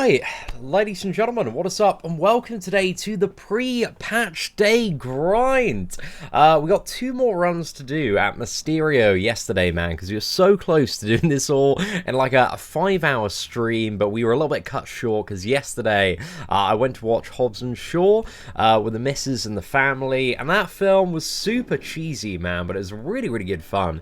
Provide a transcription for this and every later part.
Right, ladies and gentlemen, what is up, and welcome today to the pre-patch day grind. We got 2 more runs to do at Mysterio yesterday, man, because we were so close to doing this all in like a 5-hour stream, but we were a little bit cut short because yesterday I went to watch Hobbs and Shaw with the missus and the family, and that film was super cheesy, man, but it was really, really good fun.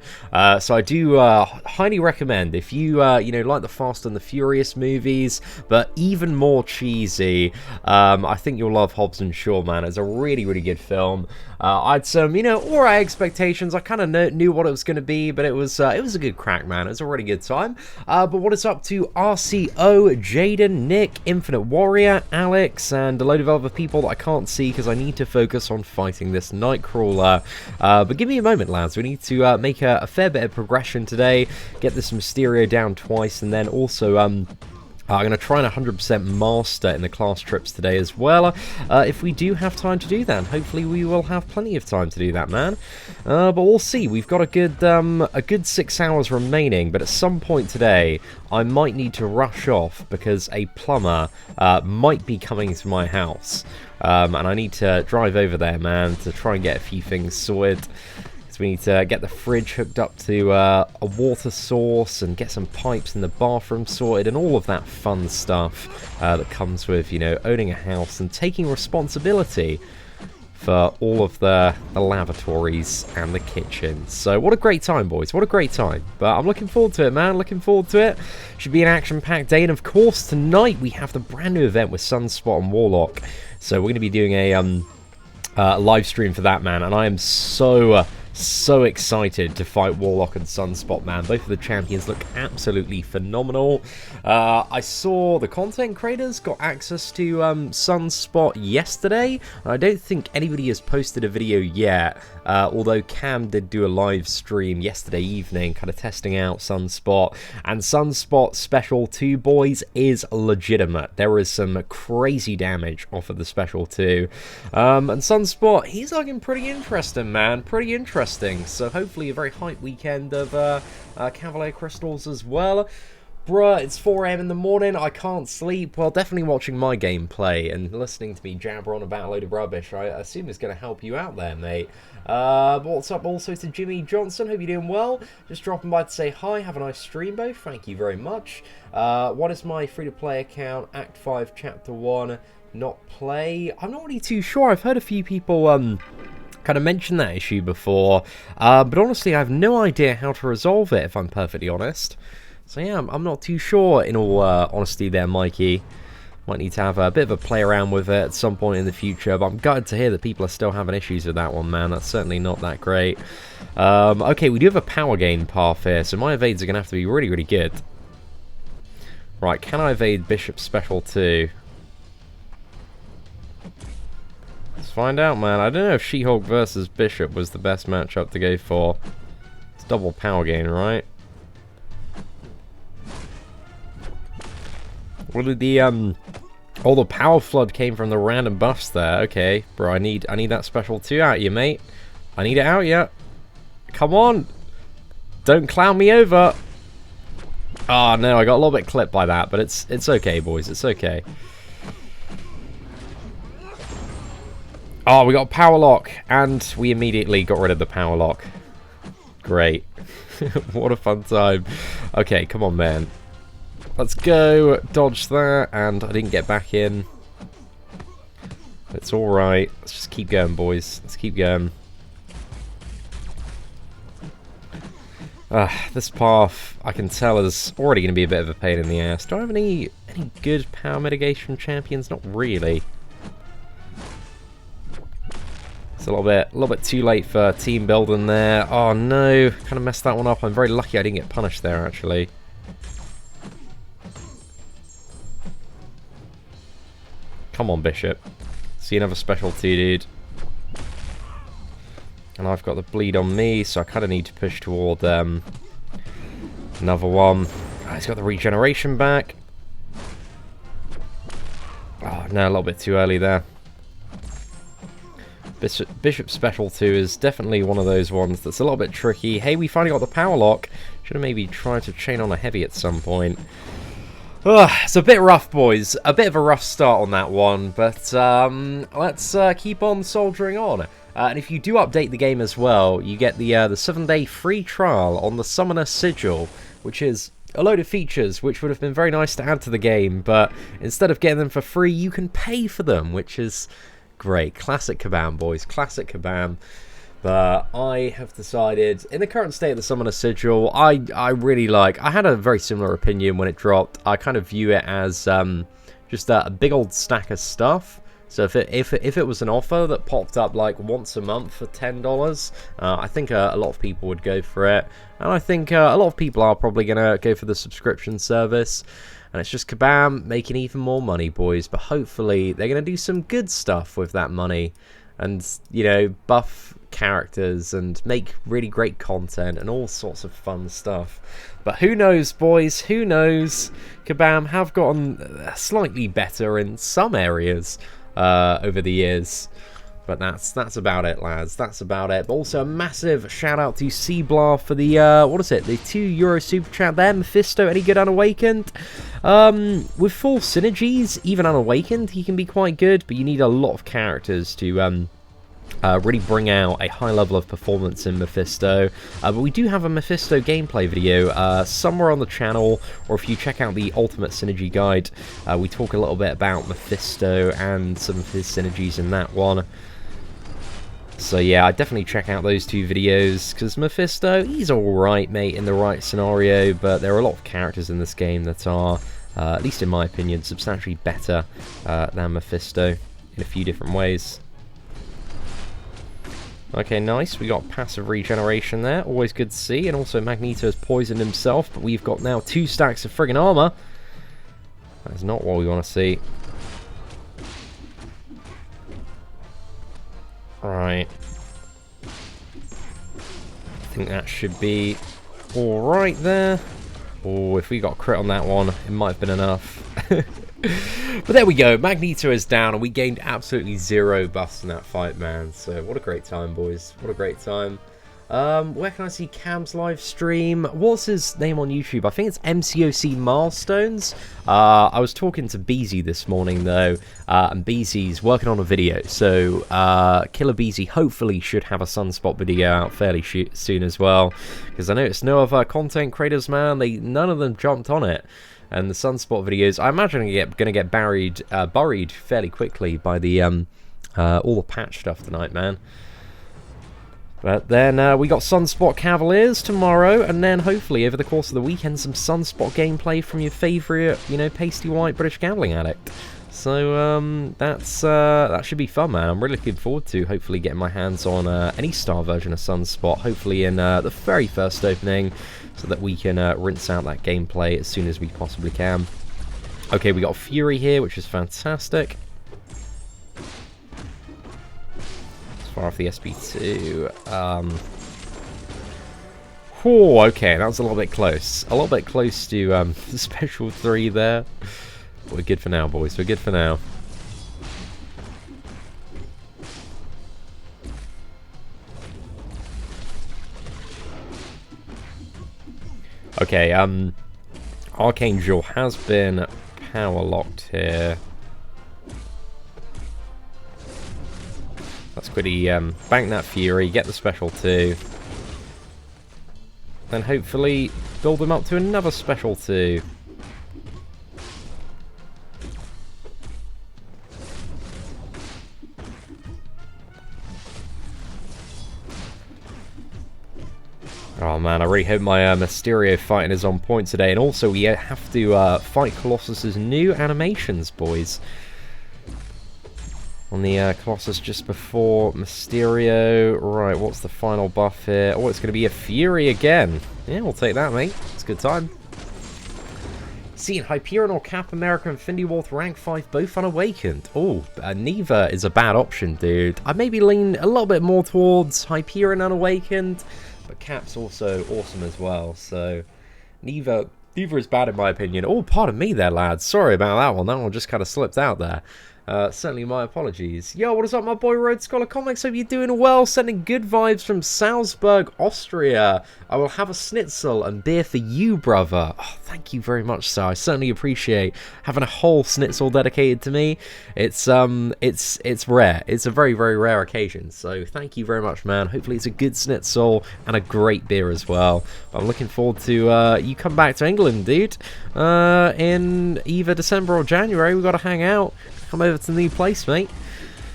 So I do highly recommend, if you, like the Fast and the Furious movies, but even more cheesy, I think you'll love Hobbs and Shaw, man. It's a really, really good film. I had some, alright expectations. I kind of knew what it was going to be, but it was a good crack, man. It was a really good time. But what is up to RCO, Jaden, Nick, Infinite Warrior, Alex, and a load of other people that I can't see because I need to focus on fighting this Nightcrawler. But give me a moment, lads. We need to make a fair bit of progression today, get this Mysterio down twice, and then also I'm going to try and 100% master in the class trips today as well, if we do have time to do that. Hopefully we will have plenty of time to do that, man. But we'll see. We've got a good 6 hours remaining, but at some point today I might need to rush off because a plumber might be coming to my house. And I need to drive over there, man, to try and get a few things sorted. So we need to get the fridge hooked up to a water source and get some pipes in the bathroom sorted and all of that fun stuff that comes with, owning a house and taking responsibility for all of the lavatories and the kitchens. So what a great time, boys. What a great time. But I'm looking forward to it, man. Looking forward to it. Should be an action-packed day. And of course, tonight we have the brand new event with Sunspot and Warlock. So we're going to be doing a live stream for that, man. And I am so excited to fight Warlock and Sunspot, man. Both of the champions look absolutely phenomenal. I saw the content creators got access to Sunspot yesterday. I don't think anybody has posted a video yet, although Cam did do a live stream yesterday evening, kind of testing out Sunspot. And Sunspot Special 2, boys, is legitimate. There is some crazy damage off of the Special 2. And Sunspot, he's looking pretty interesting, man. Pretty interesting. So hopefully a very hype weekend of Cavalier Crystals as well. Bruh, it's 4 AM in the morning, I can't sleep. Well, definitely watching my gameplay and listening to me jabber on about a load of rubbish, I assume is going to help you out there, mate. What's up also to Jimmy Johnson, hope you're doing well. Just dropping by to say hi, have a nice stream, both. Thank you very much. What is my free-to-play account? Act 5, Chapter 1, not play. I'm not really too sure. I've heard a few people kind of mentioned that issue before, but honestly I have no idea how to resolve it, if I'm perfectly honest. So yeah, I'm not too sure, in all honesty there, Mikey. Might need to have a bit of a play around with it at some point in the future, but I'm gutted to hear that people are still having issues with that one, man. That's certainly not that great. Okay, we do have a power gain path here, so my evades are going to have to be really, really good. Right, can I evade Bishop Special 2? Let's find out, man. I don't know if She-Hulk versus Bishop was the best matchup to go for. It's double power gain, right? What did the oh, the power flood came from the random buffs there. Okay, bro, I need that Special 2 out you, mate. I need it out ya. Come on. Don't clown me over. Oh no, I got a little bit clipped by that, but it's okay, boys. It's okay. Oh, we got a power lock, and we immediately got rid of the power lock. Great. What a fun time. Okay, come on, man. Let's go. Dodge that, and I didn't get back in. It's alright. Let's just keep going, boys. Let's keep going. This path, I can tell, is already going to be a bit of a pain in the ass. Do I have any good power mitigation champions? Not really. It's a little bit too late for team building there. Oh no, kind of messed that one up. I'm very lucky I didn't get punished there, actually. Come on, Bishop. See another Special 2, dude. And I've got the bleed on me, so I kind of need to push toward another one. Oh, he's got the regeneration back. Oh no, a little bit too early there. Bishop Special 2 is definitely one of those ones that's a little bit tricky. Hey, we finally got the power lock. Should have maybe tried to chain on a heavy at some point. It's a bit rough, boys. A bit of a rough start on that one, but let's keep on soldiering on. And if you do update the game as well, you get the 7-day free trial on the Summoner Sigil, which is a load of features which would have been very nice to add to the game, but instead of getting them for free, you can pay for them, which is great. Classic Kabam, boys. Classic Kabam. But I have decided, in the current state of the Summoner Sigil, I really like... I had a very similar opinion when it dropped. I kind of view it as just a big old stack of stuff. So if it was an offer that popped up like once a month for $10, I think a lot of people would go for it. And I think a lot of people are probably going to go for the subscription service. And it's just Kabam making even more money, boys. But hopefully they're going to do some good stuff with that money. And, you know, buff characters and make really great content and all sorts of fun stuff. But who knows, boys, who knows? Kabam have gotten slightly better in some areas over the years. But that's about it, lads. That's about it. But also a massive shout out to Seablar for the what is it? The €2 super chat there. Mephisto, any good Unawakened? With full synergies, even Unawakened, he can be quite good, but you need a lot of characters to really bring out a high level of performance in Mephisto. But we do have a Mephisto gameplay video somewhere on the channel, or if you check out the Ultimate Synergy Guide, we talk a little bit about Mephisto and some of his synergies in that one. So yeah, I'd definitely check out those two videos, because Mephisto, he's alright, mate, in the right scenario, but there are a lot of characters in this game that are, at least in my opinion, substantially better than Mephisto in a few different ways. Okay, nice. We got passive regeneration there. Always good to see. And also Magneto has poisoned himself, but we've got now 2 stacks of friggin' armor. That is not what we want to see. Right. I think that should be alright there. Oh, if we got a crit on that one, it might have been enough. But there we go, Magneto is down and we gained absolutely 0 buffs in that fight, man. So what a great time, boys. What a great time. Where can I see Cam's live stream? What's his name on YouTube? I think it's MCOC Milestones. I was talking to Beezy this morning though, and Beezy's working on a video. So Killer Beezy hopefully should have a Sunspot video out fairly soon as well. Because I noticed no other content creators, man, none of them jumped on it. And the Sunspot videos, I imagine, are going to get buried fairly quickly by the all the patch stuff tonight, man. But then we got Sunspot Cavaliers tomorrow, and then hopefully over the course of the weekend, some Sunspot gameplay from your favourite, you know, pasty white British gambling addict. So that should be fun, man. I'm really looking forward to hopefully getting my hands on any star version of Sunspot, hopefully in the very first opening, so that we can rinse out that gameplay as soon as we possibly can. Okay, we got Fury here, which is fantastic. As far off the SP2. Oh, okay, that was a little bit close. A little bit close to the Special 3 there. But we're good for now, boys. We're good for now. Okay, Archangel has been power locked here. Let's quickly bank that Fury, get the Special 2. Then hopefully build them up to another Special 2. Oh man, I really hope my Mysterio fighting is on point today. And also we have to fight Colossus's new animations, boys. On the Colossus just before Mysterio. Right, what's the final buff here? Oh, it's going to be a Fury again. Yeah, we'll take that, mate. It's a good time. Seeing Hyperion or Cap America Infinity War rank 5 both unawakened. Oh, neither is a bad option, dude. I maybe lean a little bit more towards Hyperion unawakened, but Cap's also awesome as well. So neither is bad in my opinion. Oh, pardon me there, lads. Sorry about that one. That one just kind of slipped out there. Certainly my apologies. Yo, what is up, my boy Road Scholar Comics? Hope you're doing well. Sending good vibes from Salzburg, Austria. I will have a schnitzel and beer for you, brother. Oh, thank you very much, sir. I certainly appreciate having a whole schnitzel dedicated to me. It's rare. It's a very, very rare occasion. So thank you very much, man. Hopefully it's a good schnitzel and a great beer as well. But I'm looking forward to you come back to England, dude. In either December or January. We've got to hang out. Come over to the new place, mate.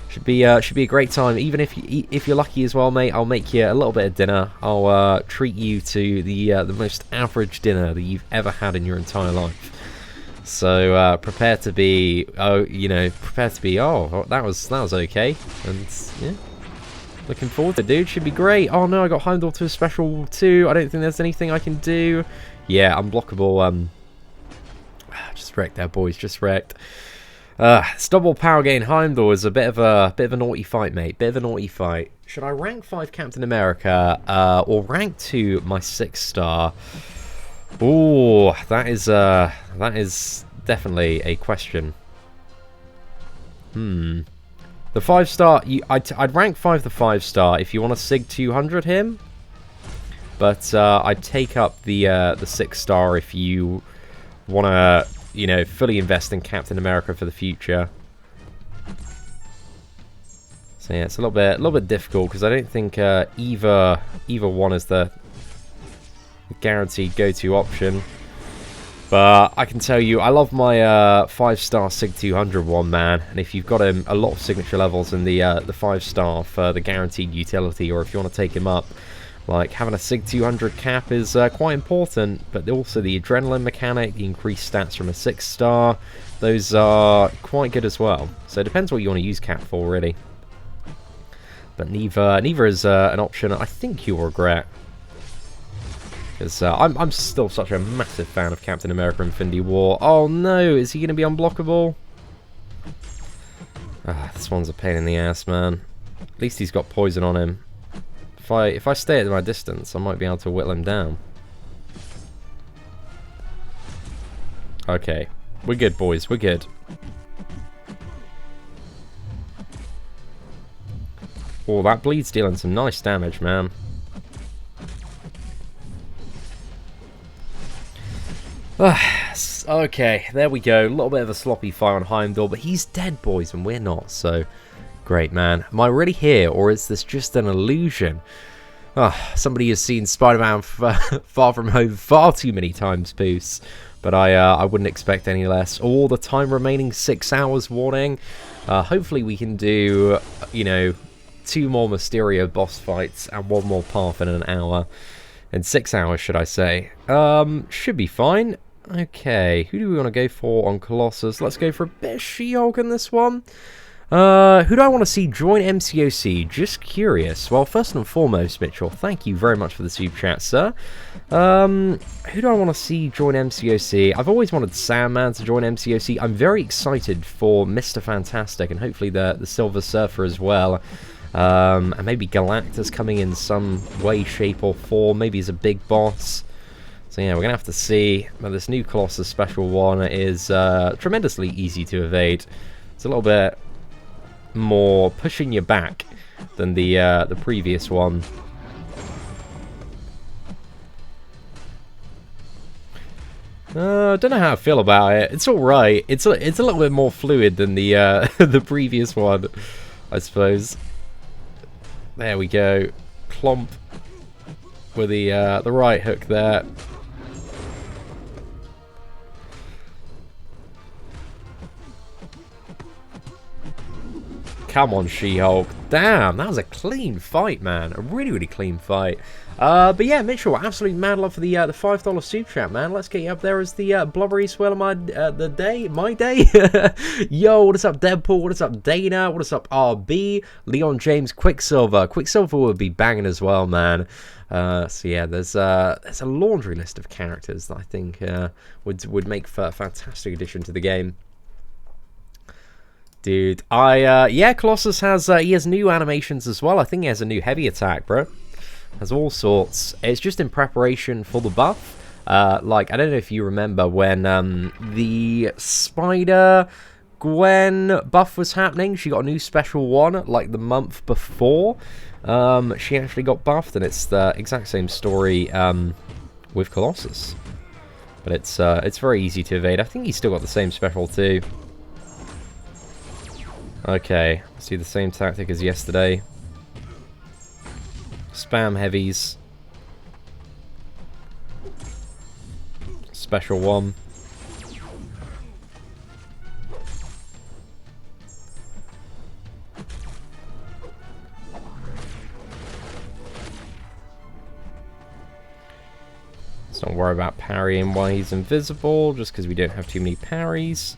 Should be a great time. Even if you're lucky as well, mate, I'll make you a little bit of dinner. I'll treat you to the most average dinner that you've ever had in your entire life. So prepare to be, oh, that was okay. And yeah, looking forward to it, dude. Should be great. Oh no, I got Heimdall to a special too. I don't think there's anything I can do. Yeah, unblockable. Just wrecked there, boys. Just wrecked. Double power gain Heimdall is a bit of a naughty fight, mate. Bit of a naughty fight. Should I rank 5 Captain America or rank 2 my 6-star? Oh, that is definitely a question. The 5-star, I'd rank 5 the 5-star if you want to Sig 200 him, but I'd take up the 6-star if you want to, you know, fully invest in Captain America for the future. So yeah, it's a little bit difficult because I don't think either one is the guaranteed go-to option. But I can tell you, I love my 5-star Sig 200 one, man. And if you've got him a lot of signature levels in the 5-star for the guaranteed utility, or if you want to take him up, like, having a Sig 200 cap is quite important, but also the adrenaline mechanic, the increased stats from a 6-star, those are quite good as well. So it depends what you want to use cap for, really. But neither is an option I think you'll regret. Because I'm still such a massive fan of Captain America Infinity War. Oh no, is he going to be unblockable? This one's a pain in the ass, man. At least he's got poison on him. If I stay at my distance, I might be able to whittle him down. Okay. We're good, boys. We're good. Oh, that bleed's dealing some nice damage, man. Okay, there we go. A little bit of a sloppy fire on Heimdall, but he's dead, boys, and we're not, so... Great, man. Am I really here, or is this just an illusion? Somebody has seen Spider-Man Far From Home far too many times, Poos. But I wouldn't expect any less. All the time remaining 6 hours warning. Hopefully we can do, you know, 2 more Mysterio boss fights and 1 more path in an hour. In 6 hours, should I say. Should be fine. Okay, who do we want to go for on Colossus? Let's go for a bit of She-Hulk in this one. Who do I want to see join MCOC? Just curious. Well, first and foremost, Mitchell, thank you very much for the super chat, sir. Who do I want to see join MCOC? I've always wanted Sandman to join MCOC. I'm very excited for Mr. Fantastic and hopefully the Silver Surfer as well. And maybe Galactus coming in some way, shape, or form. Maybe he's a big boss. So yeah, we're going to have to see. But this new Colossus Special 1 is tremendously easy to evade. It's a little bit more pushing you back than the previous one. Don't know how I feel about it. It's all right. It's a little bit more fluid than the the previous one, I suppose. There we go. Clomp with the right hook there. Come on, She-Hulk. Damn, that was a clean fight, man. A really, really clean fight. But yeah, Mitchell, absolutely mad love for the $5 super chat, man. Let's get you up there as the blubbery swell of my day. Yo, what is up, Deadpool? What is up, Dana? What is up, RB? Leon James, Quicksilver. Quicksilver would be banging as well, man. So yeah, there's a laundry list of characters that I think would make for a fantastic addition to the game. Dude, yeah, Colossus has new animations as well. I think he has a new heavy attack, bro. Has all sorts. It's just in preparation for the buff. Like, I don't know if you remember when the spider Gwen buff was happening, she got a new special one like the month before. She actually got buffed, and it's the exact same story with Colossus. But it's very easy to evade. I think he's still got the same special too. Okay, let's do the same tactic as yesterday. Spam heavies. Special one. Let's not worry about parrying while he's invisible, just because we don't have too many parries.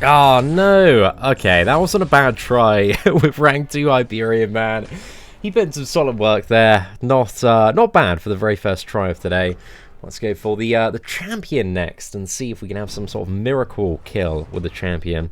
Oh no! Okay, that wasn't a bad try with rank 2 Iberian, man. He put in some solid work there. Not bad for the very first try of today. Let's go for the champion next and see if we can have some sort of miracle kill with the champion.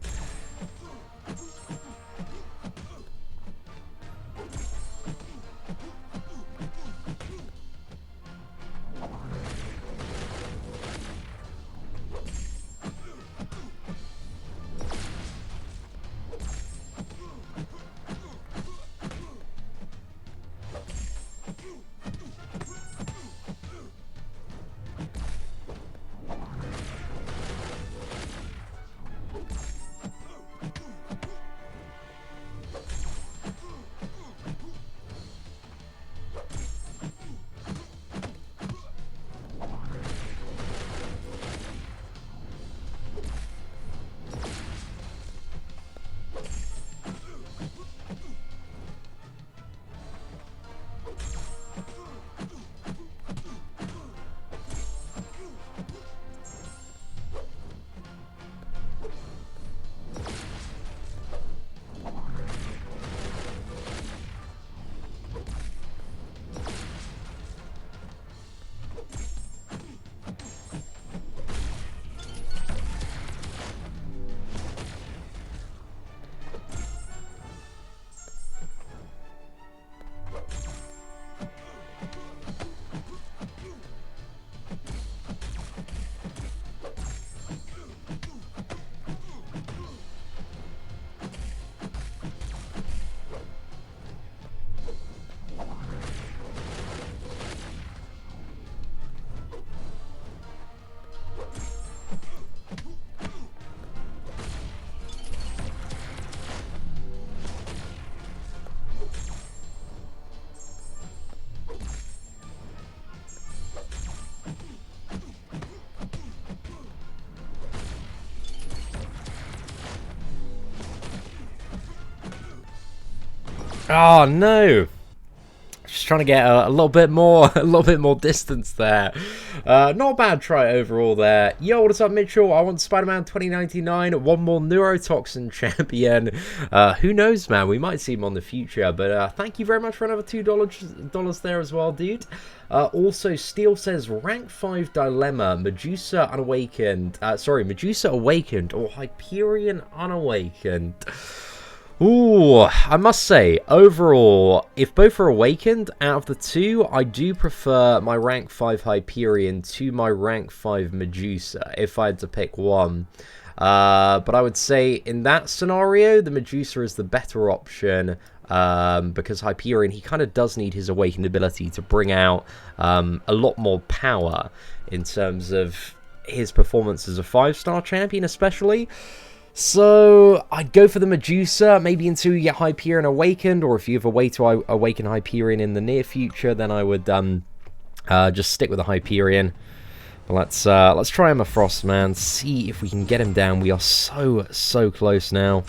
Oh no! Just trying to get a little bit more, distance there. Not a bad try overall there. Yo, what's up, Mitchell? I want Spider-Man 2099, one more neurotoxin champion. Who knows, man? We might see him on the future, but thank you very much for another $2 there as well, dude. Also, Steel says, rank 5 dilemma, Medusa Unawakened. Medusa Awakened or Hyperion Unawakened. Ooh, I must say, overall, if both are awakened, out of the two, I do prefer my rank 5 Hyperion to my rank 5 Medusa, if I had to pick one. But I would say, in that scenario, the Medusa is the better option, because Hyperion, he kind of does need his awakened ability to bring out a lot more power in terms of his performance as a 5-star champion, especially. So, I'd go for the Medusa, maybe until you get Hyperion awakened, or if you have a way to awaken Hyperion in the near future, then I would just stick with the Hyperion. Let's try Emma Frost, man, see if we can get him down. We are so close now.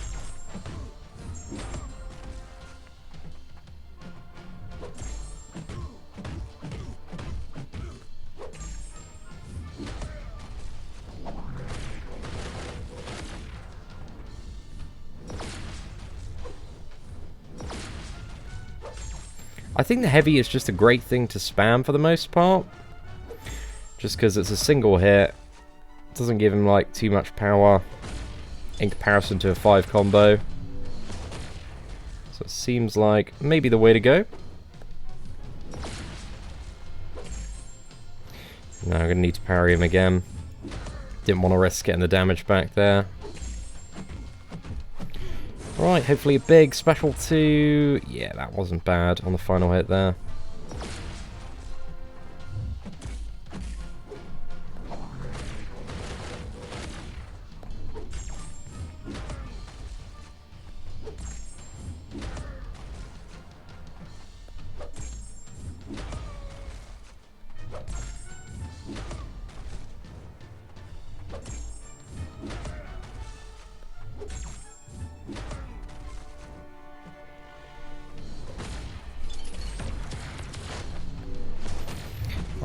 I think the heavy is just a great thing to spam for the most part. Just because it's a single hit. Doesn't give him like too much power in comparison to a 5 combo. So it seems like maybe the way to go. Now I'm going to need to parry him again. Didn't want to risk getting the damage back there. Right, hopefully a big special 2. Yeah, that wasn't bad on the final hit there.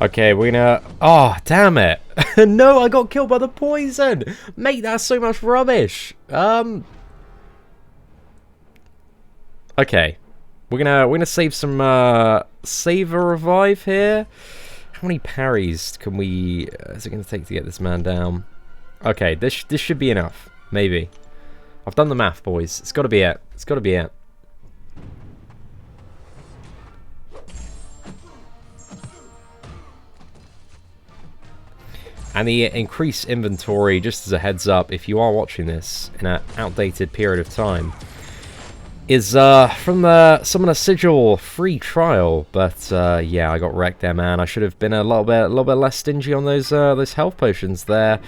Okay, we're gonna... Oh, damn it. No, I got killed by the poison. Mate, that's so much rubbish. Okay. We're gonna save some, save a revive here. How many parries can we... is it gonna take to get this man down? Okay, this should be enough. Maybe. I've done the math, boys. It's gotta be it. It's gotta be it. And the increased inventory, just as a heads up, if you are watching this in an outdated period of time, is from the Summoner Sigil free trial. But yeah, I got wrecked there, man. I should have been a little bit less stingy on those health potions there.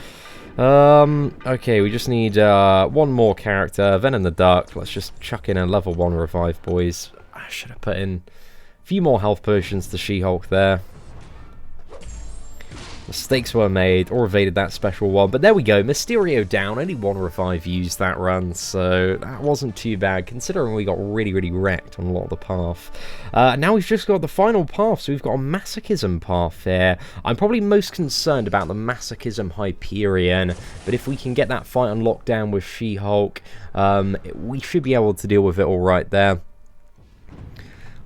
Okay, we just need one more character, Venom the Duck. Let's just chuck in a level 1 revive, boys. I should have put in a few more health potions to She-Hulk there. Mistakes were made, or evaded that special one, but there we go, Mysterio down, only 1 revive used that run, so that wasn't too bad, considering we got really wrecked on a lot of the path. Now we've just got the final path, so we've got a Masochism path here. I'm probably most concerned about the Masochism Hyperion, but if we can get that fight on lockdown with She-Hulk, we should be able to deal with it alright there.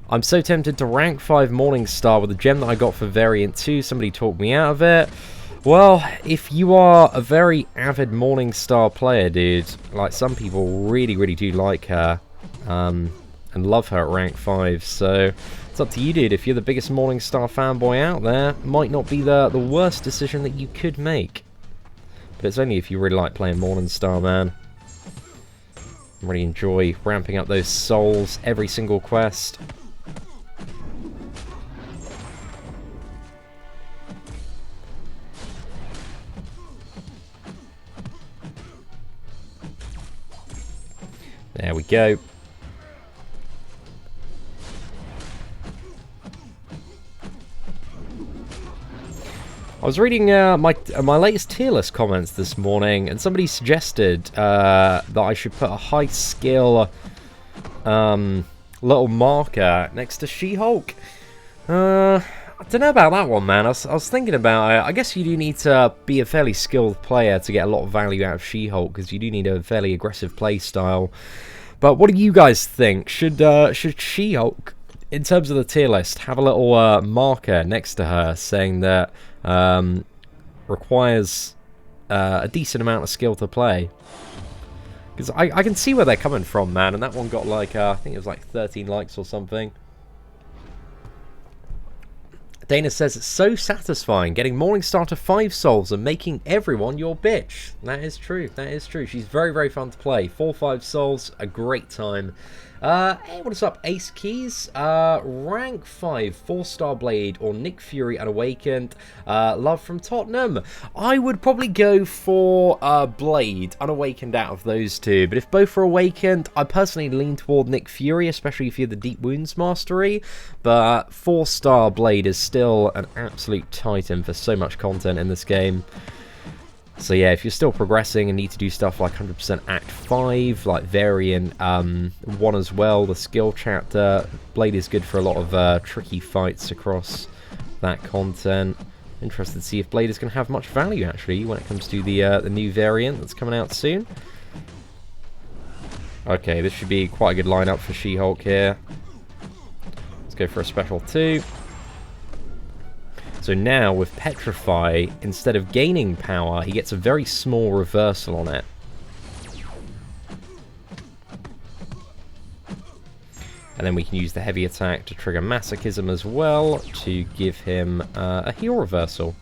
I'm so tempted to rank 5 Morningstar with the gem that I got for Variant 2. Somebody talked me out of it. Well, if you are a very avid Morningstar player, dude, like some people really do like her, and love her at rank 5, so it's up to you, dude. If you're the biggest Morningstar fanboy out there, might not be the worst decision that you could make. But it's only if you really like playing Morningstar, man. I really enjoy ramping up those souls every single quest. There we go. I was reading my latest tier list comments this morning, and somebody suggested that I should put a high skill little marker next to She-Hulk. I don't know about that one, man. I was thinking about it. I guess you do need to be a fairly skilled player to get a lot of value out of She-Hulk, because you do need a fairly aggressive play style. But what do you guys think? Should She-Hulk, in terms of the tier list, have a little marker next to her saying that requires a decent amount of skill to play? Because I can see where they're coming from, man. And that one got like, I think it was like 13 likes or something. Dana says it's so satisfying getting Morningstar to 5 souls and making everyone your bitch. That is true. That is true. She's very, very fun to play. 4-5 souls, a great time. Hey, what is up, Ace Keys? Rank 5, 4-star Blade or Nick Fury Unawakened. Love from Tottenham. I would probably go for Blade, Unawakened out of those two. But if both are Awakened, I personally lean toward Nick Fury, especially if you're the Deep Wounds Mastery. But 4-star Blade is still an absolute titan for so much content in this game. So yeah, if you're still progressing and need to do stuff like 100% Act 5, like Variant 1 as well, the skill chapter, Blade is good for a lot of tricky fights across that content. Interested to see if Blade is going to have much value actually when it comes to the new variant that's coming out soon. Okay, this should be quite a good lineup for She-Hulk here. Let's go for a special 2. So now, with Petrify, instead of gaining power, he gets a very small reversal on it. And then we can use the heavy attack to trigger Masochism as well, to give him a heal reversal.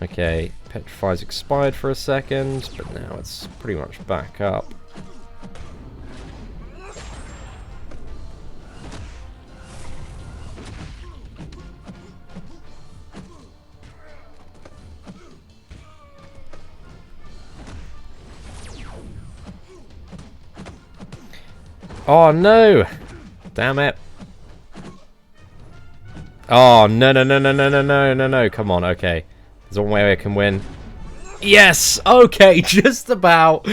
Okay, Petrify's expired for a second, but now it's pretty much back up. Oh no! Damn it. Oh no no no no no no no no no, come on, okay. There's one way I can win. Yes! Okay, just about.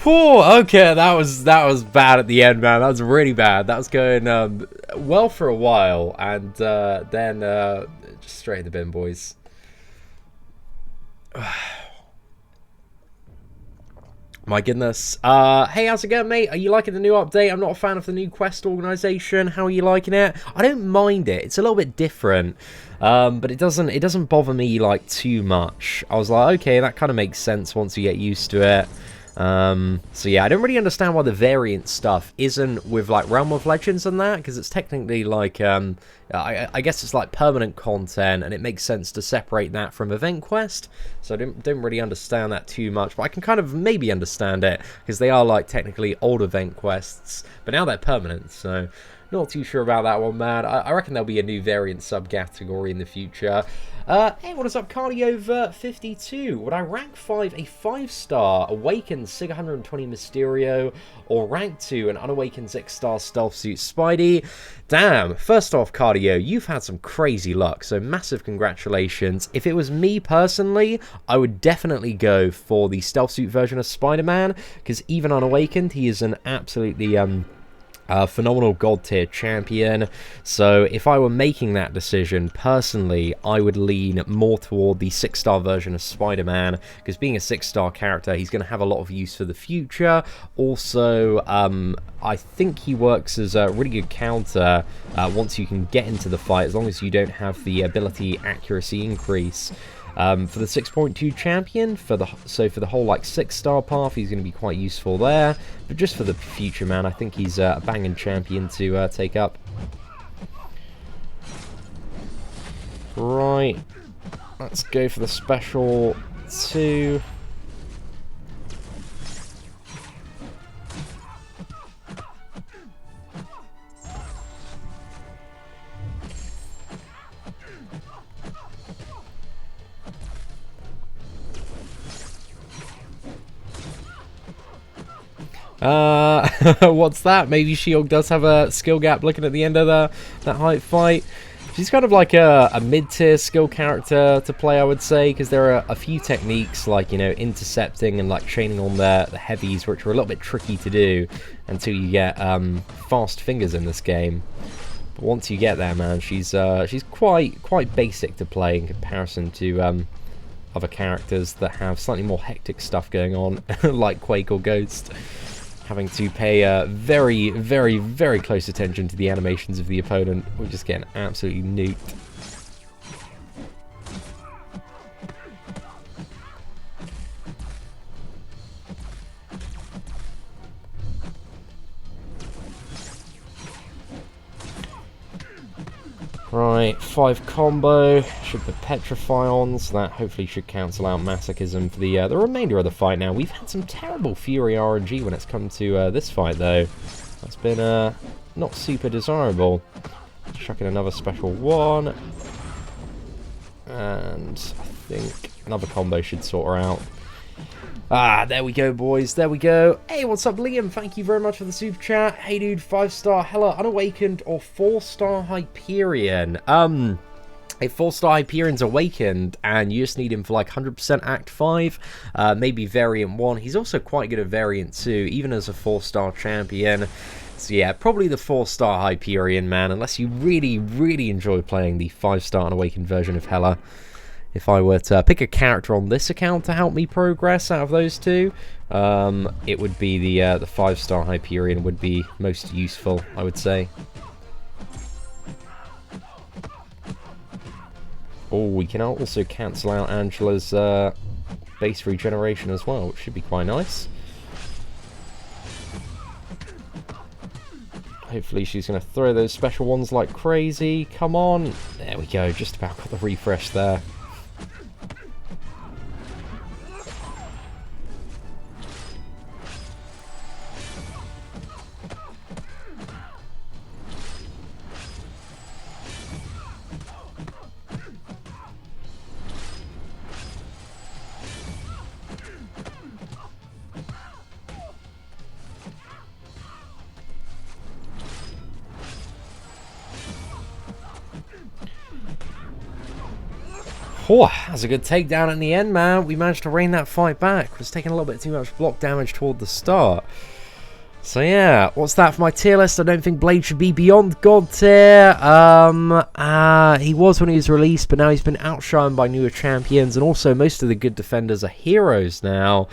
Whew, okay, that was bad at the end, man. That was really bad. That was going well for a while, and then just straight in the bin, boys. My goodness. Hey, how's it going, mate? Are you liking the new update? I'm not a fan of the new quest organization. How are you liking it? I don't mind it. It's a little bit different. But it doesn't bother me like too much. I was like, okay, that kind of makes sense once you get used to it. So yeah, I don't really understand why the variant stuff isn't with like Realm of Legends and that, because it's technically like I guess it's like permanent content, and it makes sense to separate that from event quest. So I don't really understand that too much, but I can kind of maybe understand it because they are like technically old event quests, but now they're permanent. So not too sure about that one, man. I reckon there'll be a new variant subcategory in the future. Hey, what is up, Cardi-Over52? Would I rank 5 a 5-star Awakened Sig 120 Mysterio, or rank 2 an Unawakened 6-star Stealth Suit Spidey? Damn, first off, Cardio, you've had some crazy luck, so massive congratulations. If it was me personally, I would definitely go for the Stealth Suit version of Spider-Man, because even Unawakened, he is an absolutely phenomenal god tier champion. So if I were making that decision personally, I would lean more toward the 6-star version of Spider-Man, because being a 6-star character, he's going to have a lot of use for the future. Also, I think he works as a really good counter once you can get into the fight, as long as you don't have the ability accuracy increase. For the 6.2 champion, for the whole like 6-star path, he's going to be quite useful there. But just for the future, man, I think he's a banging champion to take up. Right, let's go for the special 2. What's that? Maybe She-Hulk does have a skill gap looking at the end of that hype fight. She's kind of like a mid-tier skill character to play, I would say, because there are a few techniques like, you know, intercepting and like chaining on the heavies, which are a little bit tricky to do until you get fast fingers in this game. But once you get there, man, she's quite basic to play in comparison to other characters that have slightly more hectic stuff going on, like Quake or Ghost, having to pay very, very, very close attention to the animations of the opponent. We're just getting absolutely nuked. Right, 5 combo, should put Petrify on, so that hopefully should cancel out Masochism for the remainder of the fight now. We've had some terrible Fury RNG when it's come to this fight, though. That's been not super desirable. Chuck in another special one. And I think another combo should sort her out. Ah, there we go, boys. There we go. Hey, what's up, Liam? Thank you very much for the super chat. Hey, dude, 5-star Hela Unawakened or 4-star Hyperion? A 4-star Hyperion's Awakened, and you just need him for like 100% Act 5, maybe Variant 1. He's also quite good at Variant 2, even as a 4-star champion. So yeah, probably the 4-star Hyperion, man, unless you really, really enjoy playing the 5-star Unawakened version of Hela. If I were to pick a character on this account to help me progress out of those two, it would be the 5-star Hyperion would be most useful, I would say. Oh, we can also cancel out Angela's base regeneration as well, which should be quite nice. Hopefully she's going to throw those special ones like crazy. Come on. There we go, just about got the refresh there. Oh, that's a good takedown in the end, man. We managed to rein that fight back. Was taking a little bit too much block damage toward the start. So yeah, what's that for my tier list? I don't think Blade should be beyond God tier. He was when he was released, but now he's been outshined by newer champions, and also most of the good defenders are heroes now.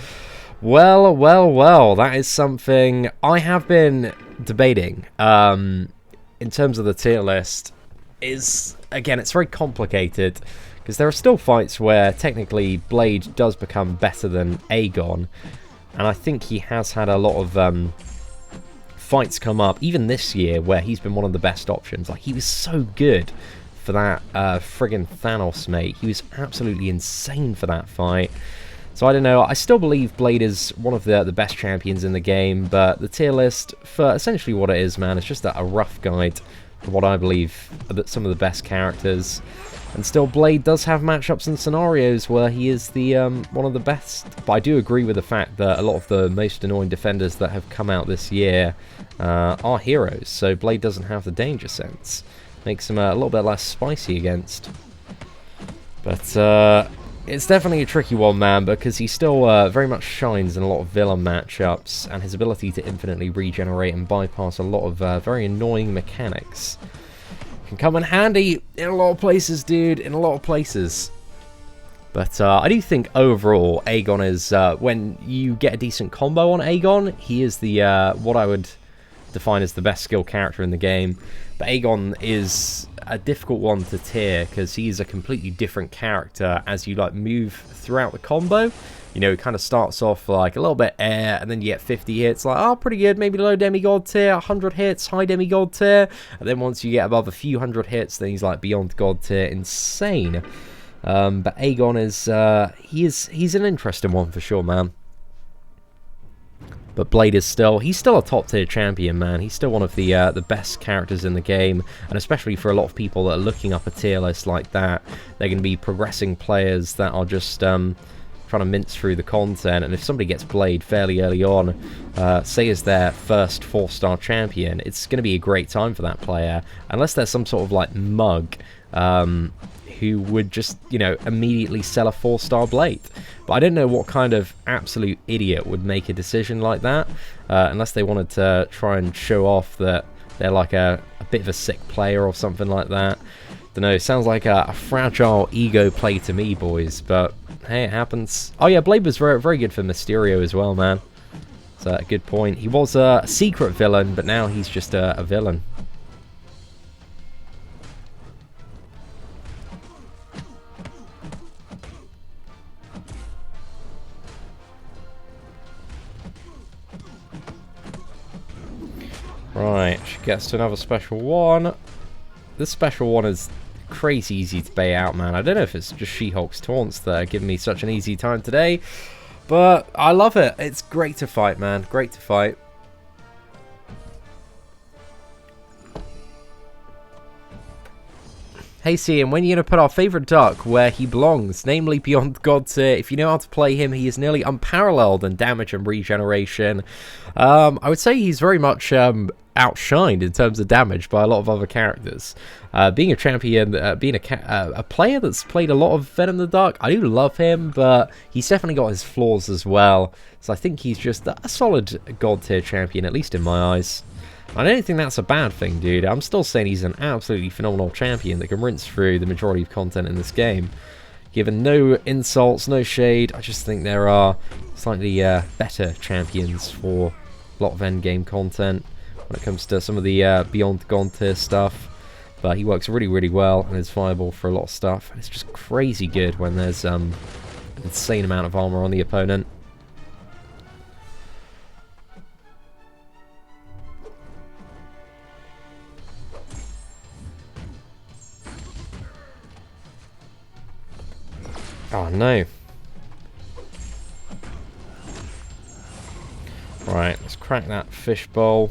Well, well, well, that is something I have been debating. In terms of the tier list, again, it's very complicated. Because there are still fights where technically Blade does become better than Aegon, and I think he has had a lot of fights come up, even this year, where he's been one of the best options. Like, he was so good for that friggin' Thanos, mate. He was absolutely insane for that fight. So I don't know, I still believe Blade is one of the best champions in the game, but the tier list, for essentially what it is, man, it's just a rough guide for what I believe are some of the best characters. And still, Blade does have matchups and scenarios where he is the one of the best. But I do agree with the fact that a lot of the most annoying defenders that have come out this year are heroes. So Blade doesn't have the danger sense. Makes him a little bit less spicy against. But it's definitely a tricky one, man, because he still very much shines in a lot of villain matchups. And his ability to infinitely regenerate and bypass a lot of very annoying mechanics can come in handy in a lot of places, dude, in a lot of places. But I do think overall Aegon is, when you get a decent combo on Aegon, he is the what I would define as the best skill character in the game. But Aegon is a difficult one to tier because he's a completely different character as you like move throughout the combo. You know, it kind of starts off like a little bit air, and then you get 50 hits, like, oh, pretty good, maybe low demigod tier, 100 hits, high demigod tier, and then once you get above a few hundred hits, then he's like beyond god tier, insane. But Aegon is, he's an interesting one for sure, man. But Blade is he's still a top tier champion, man. He's still one of the best characters in the game, and especially for a lot of people that are looking up a tier list like that, they're going to be progressing players that are just trying to mince through the content, and if somebody gets Blade fairly early on, say as their first 4-star champion, it's going to be a great time for that player, unless there's some sort of like mug who would just, you know, immediately sell a 4-star Blade. But I don't know what kind of absolute idiot would make a decision like that, unless they wanted to try and show off that they're like a bit of a sick player or something like that. Don't know, sounds like a fragile ego play to me, boys, but hey, it happens. Oh yeah, Blade was very, very good for Mysterio as well, man. So a good point. He was a secret villain, but now he's just a villain. Right, she gets to another special one. This special one is crazy easy to bait out, man. I don't know if it's just She-Hulk's taunts that are giving me such an easy time today, but I love it. It's great to fight, man. Great to fight. Hey Seatin, when are you going to put our favourite Duck where he belongs, namely beyond God tier? If you know how to play him, he is nearly unparalleled in damage and regeneration. I would say he's very much outshined in terms of damage by a lot of other characters. Being a champion, being a player that's played a lot of Venom the Dark, I do love him, but he's definitely got his flaws as well. So I think he's just a solid God tier champion, at least in my eyes. I don't think that's a bad thing, dude. I'm still saying he's an absolutely phenomenal champion that can rinse through the majority of content in this game. Given no insults, no shade, I just think there are slightly better champions for a lot of endgame content when it comes to some of the Beyond God tier stuff. But he works really, really well and is viable for a lot of stuff. And it's just crazy good when there's an insane amount of armor on the opponent. Oh no. Right, let's crack that fishbowl.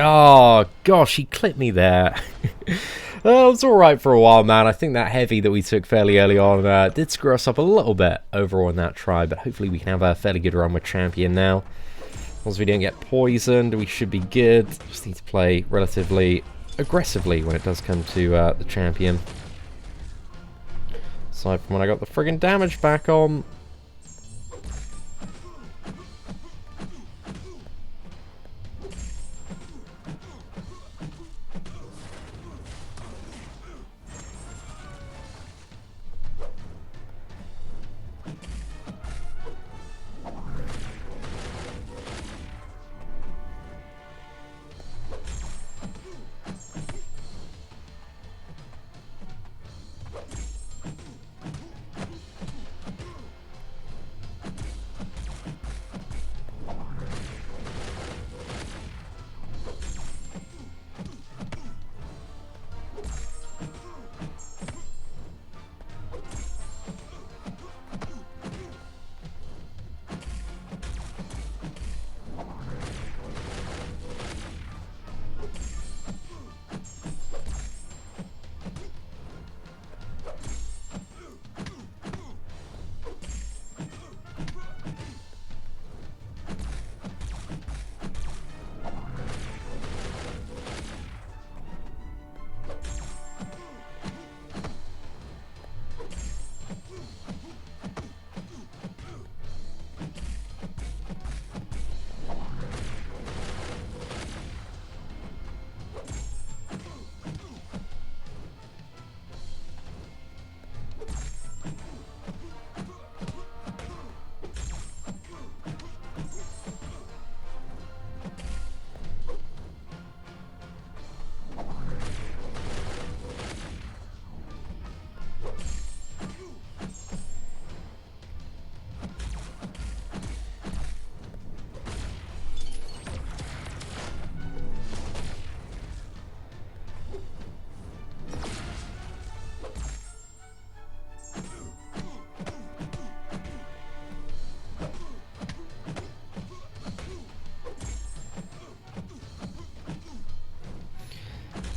Oh, gosh, he clipped me there. It was alright for a while, man. I think that heavy that we took fairly early on did screw us up a little bit overall in that try, but hopefully we can have a fairly good run with Champion now. As long as we don't get poisoned, we should be good. Just need to play relatively aggressively when it does come to the Champion. Aside from when I got the friggin' damage back on.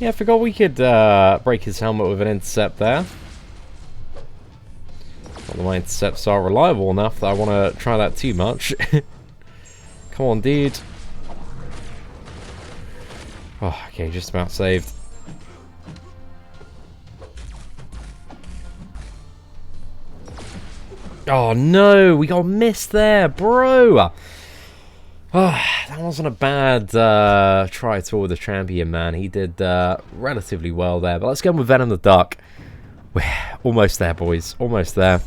Yeah, I forgot we could break his helmet with an intercept there. Although my intercepts are reliable enough that I want to try that too much. Come on, dude. Oh, okay, just about saved. Oh no, we got missed there, bro. Oh, that wasn't a bad try at all with the champion, man. He did relatively well there. But let's go with Venom the Duck. We're almost there, boys. Almost there.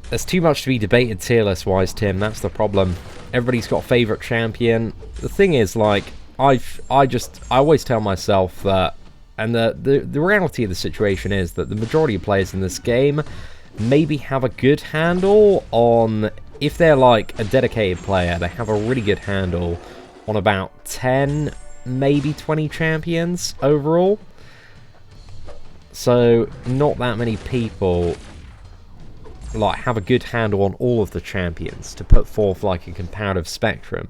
There's too much to be debated tier list wise, Tim. That's the problem. Everybody's got a favourite champion. The thing is, like, I always tell myself that, and the reality of the situation is that the majority of players in this game maybe have a good handle on, if they're like a dedicated player, they have a really good handle on about 10, maybe 20 champions overall. So not that many people like have a good handle on all of the champions to put forth like a comparative spectrum.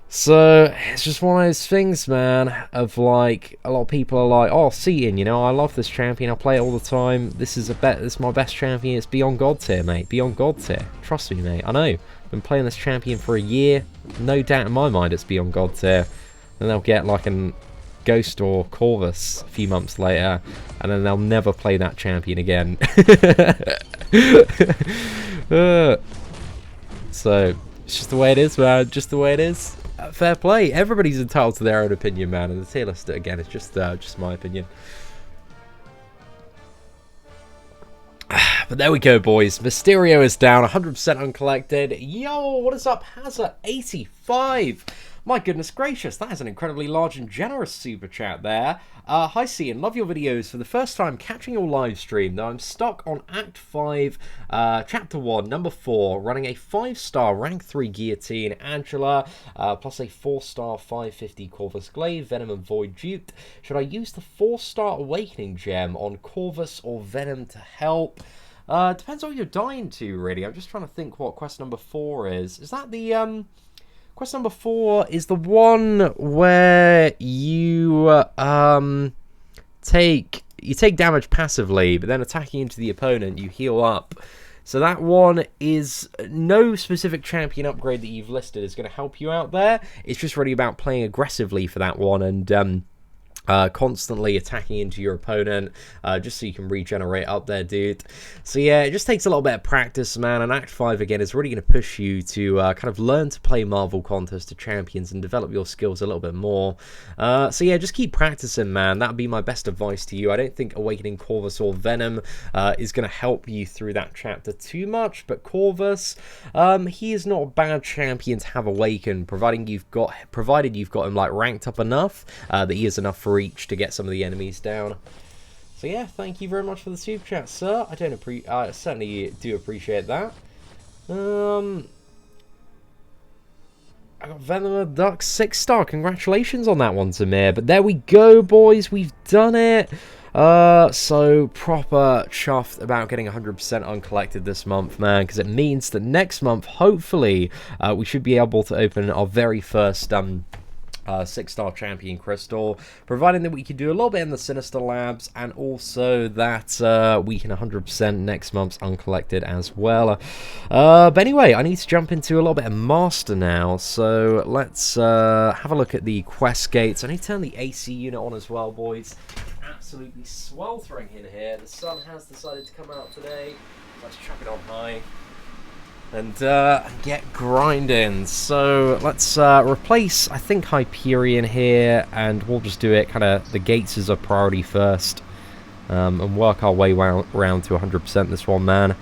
So it's just one of those things, man, of like, a lot of people are like, oh, Seatin, you know, I love this champion, I play it all the time, this is my best champion, it's beyond God tier, mate, beyond God tier. Trust me, mate, I know. I've been playing this champion for a year, no doubt in my mind it's beyond God tier. Then they'll get like an Ghost or Corvus a few months later, and then they'll never play that champion again. So it's just the way it is, man, just the way it is. Fair play. Everybody's entitled to their own opinion, man, and the tier list again is just my opinion. But there we go, boys. Mysterio is down, 100% uncollected. Yo, what is up, Hazard 85? My goodness gracious, that is an incredibly large and generous super chat there. Hi Seatin, love your videos. For the first time catching your live stream, though I'm stuck on Act 5, Chapter 1, Number 4, running a 5-star Rank 3 Guillotine Angela, plus a 4-star 550 Corvus Glaive, Venom and Void duped. Should I use the 4-star Awakening Gem on Corvus or Venom to help? Depends on what you're dying to, really. I'm just trying to think what quest number 4 is. Is that the, quest number 4 is the one where you take damage passively, but then attacking into the opponent, you heal up. So that one is no specific champion upgrade that you've listed is going to help you out there. It's just really about playing aggressively for that one and constantly attacking into your opponent, just so you can regenerate up there, dude. So yeah, it just takes a little bit of practice, man, and Act 5 again is really going to push you to kind of learn to play Marvel Contest to champions and develop your skills a little bit more. So yeah, just keep practicing, man. That would be my best advice to you. I don't think Awakening Corvus or Venom is going to help you through that chapter too much, but Corvus, he is not a bad champion to have awakened, provided you've got him like ranked up enough that he is enough for reach to get some of the enemies down. So yeah, thank you very much for the super chat, sir. I certainly do appreciate that. I got Venom the Duck 6-star. Congratulations on that one, Samir. But there we go, boys. We've done it. So proper chuffed about getting 100% uncollected this month, man, because it means that next month, hopefully, we should be able to open our very first 6-star champion crystal, providing that we can do a little bit in the Sinister Labs, and also that we can 100% next month's uncollected as well. But anyway, I need to jump into a little bit of Master now, so let's have a look at the quest gates. I need to turn the AC unit on as well, boys. Absolutely sweltering in here. The sun has decided to come out today. Let's chuck it on high and get grinding. So let's replace, I think, Hyperion here, and we'll just do it kind of the gates as a priority first, and work our way around to 100% this one, man.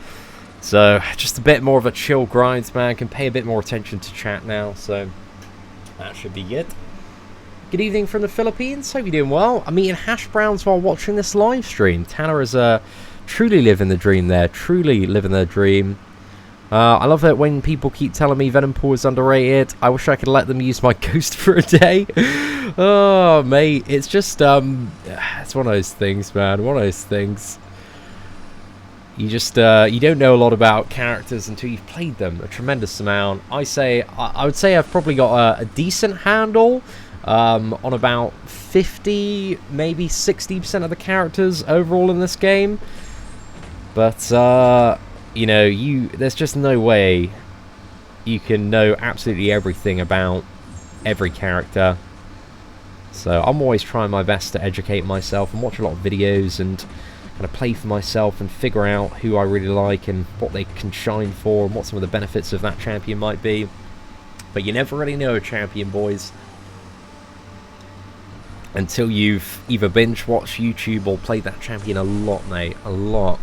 So just a bit more of a chill grind, man. Can pay a bit more attention to chat now, so that should be good. Good evening from the Philippines. Hope you're doing well. I'm eating hash browns while watching this live stream. Tanner is truly living the dream there. Truly living their dream. I love it when people keep telling me Venom Pool is underrated. I wish I could let them use my ghost for a day. Oh, mate. It's just, it's one of those things, man. One of those things. You just you don't know a lot about characters until you've played them a tremendous amount. I would say I've probably got a decent handle on about 50, maybe 60% of the characters overall in this game. But you know, there's just no way you can know absolutely everything about every character. So I'm always trying my best to educate myself and watch a lot of videos and kind of play for myself and figure out who I really like and what they can shine for and what some of the benefits of that champion might be. But you never really know a champion, boys, until you've either binge-watched YouTube or played that champion a lot, mate. A lot.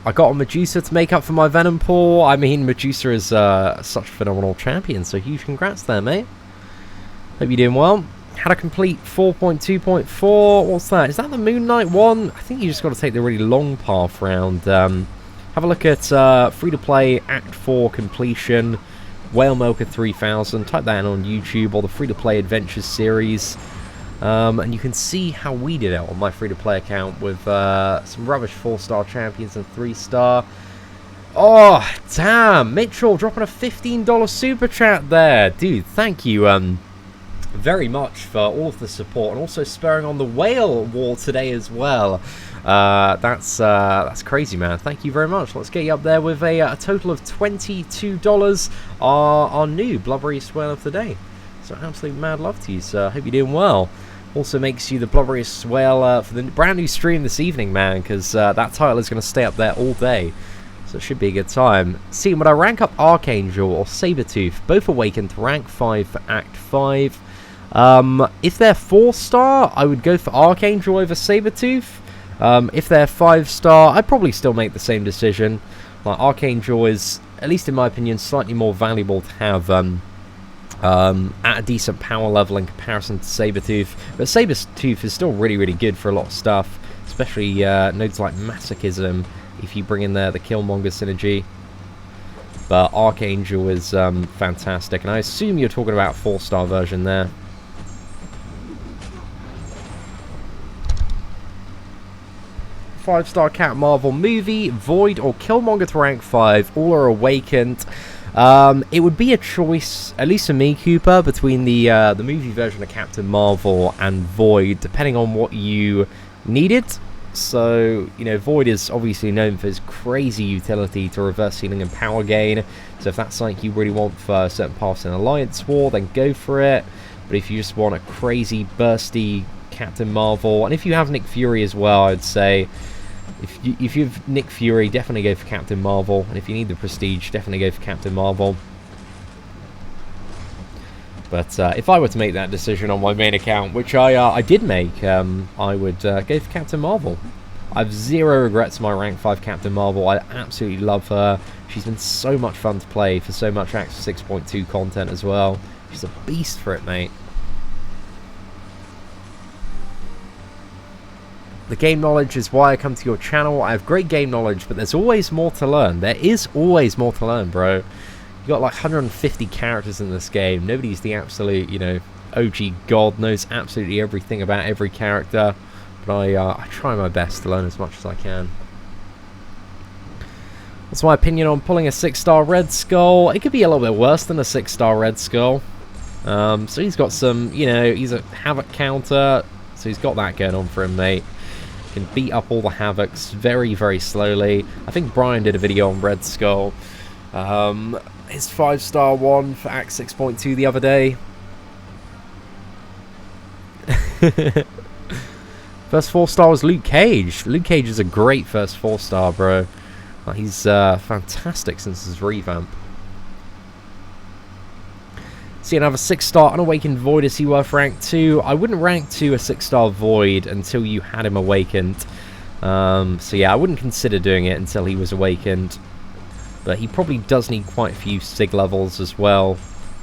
I got a Medusa to make up for my Venom pool. I mean, Medusa is such a phenomenal champion, so huge congrats there, mate. Hope you're doing well. Had a complete 4.2.4. What's that? Is that the Moon Knight one? I think you just got to take the really long path round. Have a look at free-to-play Act 4 completion, Whale Milker 3000. Type that in on YouTube, or the free-to-play Adventures series. And you can see how we did it on my free-to-play account with some rubbish 4-star champions and 3-star. Oh, damn. Mitchell dropping a $15 super chat there. Dude, thank you very much for all of the support, and also spurring on the whale war today as well. That's crazy, man. Thank you very much. Let's get you up there with a total of $22. Our new Blubberiest whale of the day. So absolute mad love to you, sir. Hope you're doing well. Also makes you the Blubberiest whale for the brand new stream this evening, man, because that title is going to stay up there all day. So it should be a good time. See, would I rank up Archangel or Sabretooth? Both awakened to rank 5 for Act 5. If they're 4-star, I would go for Archangel over Sabretooth. If they're 5-star, I'd probably still make the same decision. Like, Archangel is, at least in my opinion, slightly more valuable to have at a decent power level in comparison to Sabretooth. But Sabretooth is still really, really good for a lot of stuff, especially nodes like Masochism, if you bring in there the Killmonger synergy. But Archangel is fantastic, and I assume you're talking about 4-star version there. Five-star Captain Marvel movie, Void or Killmonger to rank 5, all are awakened. It would be a choice, at least for me, Cooper, between the movie version of Captain Marvel and Void, depending on what you needed. So, you know, Void is obviously known for its crazy utility to reverse healing and power gain. So if that's something you really want for certain paths in Alliance War, then go for it. But if you just want a crazy, bursty Captain Marvel, and if you have Nick Fury as well, I'd say, if you have Nick Fury, definitely go for Captain Marvel. And if you need the prestige, definitely go for Captain Marvel. But if I were to make that decision on my main account, which I did make, I would go for Captain Marvel. I have zero regrets to my rank 5 Captain Marvel. I absolutely love her. She's been so much fun to play for so much Act 6.2 content as well. She's a beast for it, mate. The game knowledge is why I come to your channel. I have great game knowledge, but there's always more to learn. There is always more to learn, bro. You got like 150 characters in this game. Nobody's the absolute, you know, OG god, knows absolutely everything about every character. But I try my best to learn as much as I can. What's my opinion on pulling a 6-star Red Skull? It could be a little bit worse than a 6-star Red Skull. So he's got some, you know, he's a Havoc counter. So he's got that going on for him, mate. Can beat up all the Havocs very, very slowly. I think Brian did a video on Red Skull. His 5-star one for Act 6.2 the other day. First 4-star was Luke Cage. Luke Cage is a great first 4-star, bro. He's fantastic since his revamp. See, another 6-star Unawakened Void. Is he worth rank 2? I wouldn't rank 2 a 6-star Void until you had him awakened. So yeah, I wouldn't consider doing it until he was awakened. But he probably does need quite a few SIG levels as well.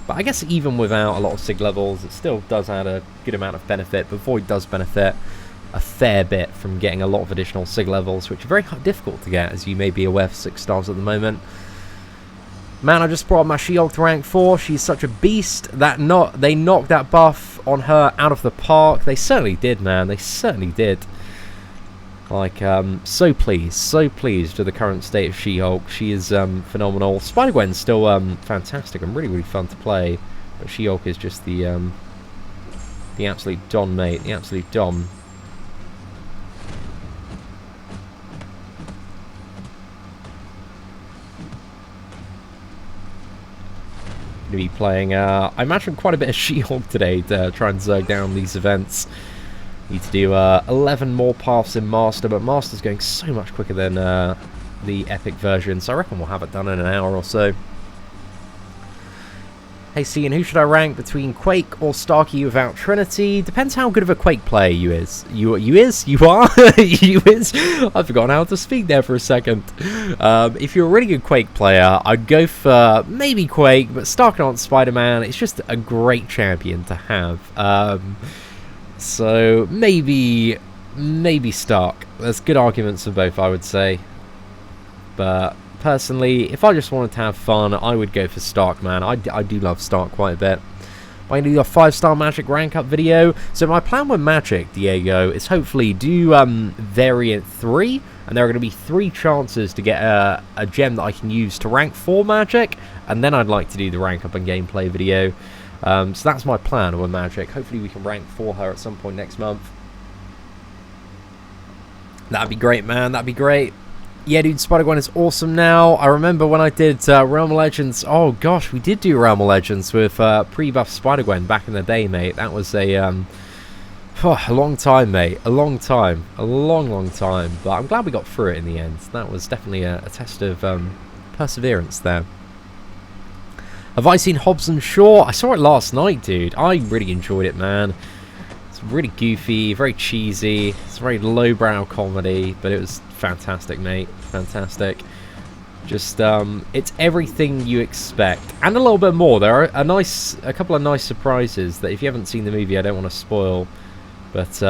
But I guess even without a lot of SIG levels, it still does add a good amount of benefit. But Void does benefit a fair bit from getting a lot of additional SIG levels, which are very difficult to get, as you may be aware, for 6 stars at the moment. Man, I just brought up my She-Hulk to rank 4. She's such a beast. They knocked that buff on her out of the park. They certainly did, man. They certainly did. Like, so pleased with the current state of She-Hulk. She is phenomenal. Spider-Gwen's still fantastic and really, really fun to play. But She-Hulk is just the absolute Don, mate. The absolute Dom. Going to be playing, I imagine, quite a bit of She-Hulk today to try and zerg down these events. Need to do 11 more paths in Master, but Master's going so much quicker than the Epic version, so I reckon we'll have it done in an hour or so. Hey Seatin, who should I rank between Quake or Starkey without Trinity? Depends how good of a Quake player you is. You are? You is? I've forgotten how to speak there for a second. If you're a really good Quake player, I'd go for maybe Quake, but Starkey Spider-Man, it's just a great champion to have. So maybe Stark. There's good arguments for both, I would say. But personally, if I just wanted to have fun, I would go for Stark, man. I do love Stark quite a bit. I'm going to do a 5-star Magic rank up video. So my plan with Magic, Diego, is hopefully do variant 3. And there are going to be 3 chances to get a gem that I can use to rank 4 Magic. And then I'd like to do the rank up and gameplay video. So that's my plan with Magic. Hopefully we can rank for her at some point next month. That'd be great, man. That'd be great. Yeah, dude, Spider-Gwen is awesome now. I remember when I did Realm of Legends. Oh, gosh, we did do Realm of Legends with pre-buff Spider-Gwen back in the day, mate. That was a long time, mate. A long time. A long, long time. But I'm glad we got through it in the end. That was definitely a test of perseverance there. Have I seen Hobbs and Shaw? I saw it last night, dude. I really enjoyed it, man. It's really goofy, very cheesy. It's a very lowbrow comedy, but it was fantastic, mate. Fantastic. Just, it's everything you expect. And a little bit more. There are a couple of nice surprises that if you haven't seen the movie, I don't want to spoil. But,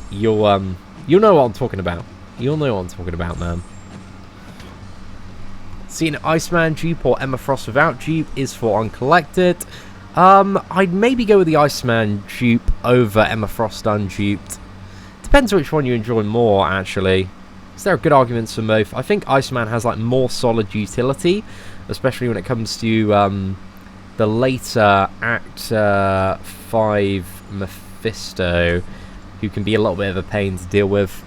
you'll know what I'm talking about. You'll know what I'm talking about, man. Seeing Iceman dupe or Emma Frost without dupe is for Uncollected. I'd maybe go with the Iceman dupe over Emma Frost unduped. Depends which one you enjoy more, actually. Because there are good arguments for both. I think Iceman has like more solid utility, especially when it comes to the later Act 5 Mephisto, who can be a little bit of a pain to deal with.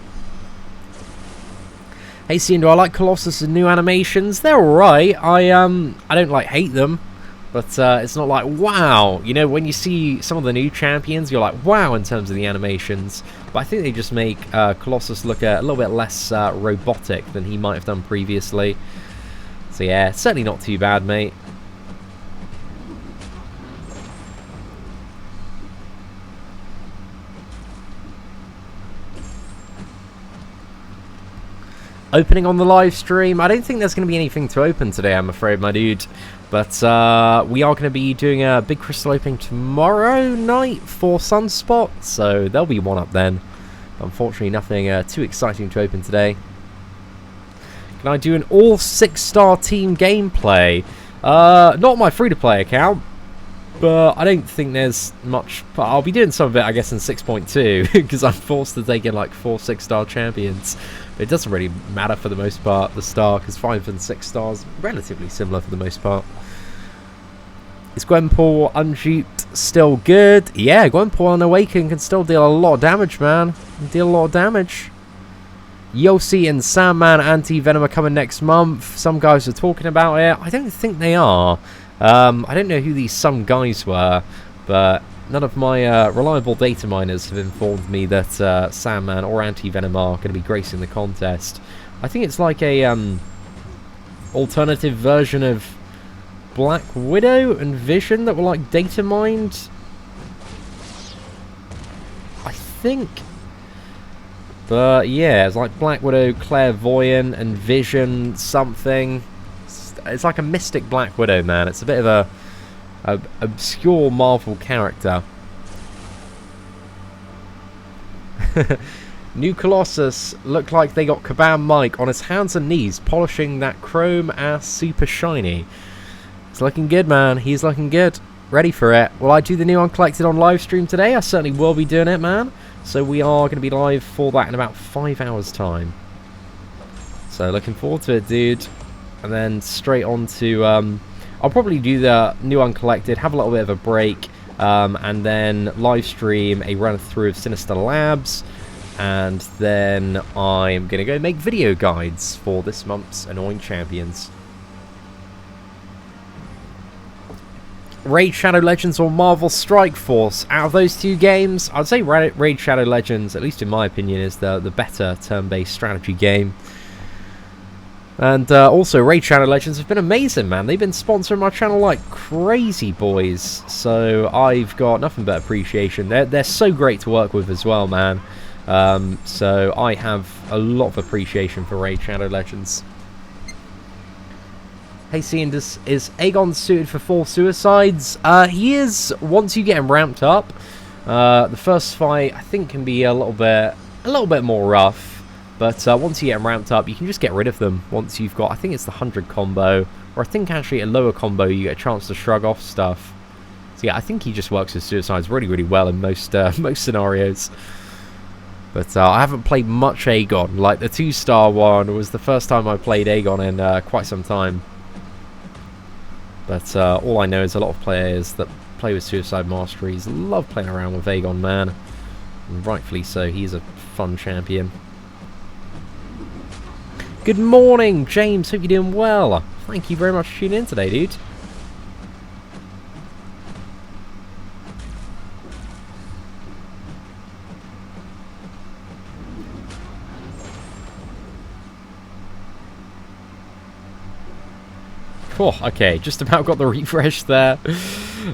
Hey, Seatin, do I like Colossus' new animations? They're alright. I don't like hate them, but it's not like wow. You know, when you see some of the new champions, you're like wow in terms of the animations. But I think they just make Colossus look a little bit less robotic than he might have done previously. So yeah, certainly not too bad, mate. Opening on the live stream. I don't think there's going to be anything to open today, I'm afraid, my dude. But we are going to be doing a big crystal opening tomorrow night for Sunspot, so there'll be one up then. Unfortunately, nothing too exciting to open today. Can I do an all 6-star team gameplay? Not my free-to-play account, but I don't think there's much. I'll be doing some of it, I guess, in 6.2, because I'm forced to take in like 4 6-star champions. But it doesn't really matter for the most part, the star, because 5 and 6 stars, relatively similar for the most part. Is Gwenpool unduped still good? Yeah, Gwenpool Unawakened can still deal a lot of damage, man. Deal a lot of damage. Yossi and Sandman Anti-Venom are coming next month. Some guys are talking about it. I don't think they are. I don't know who these some guys were, but none of my reliable data miners have informed me that Sandman or Anti-Venom are going to be gracing the contest. I think it's like a alternative version of Black Widow and Vision that were like data mined, I think. But yeah, it's like Black Widow, Clairvoyant, and Vision something. It's like a mystic Black Widow, man. It's a bit of a obscure Marvel character. New Colossus looked like they got Kabam Mike on his hands and knees polishing that chrome ass super shiny. It's looking good, man. He's looking good. Ready for it. Will I do the new Uncollected on live stream today? I certainly will be doing it, man. So we are going to be live for that in about 5 hours time. So looking forward to it, dude. And then straight on to... I'll probably do the new Uncollected, have a little bit of a break, and then live stream a run through of Sinister Labs. And then I'm going to go make video guides for this month's Annoying Champions. Raid Shadow Legends or Marvel Strike Force. Out of those two games, I'd say Raid Shadow Legends, at least in my opinion, is the better turn-based strategy game. And also, Raid Shadow Legends have been amazing, man. They've been sponsoring my channel like crazy, boys. So I've got nothing but appreciation. They're so great to work with as well, man. So I have a lot of appreciation for Raid Shadow Legends. Hey, Seatin, is Aegon suited for 4 suicides? He is, once you get him ramped up. The first fight, I think, can be a little bit more rough. But once you get him ramped up, you can just get rid of them. Once you've got, I think it's the 100 combo. Or I think actually a lower combo, you get a chance to shrug off stuff. So yeah, I think he just works with suicides really, really well in most scenarios. But I haven't played much Aegon. Like, the 2-star one was the first time I played Aegon in quite some time. But all I know is a lot of players that play with Suicide Masteries love playing around with Aegon, man. And rightfully so, he's a fun champion. Good morning, James. Hope you're doing well. Thank you very much for tuning in today, dude. Oh, okay, just about got the refresh there.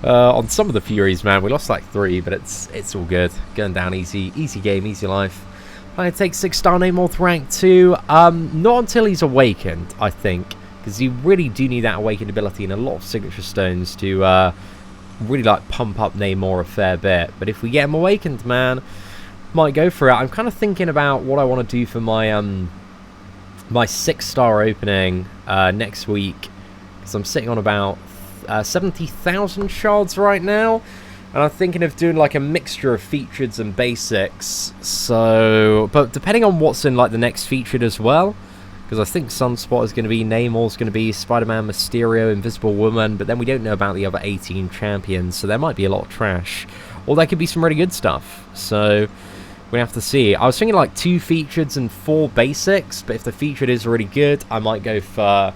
On some of the Furies, man, we lost like 3, but it's all good. Going down easy game, easy life. Planning to take 6-star Namor to rank 2. Not until he's awakened, I think, because you really do need that awakened ability and a lot of signature stones to really like pump up Namor a fair bit. But if we get him awakened, man, might go for it. I'm kind of thinking about what I want to do for my my 6-star opening next week. So I'm sitting on about 70,000 shards right now, and I'm thinking of doing like a mixture of featured and basics. So, but depending on what's in like the next featured as well, because I think Sunspot is going to be, Namor's going to be, Spider-Man, Mysterio, Invisible Woman, but then we don't know about the other 18 champions, so there might be a lot of trash, or there could be some really good stuff. So we have to see. I was thinking like 2 featured and 4 basics, but if the featured is really good, I might go for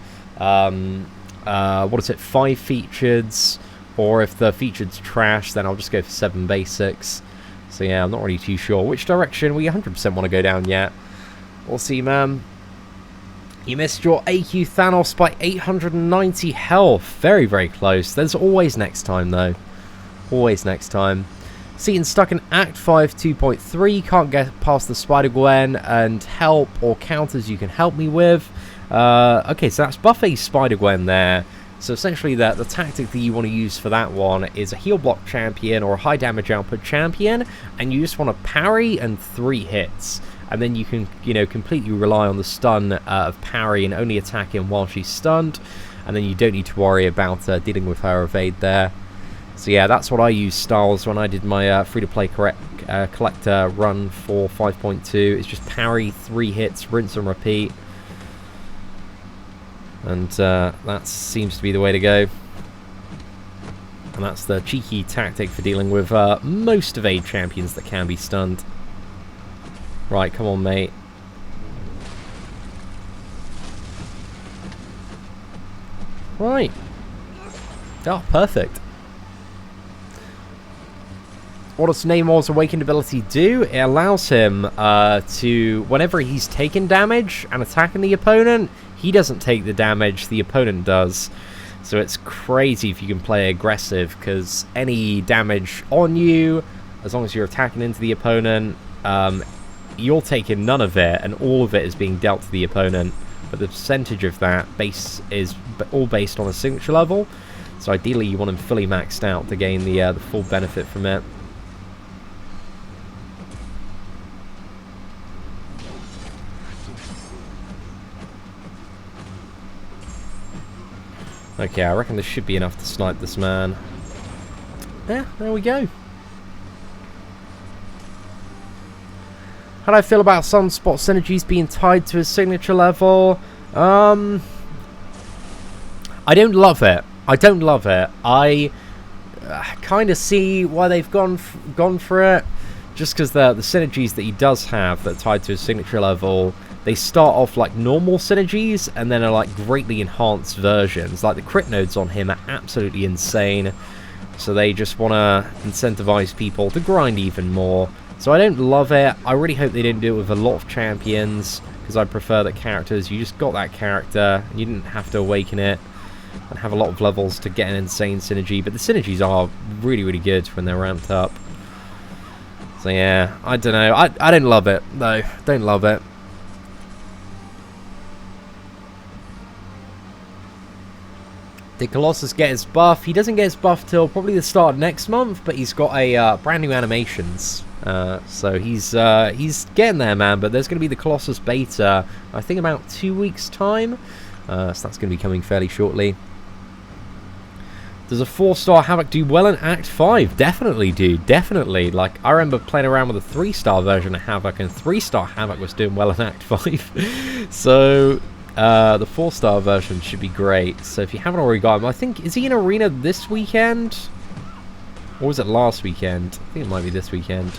5 features, or if the featured's trash, then I'll just go for 7 basics. So yeah, I'm not really too sure which direction we 100% want to go down yet. We'll see, man. You missed your AQ Thanos by 890 health. Very, very close. There's always next time, though. Always next time. Seatin stuck in Act 5 2.3. Can't get past the Spider-Gwen, and help or counters you can help me with. Okay, so that's Buffet's Spider-Gwen there. So essentially the tactic that you want to use for that one is a heal block champion or a high damage output champion, and you just want to parry and 3 hits. And then you can, you know, completely rely on the stun of parry and only attacking while she's stunned. And then you don't need to worry about dealing with her evade there. So yeah, that's what I used styles when I did my free-to-play collector run for 5.2. It's just parry, 3 hits, rinse and repeat. And that seems to be the way to go. And that's the cheeky tactic for dealing with most evade champions that can be stunned. Right, come on, mate. Right. Oh, perfect. What does Namor's awakened ability do? It allows him to, whenever he's taking damage and attacking the opponent, he doesn't take the damage, the opponent does. So it's crazy if you can play aggressive, because any damage on you, as long as you're attacking into the opponent, you're taking none of it, and all of it is being dealt to the opponent. But the percentage of that is all based on a signature level. So ideally you want him fully maxed out to gain the full benefit from it. Okay, I reckon this should be enough to snipe this man. Yeah, there we go. How do I feel about Sunspot synergies being tied to his signature level? I don't love it. I don't love it. I kind of see why they've gone for it. Just because the synergies that he does have that are tied to his signature level, they start off like normal synergies and then are like greatly enhanced versions. Like the crit nodes on him are absolutely insane. So they just want to incentivize people to grind even more. So I don't love it. I really hope they didn't do it with a lot of champions, because I prefer that characters, you just got that character, and you didn't have to awaken it and have a lot of levels to get an insane synergy. But the synergies are really, really good when they're ramped up. So yeah, I don't know. I don't love it, though. Don't love it. Did Colossus get his buff? He doesn't get his buff till probably the start of next month, but he's got a brand new animations. So he's getting there, man. But there's going to be the Colossus beta, I think, about 2 weeks' time. So that's going to be coming fairly shortly. Does a 4-star Havoc do well in Act 5? Definitely, dude. Definitely. Like, I remember playing around with a 3-star version of Havoc, and 3-star Havoc was doing well in Act 5. So the 4-star version should be great. So if you haven't already got him, I think, is he in Arena this weekend? Or was it last weekend? I think it might be this weekend.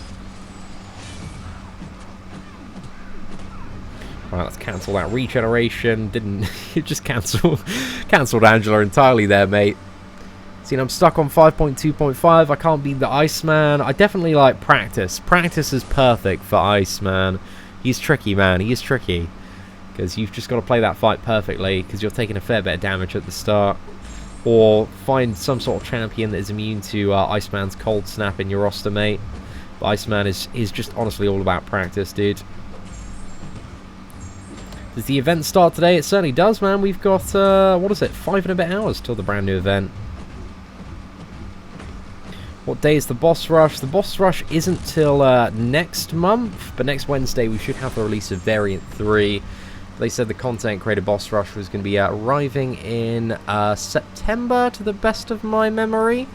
Alright, let's cancel that regeneration. Didn't just cancelled Angela entirely there, mate. See, I'm stuck on 5.2.5. I can't beat the Iceman. I definitely like practice. Practice is perfect for Iceman. He's tricky, man. He is tricky. Because you've just got to play that fight perfectly, because you're taking a fair bit of damage at the start. Or find some sort of champion that is immune to Iceman's cold snap in your roster, mate. But Iceman is just honestly all about practice, dude. Does the event start today? It certainly does, man. We've got, what is it, 5 and a bit hours till the brand new event. What day is the boss rush? The boss rush isn't till next month, but next Wednesday we should have the release of Variant 3. They said the content creator boss rush was going to be arriving in September, to the best of my memory.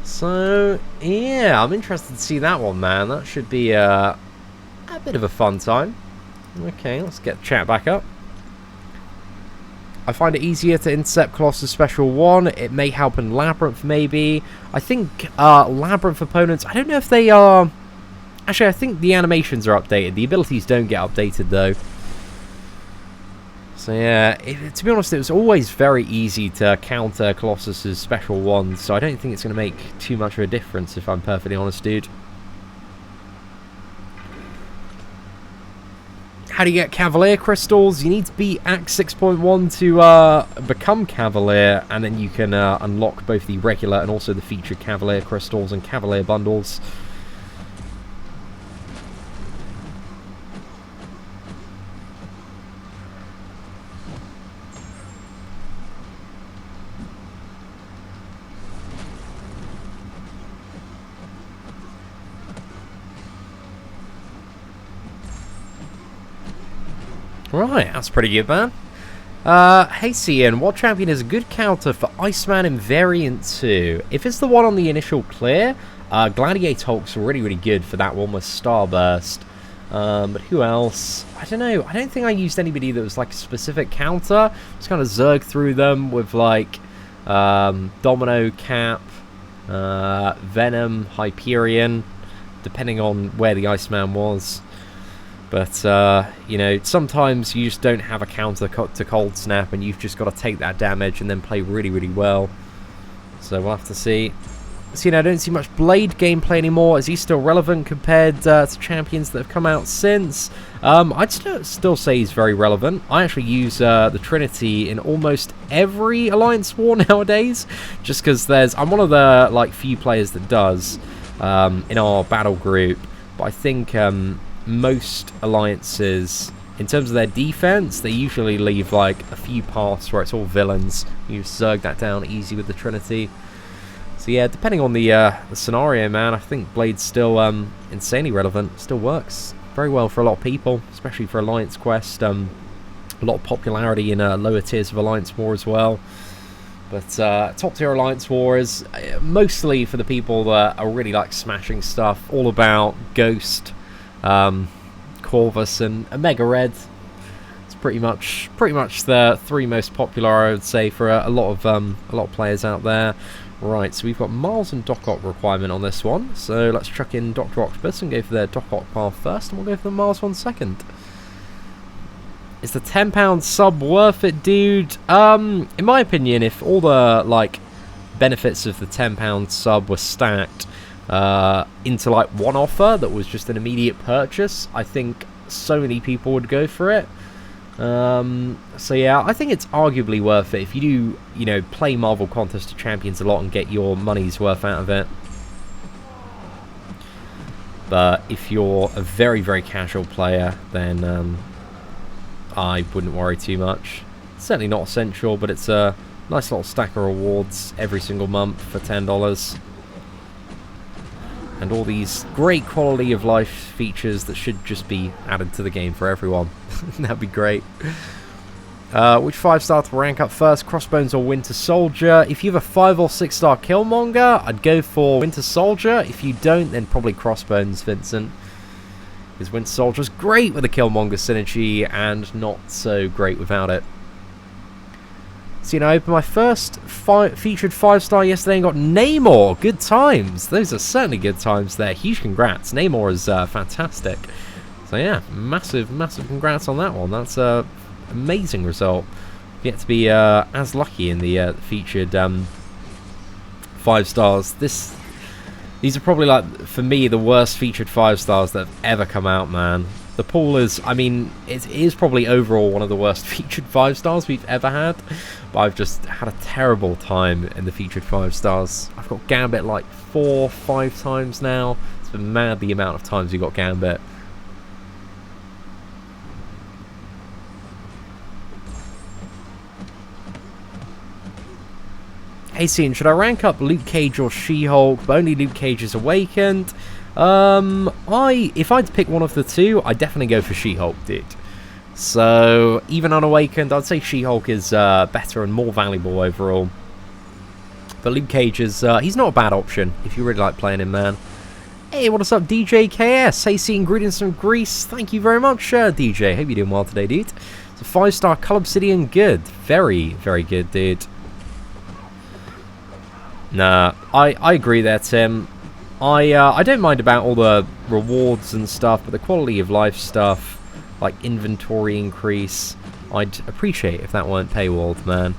So, yeah, I'm interested to see that one, man. That should be a bit of a fun time. Okay, let's get the chat back up. I find it easier to intercept Colossus Special 1. It may help in Labyrinth, maybe. I think Labyrinth opponents, I don't know if they are... Actually, I think the animations are updated. The abilities don't get updated, though. So, yeah, to be honest, it was always very easy to counter Colossus's Special 1, so I don't think it's going to make too much of a difference, if I'm perfectly honest, dude. How do you get Cavalier Crystals? You need to be Act 6.1 to become Cavalier, and then you can unlock both the regular and also the featured Cavalier Crystals and Cavalier Bundles. Right, that's pretty good, man. Hey Seatin, what champion is a good counter for Iceman in Variant 2? If it's the one on the initial clear, Gladiator Hulk's really, really good for that one with Starburst. But who else? I don't know. I don't think I used anybody that was like a specific counter. Just kind of zerg through them with like Domino, Cap, Venom, Hyperion, depending on where the Iceman was. But, you know, sometimes you just don't have a counter to Cold Snap, and you've just got to take that damage and then play really, really well. So we'll have to see. So, you know, I don't see much Blade gameplay anymore. Is he still relevant compared to champions that have come out since? I'd still say he's very relevant. I actually use the Trinity in almost every Alliance War nowadays, just because I'm one of the, like, few players that does in our battle group. But I think... most alliances, in terms of their defense, they usually leave like a few paths where it's all villains. You zerg that down easy with the Trinity. So yeah, depending on the scenario, man, I think Blade's still insanely relevant. Still works very well for a lot of people, especially for Alliance Quest. A lot of popularity in lower tiers of Alliance War as well. But top tier Alliance War is mostly for the people that are really like smashing stuff, all about Ghost, Corvus, and a Mega Red. It's pretty much the three most popular, I would say, for a lot of players out there. Right, so we've got Miles and Doc Ock requirement on this one. So let's chuck in Dr. Octopus and go for their Doc Ock path first, and we'll go for the Miles one second. Is the £10 sub worth it, dude? In my opinion, if all the like benefits of the £10 sub were stacked into like one offer that was just an immediate purchase, I think so many people would go for it. So yeah, I think it's arguably worth it if you do, you know, play Marvel Contest of Champions a lot and get your money's worth out of it. But if you're a very, very casual player, then I wouldn't worry too much. It's certainly not essential, but it's a nice little stack of rewards every single month for $10. And all these great quality of life features that should just be added to the game for everyone. That'd be great. Which 5-star to rank up first? Crossbones or Winter Soldier? If you have a 5 or 6-star Killmonger, I'd go for Winter Soldier. If you don't, then probably Crossbones, Vincent. Because Winter Soldier's great with the Killmonger synergy and not so great without it. So, you know, I opened my first featured 5-star yesterday and got Namor. Good times. Those are certainly good times there. Huge congrats. Namor is fantastic. So, yeah, massive, massive congrats on that one. That's an amazing result. Yet to be as lucky in the featured 5 stars. These are probably, like, for me, the worst featured 5 stars that have ever come out, man. The pool is, I mean, it is probably overall one of the worst featured 5 stars we've ever had. But I've just had a terrible time in the featured 5 stars. I've got Gambit like 4 or 5 times now. It's been mad the amount of times we got Gambit. Hey, Seatin, should I rank up Luke Cage or She-Hulk? But only Luke Cage is awakened. If I had to pick one of the two, I'd definitely go for She-Hulk, dude. So, even unawakened, I'd say She-Hulk is better and more valuable overall. But Luke Cage is, he's not a bad option if you really like playing him, man. Hey, what's up, DJ KS? Hey, Seatin, greetings from Greece. Thank you very much, DJ. Hope you're doing well today, dude. It's a 5-star Cull Obsidian, good. Very, very good, dude. Nah, I agree there, Tim. I don't mind about all the rewards and stuff, but the quality of life stuff, like inventory increase, I'd appreciate if that weren't paywalled, man.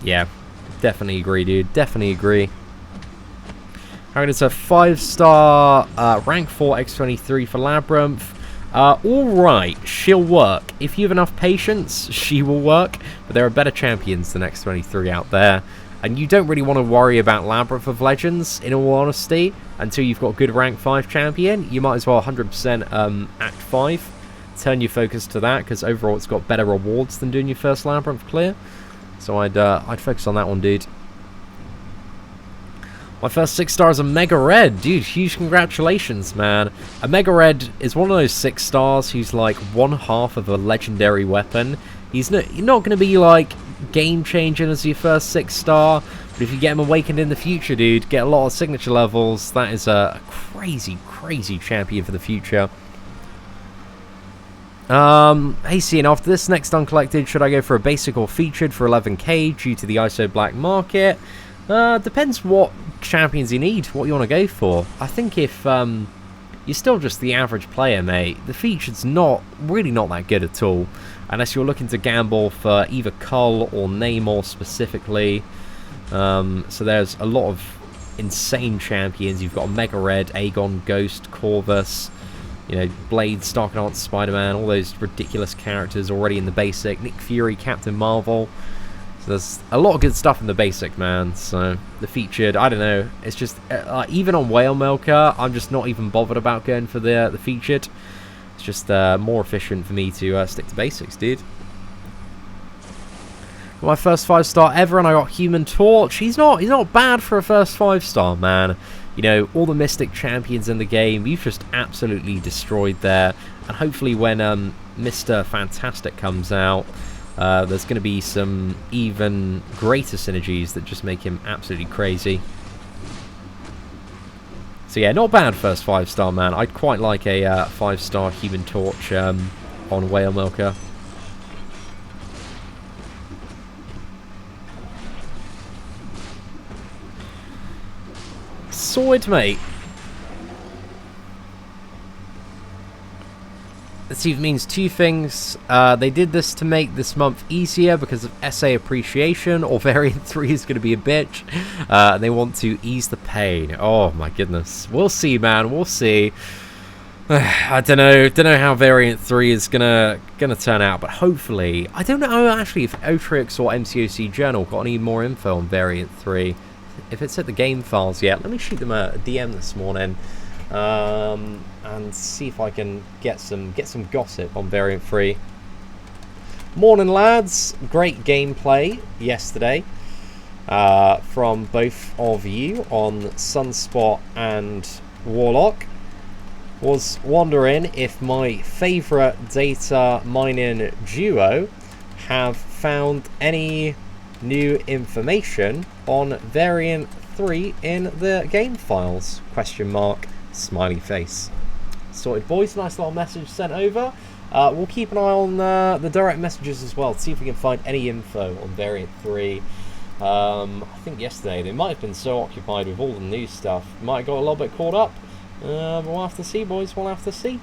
Yeah, definitely agree, dude. Definitely agree. Alright, it's a 5-star rank 4 X23 for Labyrinth. Alright, she'll work. If you have enough patience, she will work. But there are better champions than X23 out there. And you don't really want to worry about Labyrinth of Legends, in all honesty, until you've got a good rank 5 champion. You might as well 100% Act 5. Turn your focus to that, because overall it's got better rewards than doing your first Labyrinth clear. So I'd focus on that one, dude. My first 6-star is a Mega Red. Dude, huge congratulations, man. A Mega Red is one of those 6 stars who's like 1/2 of a legendary weapon. He's not going to be like game-changing as your first 6-star, but if you get him awakened in the future, dude, get a lot of signature levels, that is a crazy, crazy champion for the future. Hey, Seatin, after this next Uncollected, should I go for a basic or featured for 11k due to the ISO black market? Depends what champions you need, what you want to go for. I think if you're still just the average player, mate, the featured's really not that good at all, unless you're looking to gamble for either Cull or Namor specifically. So there's a lot of insane champions. You've got Mega Red, Aegon, Ghost, Corvus, you know, Blade, Starknight, Spider-Man, all those ridiculous characters already in the basic. Nick Fury, Captain Marvel. So there's a lot of good stuff in the basic, man. So the featured, I don't know. It's just even on Whale Milker, I'm just not even bothered about going for the featured. It's just more efficient for me to stick to basics, dude. Got my first 5-star ever, and I got Human Torch. He's not bad for a first 5-star, man. You know, all the Mystic champions in the game, you've just absolutely destroyed there. And hopefully when Mr. Fantastic comes out, there's going to be some even greater synergies that just make him absolutely crazy. So yeah, not bad first 5-star, man. I'd quite like a 5-star Human Torch on Whale Milker. Sword, mate. This even means two things. They did this to make this month easier because of SA appreciation, or Variant 3 is going to be a bitch. They want to ease the pain. Oh my goodness. We'll see, man. We'll see. I don't know how Variant 3 is gonna turn out, but hopefully, I don't know actually if Otrix or MCOC Journal got any more info on Variant 3. If it's at the game files yet, let me shoot them a DM this morning. And see if I can get some gossip on Variant 3. Morning, lads. Great gameplay yesterday from both of you on Sunspot and Warlock. Was wondering if my favourite data mining duo have found any new information on Variant 3 in the game files? Question mark. Smiley face. Sorted, boys. Nice little message sent over. We'll keep an eye on the direct messages as well to see if we can find any info on Variant 3. I think yesterday they might have been so occupied with all the new stuff, might have got a little bit caught up. But we'll have to see, boys. We'll have to see.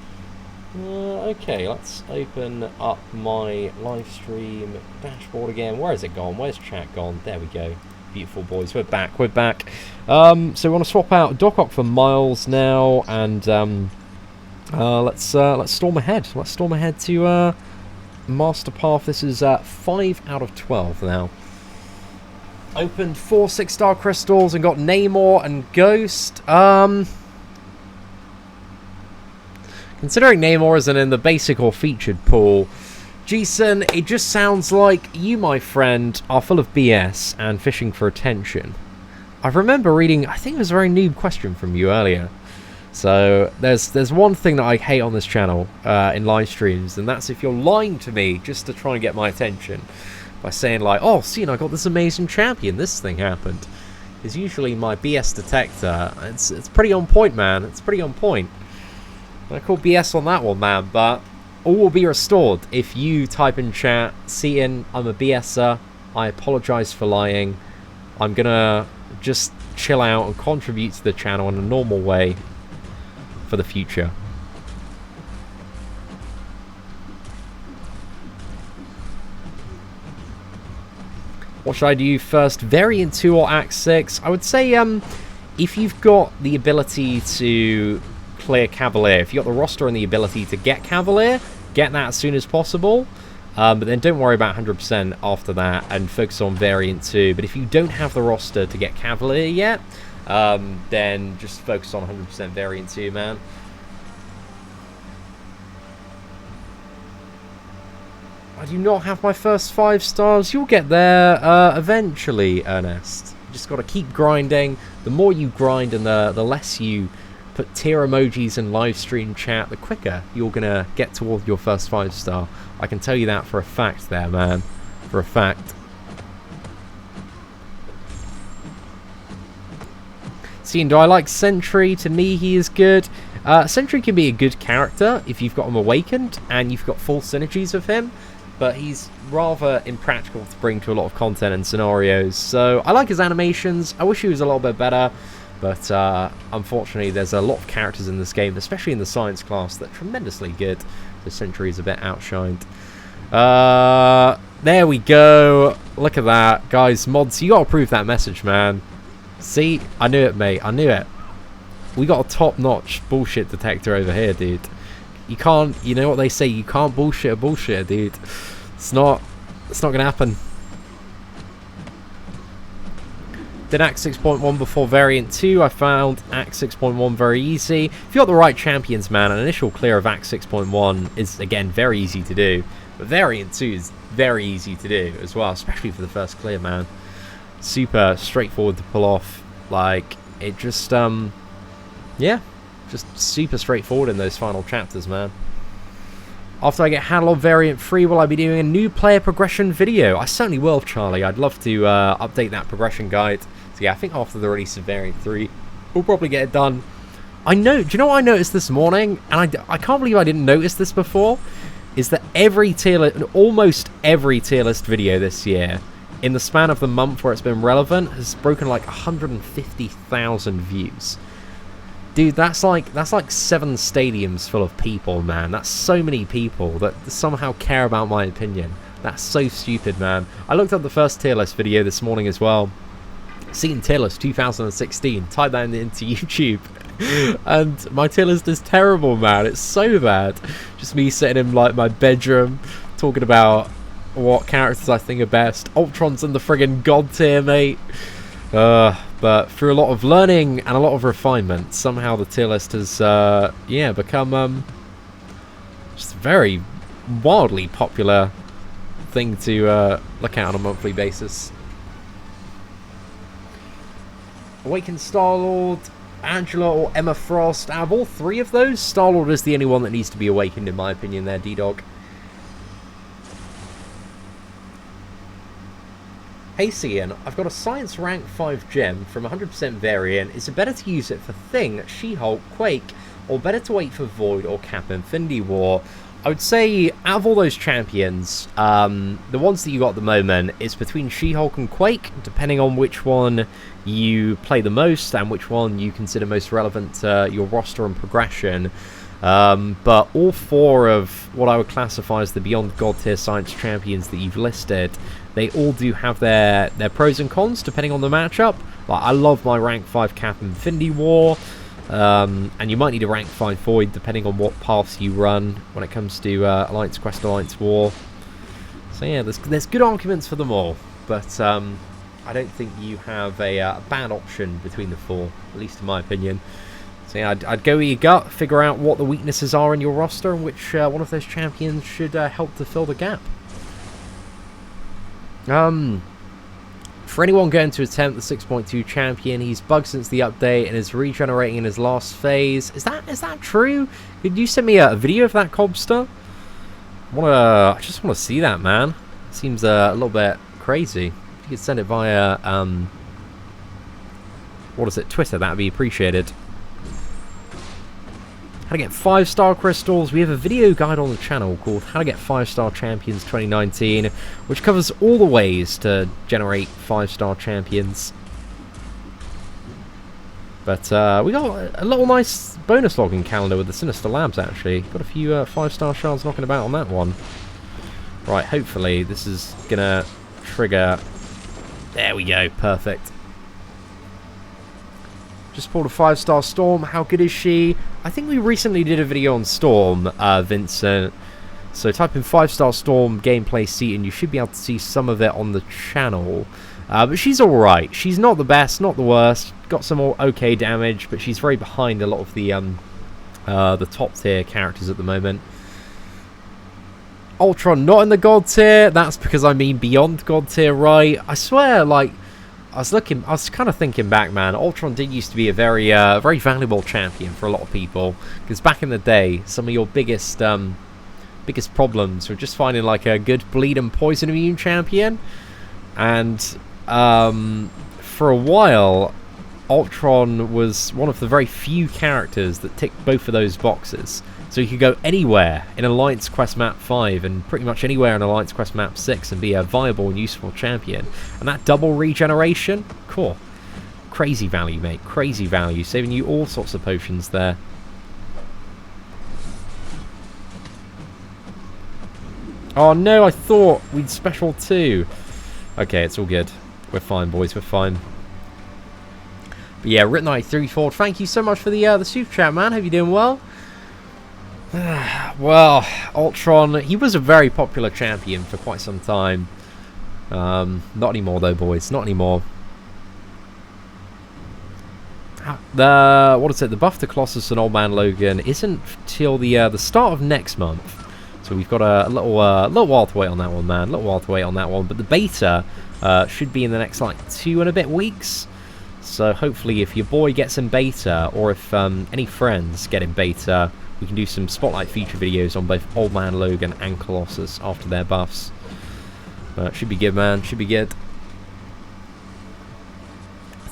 Okay, let's open up my live stream dashboard again. Where has it gone? Where's chat gone? There we go. Beautiful, boys. We're back. We're back. So we want to swap out Doc for Miles now, and let's storm ahead. Let's storm ahead to Master Path. This is 5 out of 12 now. Opened 4 6-star crystals and got Namor and Ghost. Considering Namor isn't in the basic or featured pool, Jason, it just sounds like you, my friend, are full of BS and fishing for attention. I remember reading, I think it was a very noob question from you earlier. So there's one thing that I hate on this channel in live streams, and that's if you're lying to me just to try and get my attention by saying like, oh, see, I got this amazing champion, this thing happened. Is usually my BS detector. It's pretty on point, man. It's pretty on point. I call BS on that one, man, but all will be restored if you type in chat, Seatin, I'm a BSer, I apologise for lying, I'm gonna just chill out and contribute to the channel in a normal way for the future. What should I do first, Variant 2 or Act 6? I would say if you've got the ability to clear Cavalier, if you've got the roster and the ability to get Cavalier, get that as soon as possible, but then don't worry about 100% after that and focus on Variant 2. But if you don't have the roster to get Cavalier yet, then just focus on 100% Variant 2, man. I do not have my first 5 stars. You'll get there eventually, Ernest. You just got to keep grinding. The more you grind and the less you put tier emojis in live stream chat, the quicker you're gonna get toward your first 5-star. I can tell you that for a fact there, man. For a fact. Seeing, do I like Sentry? To me, he is good. Sentry can be a good character if you've got him awakened and you've got full synergies with him, but he's rather impractical to bring to a lot of content and scenarios. So I like his animations. I wish he was a little bit better. But unfortunately, there's a lot of characters in this game, especially in the science class, that are tremendously good. The Sentry is a bit outshined. There we go. Look at that. Guys, mods, you got to prove that message, man. See? I knew it, mate. I knew it. We got a top-notch bullshit detector over here, dude. You can't, you know what they say, you can't bullshit a bullshit, dude. It's not going to happen. Did Act 6.1 before Variant 2. I found Act 6.1 very easy. If you got the right champions, man, an initial clear of Act 6.1 is, again, very easy to do. But Variant 2 is very easy to do as well, especially for the first clear, man. Super straightforward to pull off. Like, it just, yeah, just super straightforward in those final chapters, man. After I get handle of Variant 3, will I be doing a new player progression video? I certainly will, Charlie. I'd love to update that progression guide. So yeah, I think after the release of Variant 3, we'll probably get it done. I know. Do you know what I noticed this morning? And I can't believe I didn't notice this before. Is that almost every tier list video this year, in the span of the month where it's been relevant, has broken like 150,000 views. Dude, that's like 7 stadiums full of people, man. That's so many people that somehow care about my opinion. That's so stupid, man. I looked up the first tier list video this morning as well. Seatin tier list 2016. Type that into YouTube. And my tier list is terrible, man. It's so bad. Just me sitting in like my bedroom talking about what characters I think are best. Ultron's in the friggin' god tier, mate. But through a lot of learning and a lot of refinement, somehow the tier list has yeah, become just a very wildly popular thing to look at on a monthly basis. Awakened Star-Lord, Angela or Emma Frost. Out of all 3 of those, Star-Lord is the only one that needs to be awakened, in my opinion there, D-Dog. Hey Seatin, I've got a Science Rank 5 gem from 100% variant. Is it better to use it for Thing, She-Hulk, Quake, or better to wait for Void or Cap Infinity War? I would say, out of all those champions, the ones that you got at the moment, is between She-Hulk and Quake, depending on which one you play the most and which one you consider most relevant to your roster and progression. But all 4 of what I would classify as the Beyond God tier Science champions that you've listed, they all do have their pros and cons depending on the matchup. Like, I love my rank 5 Cap Infinity War. And you might need a rank 5 Void depending on what paths you run when it comes to Alliance Quest, Alliance War. So yeah, there's good arguments for them all, but I don't think you have a bad option between the 4, at least in my opinion. So yeah, I'd go with your gut, figure out what the weaknesses are in your roster and which one of those champions should help to fill the gap. For anyone going to attempt the 6.2 champion, he's bugged since the update and is regenerating in his last phase. Is that true? Could you send me a video of that, Cobster? I just want to see that, man. Seems a little bit crazy. If you could send it via what is it, Twitter, that'd be appreciated. How to get 5-star crystals. We have a video guide on the channel called How to Get 5-Star Champions 2019, which covers all the ways to generate 5-star champions. But we got a little nice bonus logging calendar with the Sinister Labs, actually. Got a few 5-star shards knocking about on that one. Right, hopefully this is gonna trigger. There we go, perfect. Just pulled a 5-star Storm. How good is she? I think we recently did a video on Storm, Vincent. So type in 5-star Storm gameplay Seatin. You should be able to see some of it on the channel. But she's alright. She's not the best, not the worst. Got some okay damage, but she's very behind a lot of the top tier characters at the moment. Ultron not in the God tier. That's because I mean Beyond God tier, right? I swear, like, I was kind of thinking back, man. Ultron did used to be a very valuable champion for a lot of people, because back in the day, some of your biggest problems were just finding like a good bleed and poison immune champion, and for a while, Ultron was one of the very few characters that ticked both of those boxes. So you could go anywhere in Alliance Quest Map 5 and pretty much anywhere in Alliance Quest Map 6 and be a viable and useful champion. And that double regeneration, cool. Crazy value, mate. Crazy value. Saving you all sorts of potions there. Oh no, I thought we'd special too. Okay, it's all good. We're fine, boys. We're fine. But yeah, Rit93 thank you so much for the super chat, man. Hope you're doing well. Well, Ultron, he was a very popular champion for quite some time. Not anymore though, boys. Not anymore. What is it? The buff to Colossus and Old Man Logan isn't till the start of next month. So we've got a little while to wait on that one, man. A little while to wait on that one. But the beta should be in the next like 2 and a bit weeks. So hopefully, if your boy gets in beta, or if any friends get in beta, we can do some spotlight feature videos on both Old Man Logan and Colossus after their should be good, man. Should be good.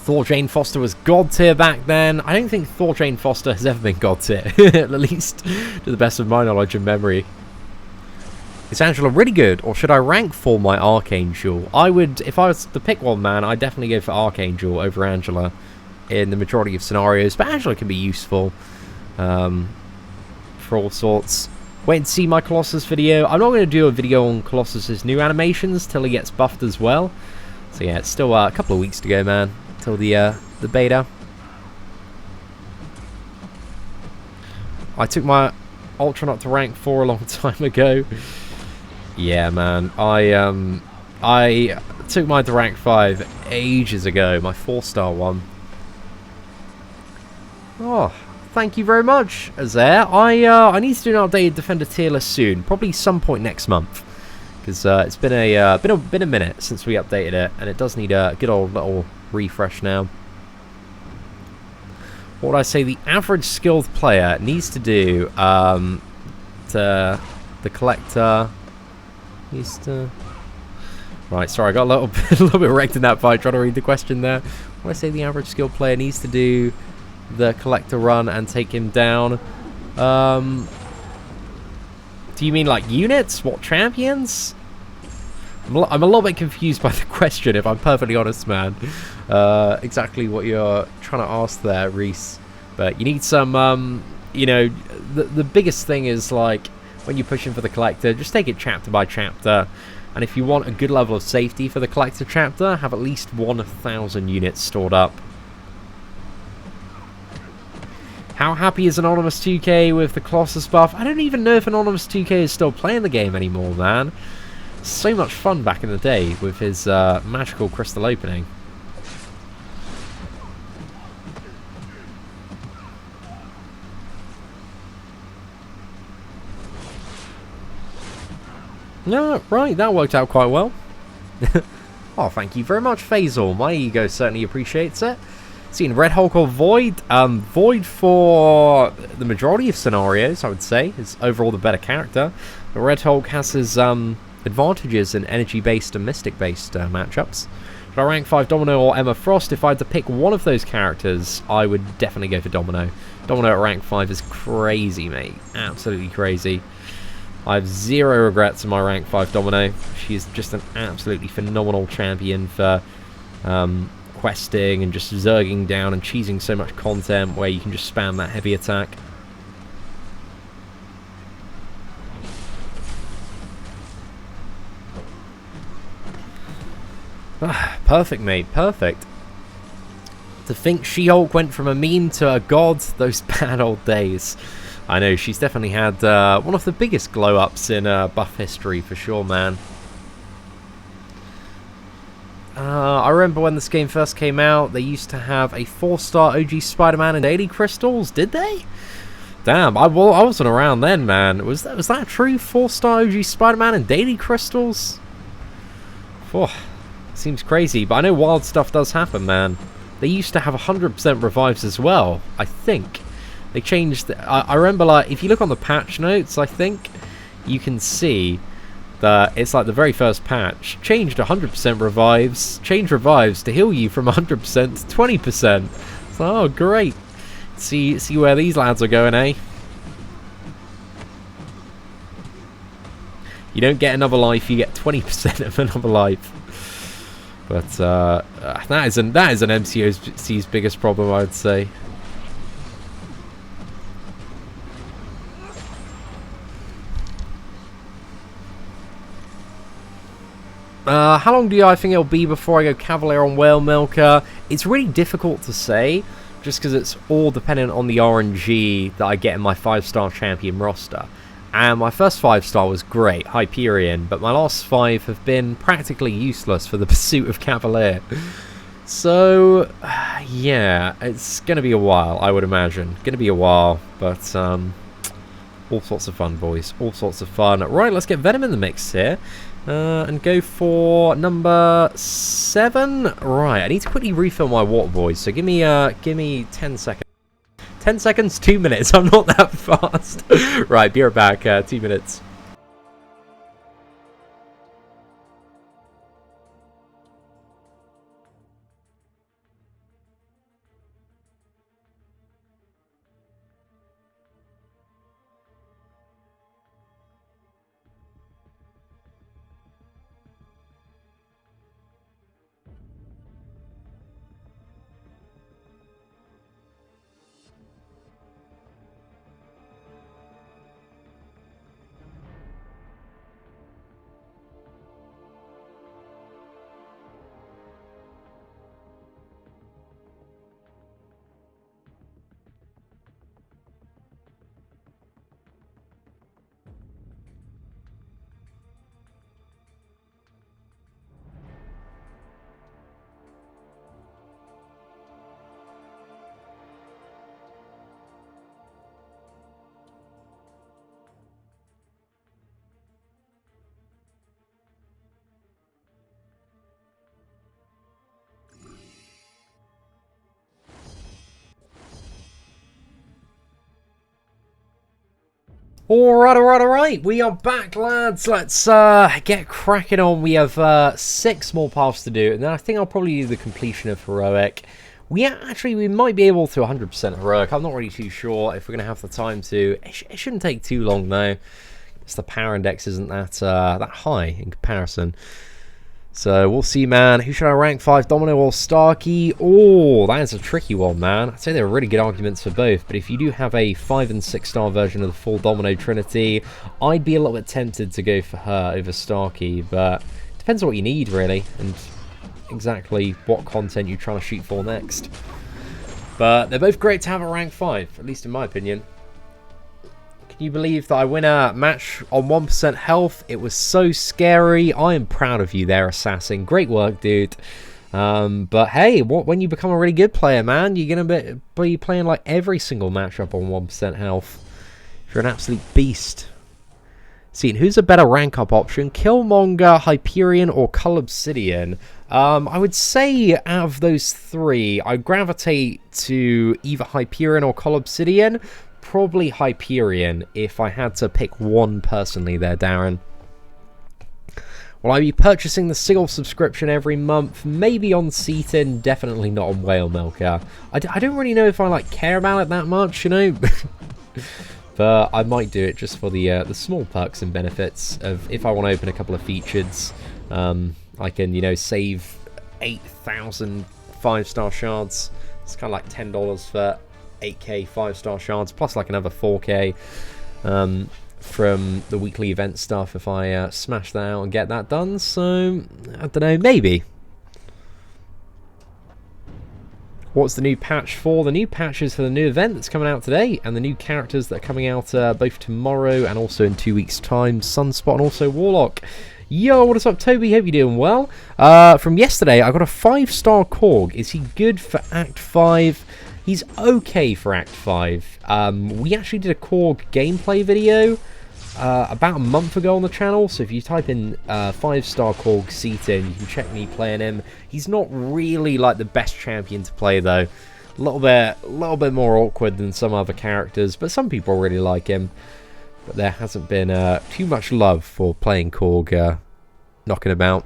Thor Jane Foster was God tier back then. I don't think Thor Jane Foster has ever been God tier, at least to the best of my knowledge and memory. Is Angela really good, or should I rank for my Archangel? I would, if I was to pick one, man, I'd definitely go for Archangel over Angela in the majority of scenarios, but Angela can be useful for all sorts. Wait and see my Colossus video. I'm not going to do a video on Colossus's new animations till he gets buffed as well. So yeah, it's still a couple of weeks to go, man, till the beta. I took my Ultron up to rank 4 a long time ago. Yeah, man, I took mine to rank 5 ages ago, my 4-star one. Oh, thank you very much, Azair. I need to do an updated Defender tier list soon, probably some point next month, because it's been a minute since we updated it, and it does need a good old little refresh now. What would I say the average skilled player needs to do? The collector needs to. Right, sorry, I got a little bit wrecked in that fight trying to read the question there. What would I say the average skilled player needs to do? The collector run and take him down. Do you mean like units? What, champions? I'm a little bit confused by the question, if I'm perfectly honest, man. Exactly what you're trying to ask there, Reese. But you need some, you know, the biggest thing is, like, when you're pushing for the collector, just take it chapter by chapter. And if you want a good level of safety for the collector chapter, have at least 1,000 units stored up. How happy is Anonymous 2K with the Colossus buff? I don't even know if Anonymous 2K is still playing the game anymore, man. So much fun back in the day with his magical crystal opening. No, right, that worked out quite well. Oh, thank you very much, Faisal. My ego certainly appreciates it. Seeing Red Hulk or Void? Void for the majority of scenarios, I would say, is overall the better character. But Red Hulk has his advantages in energy-based and mystic-based matchups. Should I rank 5 Domino or Emma Frost? If I had to pick one of those characters, I would definitely go for Domino. Domino at rank 5 is crazy, mate. Absolutely crazy. I have zero regrets in my rank 5 Domino. She is just an absolutely phenomenal champion for questing and just zerging down and cheesing so much content where you can just spam that heavy attack. Perfect, mate. Perfect. To think She-Hulk went from a meme to a god, those bad old days. I know, she's definitely had one of the biggest glow-ups in buff history, for sure, man. I remember when this game first came out, they used to have a 4-star OG Spider-Man and daily crystals, did they? Damn, I wasn't around then, man. Was that true? 4-star OG Spider-Man and daily crystals? Oh, seems crazy, but I know wild stuff does happen, man. They used to have 100% revives as well, I think. They changed. I remember, like, if you look on the patch notes, I think you can see that it's like the very first patch changed 100% revives, changed revives to heal you from 100% to 20%. So, oh, great. See where these lads are going, eh? You don't get another life, you get 20% of another life. But that is an MCO's biggest problem, I would say. How long do I think it'll be before I go Cavalier on Whale Milker? It's really difficult to say, just because it's all dependent on the RNG that I get in my 5-star champion roster. And my first 5-star was great, Hyperion, but my last 5 have been practically useless for the pursuit of Cavalier. So, yeah, it's going to be a while, I would imagine. Going to be a while, but all sorts of fun, boys. All sorts of fun. Right, let's get Venom in the mix here. And go for number 7. Right, I need to quickly refill my water, boys. So give me 10 seconds. 10 seconds, 2 minutes. I'm not that fast. Right, be right back. 2 minutes. Alright. We are back, lads. Let's get cracking on. We have 6 more paths to do, and then I think I'll probably do the completion of Heroic. We might be able to 100% Heroic. I'm not really too sure if we're going to have the time to. It shouldn't take too long, though. It's the power index isn't that high in comparison. So we'll see, man. Who should I rank 5, Domino or Starkey? Oh, that is a tricky one, man. I'd say there are really good arguments for both, but if you do have a 5 and 6 star version of the full Domino Trinity, I'd be a little bit tempted to go for her over Starkey, but it depends on what you need, really, and exactly what content you're trying to shoot for next. But they're both great to have at rank 5, at least in my opinion. Can you believe that I win a match on 1% health? It was so scary. I am proud of you there, Assassin. Great work, dude. But hey, when you become a really good player, man, you're going to be playing like every single matchup on 1% health. You're an absolute beast. Seatin, who's a better rank up option? Killmonger, Hyperion, or Cull Obsidian? I would say out of those 3, I gravitate to either Hyperion or Cull Obsidian. Probably Hyperion if I had to pick one personally there, Darren. Will I be purchasing the single subscription every month? Maybe on Seatin, definitely not on Whale Milker. I don't really know if I like care about it that much, you know. But I might do it just for the small perks and benefits of if I want to open a couple of features. I can, you know, save 8,000 5-star shards. It's kind of like $10 for 8k 5-star shards, plus like another 4k from the weekly event stuff if I smash that out and get that done. So, I don't know, maybe. What's the new patch for? The new patch is for the new event that's coming out today, and the new characters that are coming out both tomorrow and also in 2 weeks' time. Sunspot and also Warlock. Yo, what is up, Toby? Hope you're doing well. From yesterday, I got a 5-star Korg. Is he good for Act 5? He's okay for Act 5. We actually did a Korg gameplay video about a month ago on the channel, so if you type in 5-star Korg Seatin, you can check me playing him. He's not really like the best champion to play though. A little bit more awkward than some other characters, but some people really like him. But there hasn't been too much love for playing Korg knocking about.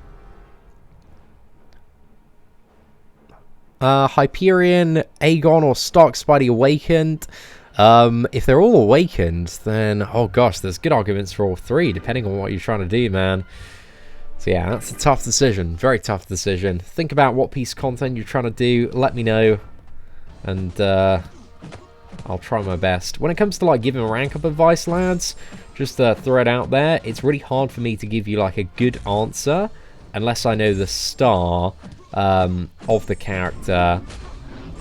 Hyperion, Aegon, or Stark Spidey Awakened. If they're all awakened, then, oh gosh, there's good arguments for all 3, depending on what you're trying to do, man. So yeah, that's a tough decision. Very tough decision. Think about what piece of content you're trying to do. Let me know. And, I'll try my best. When it comes to, like, giving rank up advice, lads, just to throw it out there, it's really hard for me to give you, like, a good answer unless I know the star of the character,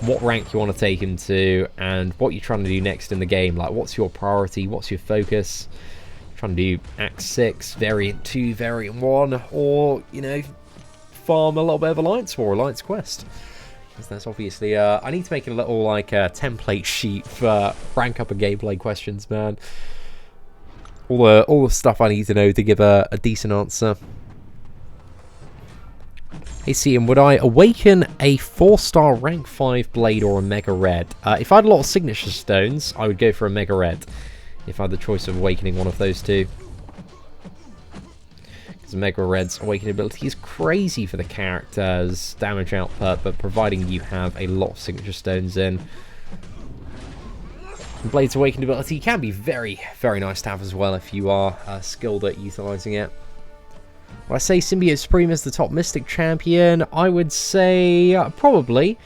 what rank you want to take him to, and what you're trying to do next in the game. Like, what's your priority, what's your focus? Trying to do Act 6, Variant 2, Variant 1, or, you know, farm a little bit of Alliance War, Alliance Quest. Because that's obviously, I need to make a little, like, template sheet for rank up and gameplay questions, man. All the stuff I need to know to give a decent answer. Hey, Seatin, would I awaken a 4-star rank 5 blade or a Mega Red? If I had a lot of signature stones, I would go for a Mega Red. If I had the choice of awakening one of those 2. Because Mega Red's awakening ability is crazy for the character's damage output, but providing you have a lot of signature stones in. And Blade's awakening ability can be very, very nice to have as well if you are skilled at utilising it. When I say Symbiote Supreme is the top Mystic champion, I would say probably.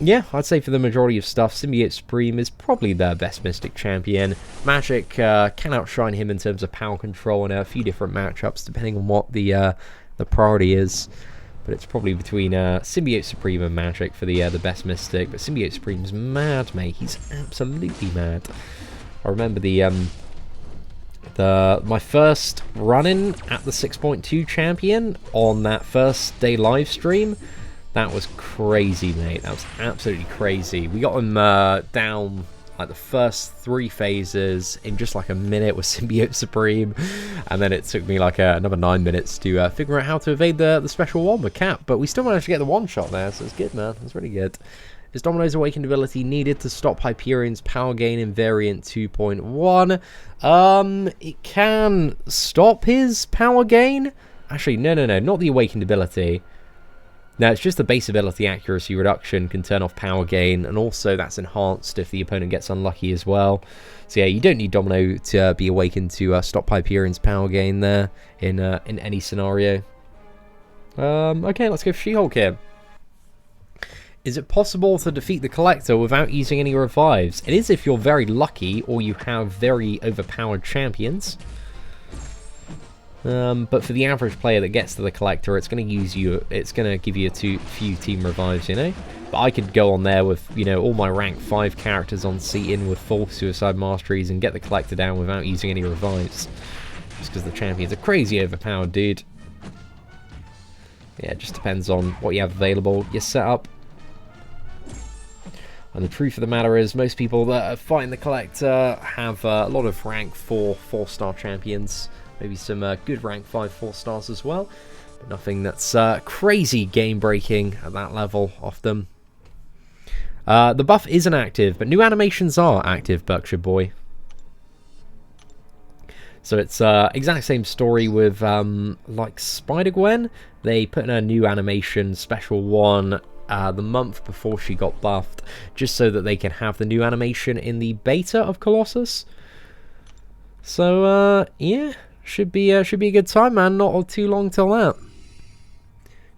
Yeah, I'd say for the majority of stuff, Symbiote Supreme is probably the best Mystic champion. Magic can outshine him in terms of power control in a few different matchups, depending on what the priority is. But it's probably between Symbiote Supreme and Magic for the best Mystic. But Symbiote Supreme's mad, mate. He's absolutely mad. I remember my first run-in at the 6.2 champion on that first day live stream. That was crazy, mate. That was absolutely crazy. We got him down like the first 3 phases in just like a minute with Symbiote Supreme, and then it took me like another 9 minutes to figure out how to evade the special one with Cap, but we still managed to get the one shot there, so it's good, man. It's really good. Is Domino's Awakened ability needed to stop Hyperion's power gain in variant 2.1? It can stop his power gain. Actually, no, not the Awakened ability. No, it's just the base ability accuracy reduction can turn off power gain, and also that's enhanced if the opponent gets unlucky as well. So yeah, you don't need Domino to be awakened to stop Hyperion's power gain there in any scenario. Okay, let's go for She-Hulk here. Is it possible to defeat the Collector without using any revives? It is if you're very lucky or you have very overpowered champions. But for the average player that gets to the Collector, it's going to give you a few team revives, you know? But I could go on there with, you know, all my rank 5 characters on Seatin with full suicide masteries and get the Collector down without using any revives. Just because the champions are crazy overpowered, dude. Yeah, it just depends on what you have available, your setup. And the truth of the matter is, most people that are fighting the Collector have a lot of rank 4 4-star champions. Maybe some good rank 5 4-stars as well. But nothing that's crazy game-breaking at that level off them. The buff isn't active, but new animations are active, Berkshire Boy. So it's exact same story with like Spider-Gwen. They put in a new animation, special one, the month before she got buffed, just so that they can have the new animation in the beta of Colossus. So yeah, should be a good time, man. Not too long till that.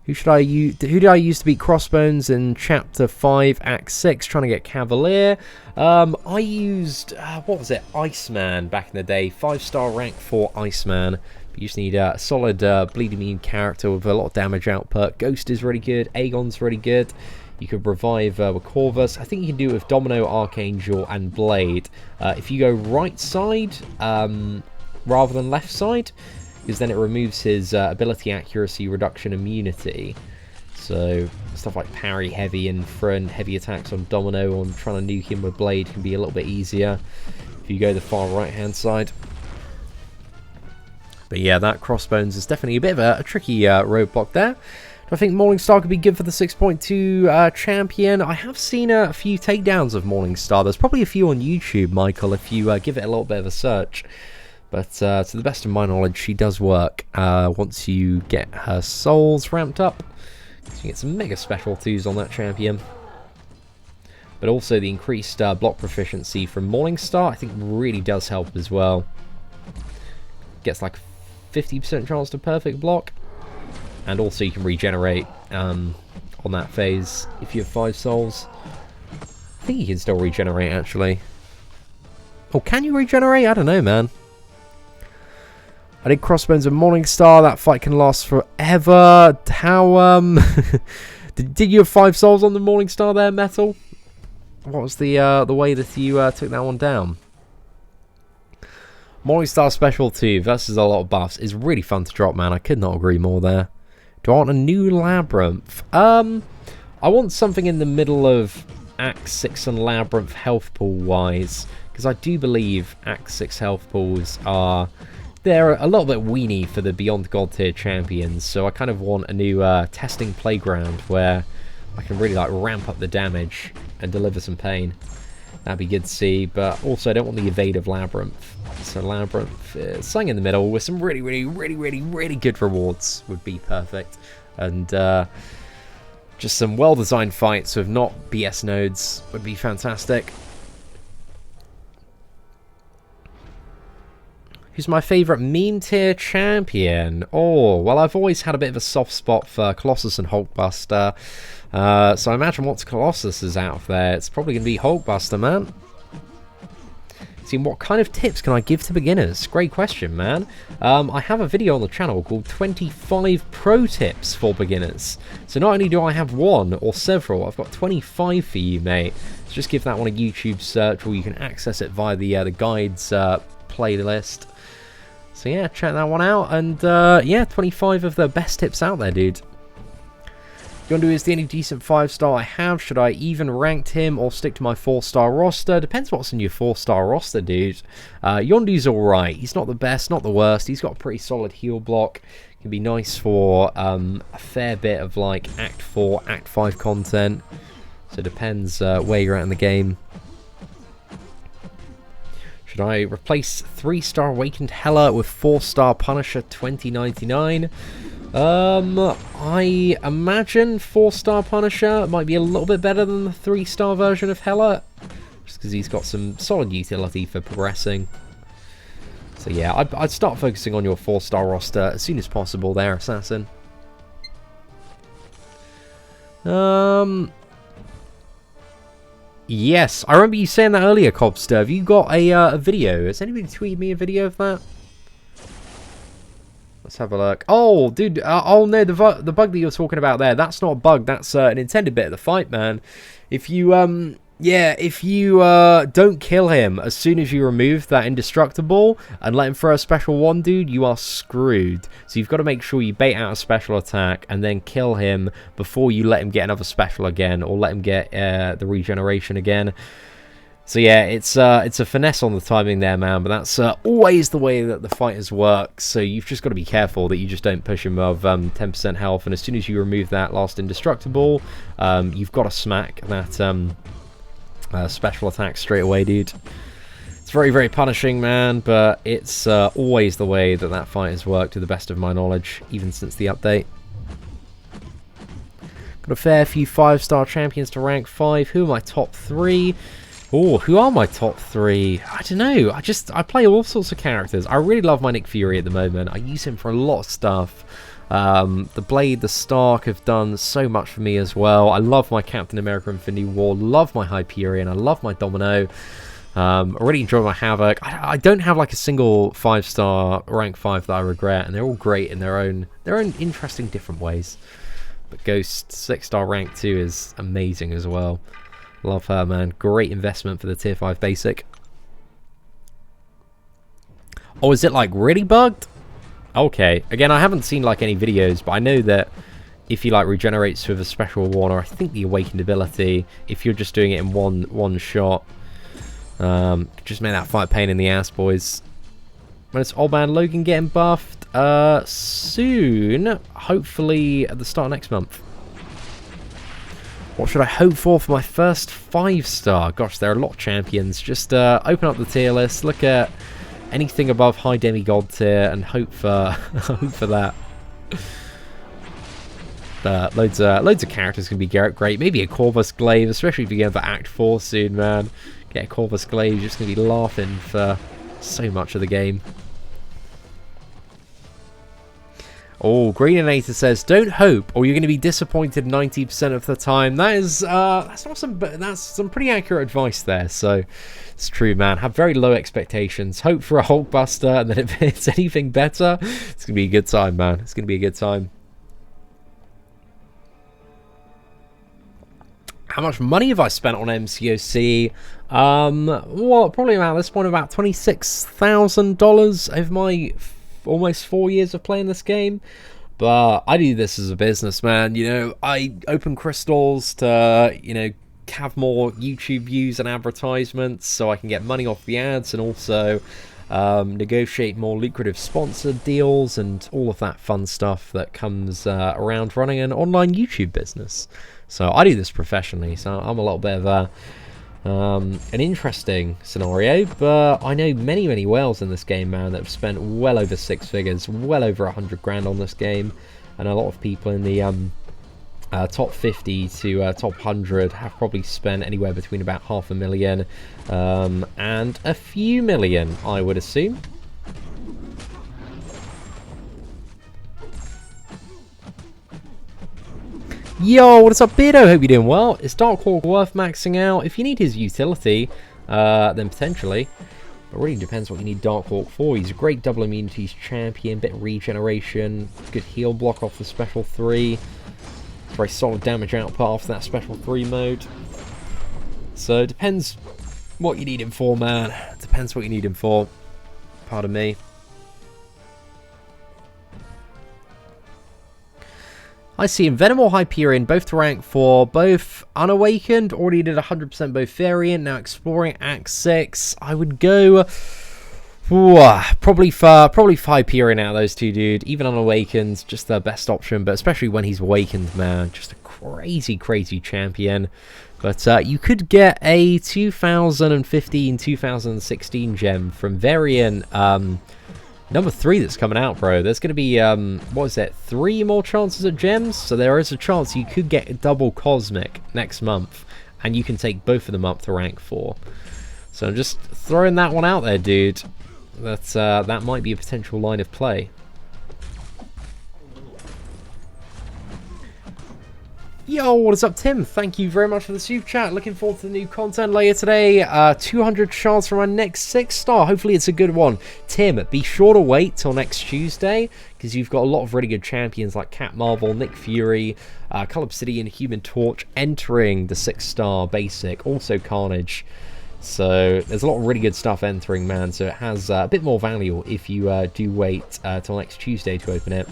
Who did I use to beat Crossbones in Chapter 5, Act 6, trying to get Cavalier? I used, what was it, Iceman back in the day. 5-star rank 4 Iceman. But you just need a solid bleed immune character with a lot of damage output. Ghost is really good. Aegon's really good. You could revive with Corvus. I think you can do it with Domino, Archangel, and Blade. If you go right side rather than left side, because then it removes his ability accuracy reduction immunity. So stuff like parry heavy and front heavy attacks on Domino, or trying to nuke him with Blade can be a little bit easier if you go the far right hand side. But yeah, that Crossbones is definitely a bit of a tricky roadblock there. Do I think Morningstar could be good for the 6.2 champion? I have seen a few takedowns of Morningstar. There's probably a few on YouTube, Michael, if you give it a little bit of a search. But to the best of my knowledge, she does work once you get her souls ramped up. So you get some mega special 2s on that champion. But also the increased block proficiency from Morningstar, I think really does help as well. Gets like 50% chance to perfect block. And also you can regenerate on that phase if you have 5 souls. I think you can still regenerate, actually. Oh, can you regenerate? I don't know, man. I did Crossbones and Morningstar. That fight can last forever. How, did you have 5 souls on the Morningstar there, Metal? What was the way that you took that one down? Morningstar Special 2 versus a lot of buffs is really fun to drop, man. I could not agree more there. Do I want a new Labyrinth? I want something in the middle of Act 6 and Labyrinth health pool wise, because I do believe Act 6 health pools are... they're a little bit weenie for the Beyond God tier champions, so I kind of want a new testing playground where I can really like ramp up the damage and deliver some pain. That'd be good to see, but also I don't want the evade of Labyrinth. So Labyrinth is something in the middle with some really good rewards would be perfect. And just some well-designed fights with not BS nodes would be fantastic. Who's my favourite meme tier champion? Oh, well, I've always had a bit of a soft spot for Colossus and Hulkbuster. So I imagine once Colossus is out of there, it's probably going to be Hulkbuster, man. See, what kind of tips can I give to beginners? Great question, man. I have a video on the channel called 25 Pro Tips for Beginners. So not only do I have one or several, I've got 25 for you, mate. So just give that one a YouTube search, or you can access it via the guides playlist. So yeah, check that one out, and yeah, 25 of the best tips out there, dude. Yondu is the only decent 5-star I have. Should I even rank him or stick to my 4-star roster? Depends what's in your 4-star roster, dude. Yondu's alright. He's not the best, not the worst. He's got a pretty solid heal block. Can be nice for a fair bit of like Act 4, Act 5 content. So it depends where you're at in the game. Should I replace 3-star Awakened Hela with 4-star Punisher 2099? I imagine 4-star Punisher might be a little bit better than the 3-star version of Hela, just because he's got some solid utility for progressing. So yeah, I'd start focusing on your 4-star roster as soon as possible there, Assassin. Yes, I remember you saying that earlier, Cobster. Have you got a video? Has anybody tweeted me a video of that? Let's have a look. Oh, dude. Oh, no, the bug that you're talking about there, that's not a bug. That's an intended bit of the fight, man. If you, yeah, if you don't kill him as soon as you remove that indestructible and let him throw a special one, dude, you are screwed. So you've got to make sure you bait out a special attack and then kill him before you let him get another special again or let him get the regeneration again. So yeah, it's a finesse on the timing there, man, but that's always the way that the fighters work, so you've just got to be careful that you just don't push him above 10% health, and as soon as you remove that last indestructible, you've got to smack that special attack straight away, dude. It's very, very punishing, man, but it's always the way that that fight has worked, to the best of my knowledge, even since the update. Got a fair few 5-star champions to rank 5. Who are my top 3? Oh, who are my top 3? I don't know. I play all sorts of characters. I really love my Nick Fury at the moment. I use him for a lot of stuff. The Blade, the Stark have done so much for me as well. I love my Captain America Infinity War. Love my Hyperion. I love my Domino. I really enjoy my Havoc. I don't have like a single 5-star rank 5 that I regret, and they're all great in their own interesting different ways. But Ghost 6-star rank 2 is amazing as well. Love her, man. Great investment for the tier 5 basic. Oh, is it like really bugged? Okay. Again, I haven't seen like any videos, but I know that if he like regenerates with a special one, or I think the awakened ability, if you're just doing it in one shot, just make that fight pain in the ass, boys. When it's Old Man Logan getting buffed, soon, hopefully at the start of next month. What should I hope for my first 5-star? Gosh, there are a lot of champions. Just open up the tier list, look at anything above high demigod tier, and hope for hope for that. Loads of characters can be great. Maybe a Corvus Glaive, especially if you get into Act 4 soon, man. Get a Corvus Glaive, you're just going to be laughing for so much of the game. Oh, Greeninator says, "Don't hope, or you're going to be disappointed 90% of the time." That is, that's some pretty accurate advice there. So, it's true, man. Have very low expectations. Hope for a Hulkbuster, and then if it's anything better, it's going to be a good time, man. It's going to be a good time. How much money have I spent on MCOC? Well, probably around this point about $26,000 over my almost 4 years of playing this game. But I do this as a business, man. You know, I open crystals to, you know, have more YouTube views and advertisements so I can get money off the ads, and also negotiate more lucrative sponsored deals and all of that fun stuff that comes around running an online YouTube business. So I do this professionally, so I'm a little bit of a an interesting scenario, but I know many whales in this game, man, that have spent well over 6 figures, well over 100 grand on this game, and a lot of people in the top 50 to top 100 have probably spent anywhere between about $500,000 and a few million, I would assume. Yo, what's up, Beardo? Hope you're doing well. Is Dark Hawk worth maxing out? If you need his utility, then potentially. But it really depends what you need Dark Hawk for. He's a great double immunities champion, bit of regeneration, good heal block off the special 3. Very solid damage output after that special 3 mode. So it depends what you need him for, man. It depends what you need him for. Pardon me. I see in Venom or Hyperion, both to rank 4, both Unawakened, already did 100% both variant, now Exploring Act 6. I would go probably for Hyperion out of those two, dude. Even Unawakened, just the best option, but especially when he's awakened, man. Just a crazy, crazy champion. But you could get a 2015-2016 gem from variant number 3 that's coming out, bro. There's going to be, what is it, 3 more chances at gems? So there is a chance you could get a double Cosmic next month, and you can take both of them up to rank 4. So I'm just throwing that one out there, dude. That might be a potential line of play. Yo, what is up, Tim? Thank you very much for the super chat. Looking forward to the new content later today. 200 shards for our next 6-star. Hopefully it's a good one. Tim, be sure to wait till next Tuesday, because you've got a lot of really good champions like Cat Marvel, Nick Fury, Cull Obsidian, Human Torch entering the 6-star basic. Also Carnage. So there's a lot of really good stuff entering, man. So it has a bit more value if you do wait till next Tuesday to open it.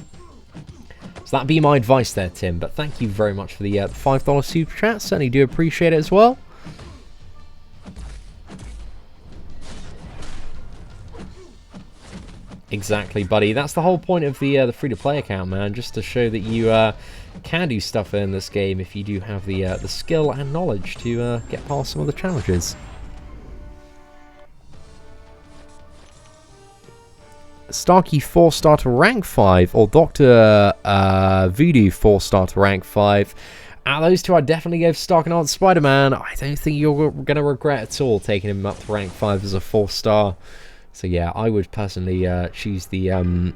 So that'd be my advice there, Tim. But thank you very much for the $5 super chat. Certainly do appreciate it as well. Exactly, buddy. That's the whole point of the free-to-play account, man. Just to show that you can do stuff in this game if you do have the skill and knowledge to get past some of the challenges. Starkey 4-star to rank 5, or Dr. Voodoo 4-star to rank 5. Out of those two, I'd definitely go for Starkey Spider-Man. I don't think you're going to regret at all taking him up to rank 5 as a 4-star. So yeah, I would personally choose the,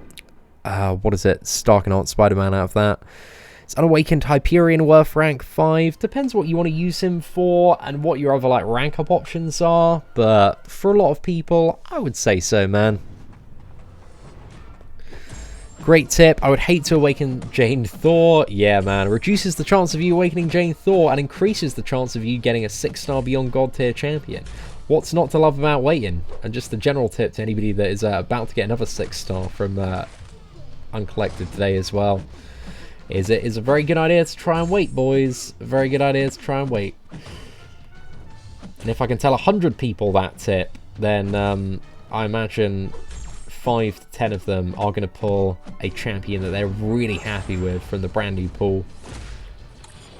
what is it, Starkey Spider-Man out of that. It's Unawakened Hyperion worth rank 5. Depends what you want to use him for and what your other like rank up options are. But for a lot of people, I would say so, man. Great tip. I would hate to awaken Jane Thor. Yeah, man. Reduces the chance of you awakening Jane Thor and increases the chance of you getting a 6-star Beyond God tier champion. What's not to love about waiting? And just a general tip to anybody that is about to get another 6-star from Uncollected today as well. It is a very good idea to try and wait, boys. A very good idea to try and wait. And if I can tell 100 people that tip, then I imagine 5 to 10 of them are going to pull a champion that they're really happy with from the brand new pool,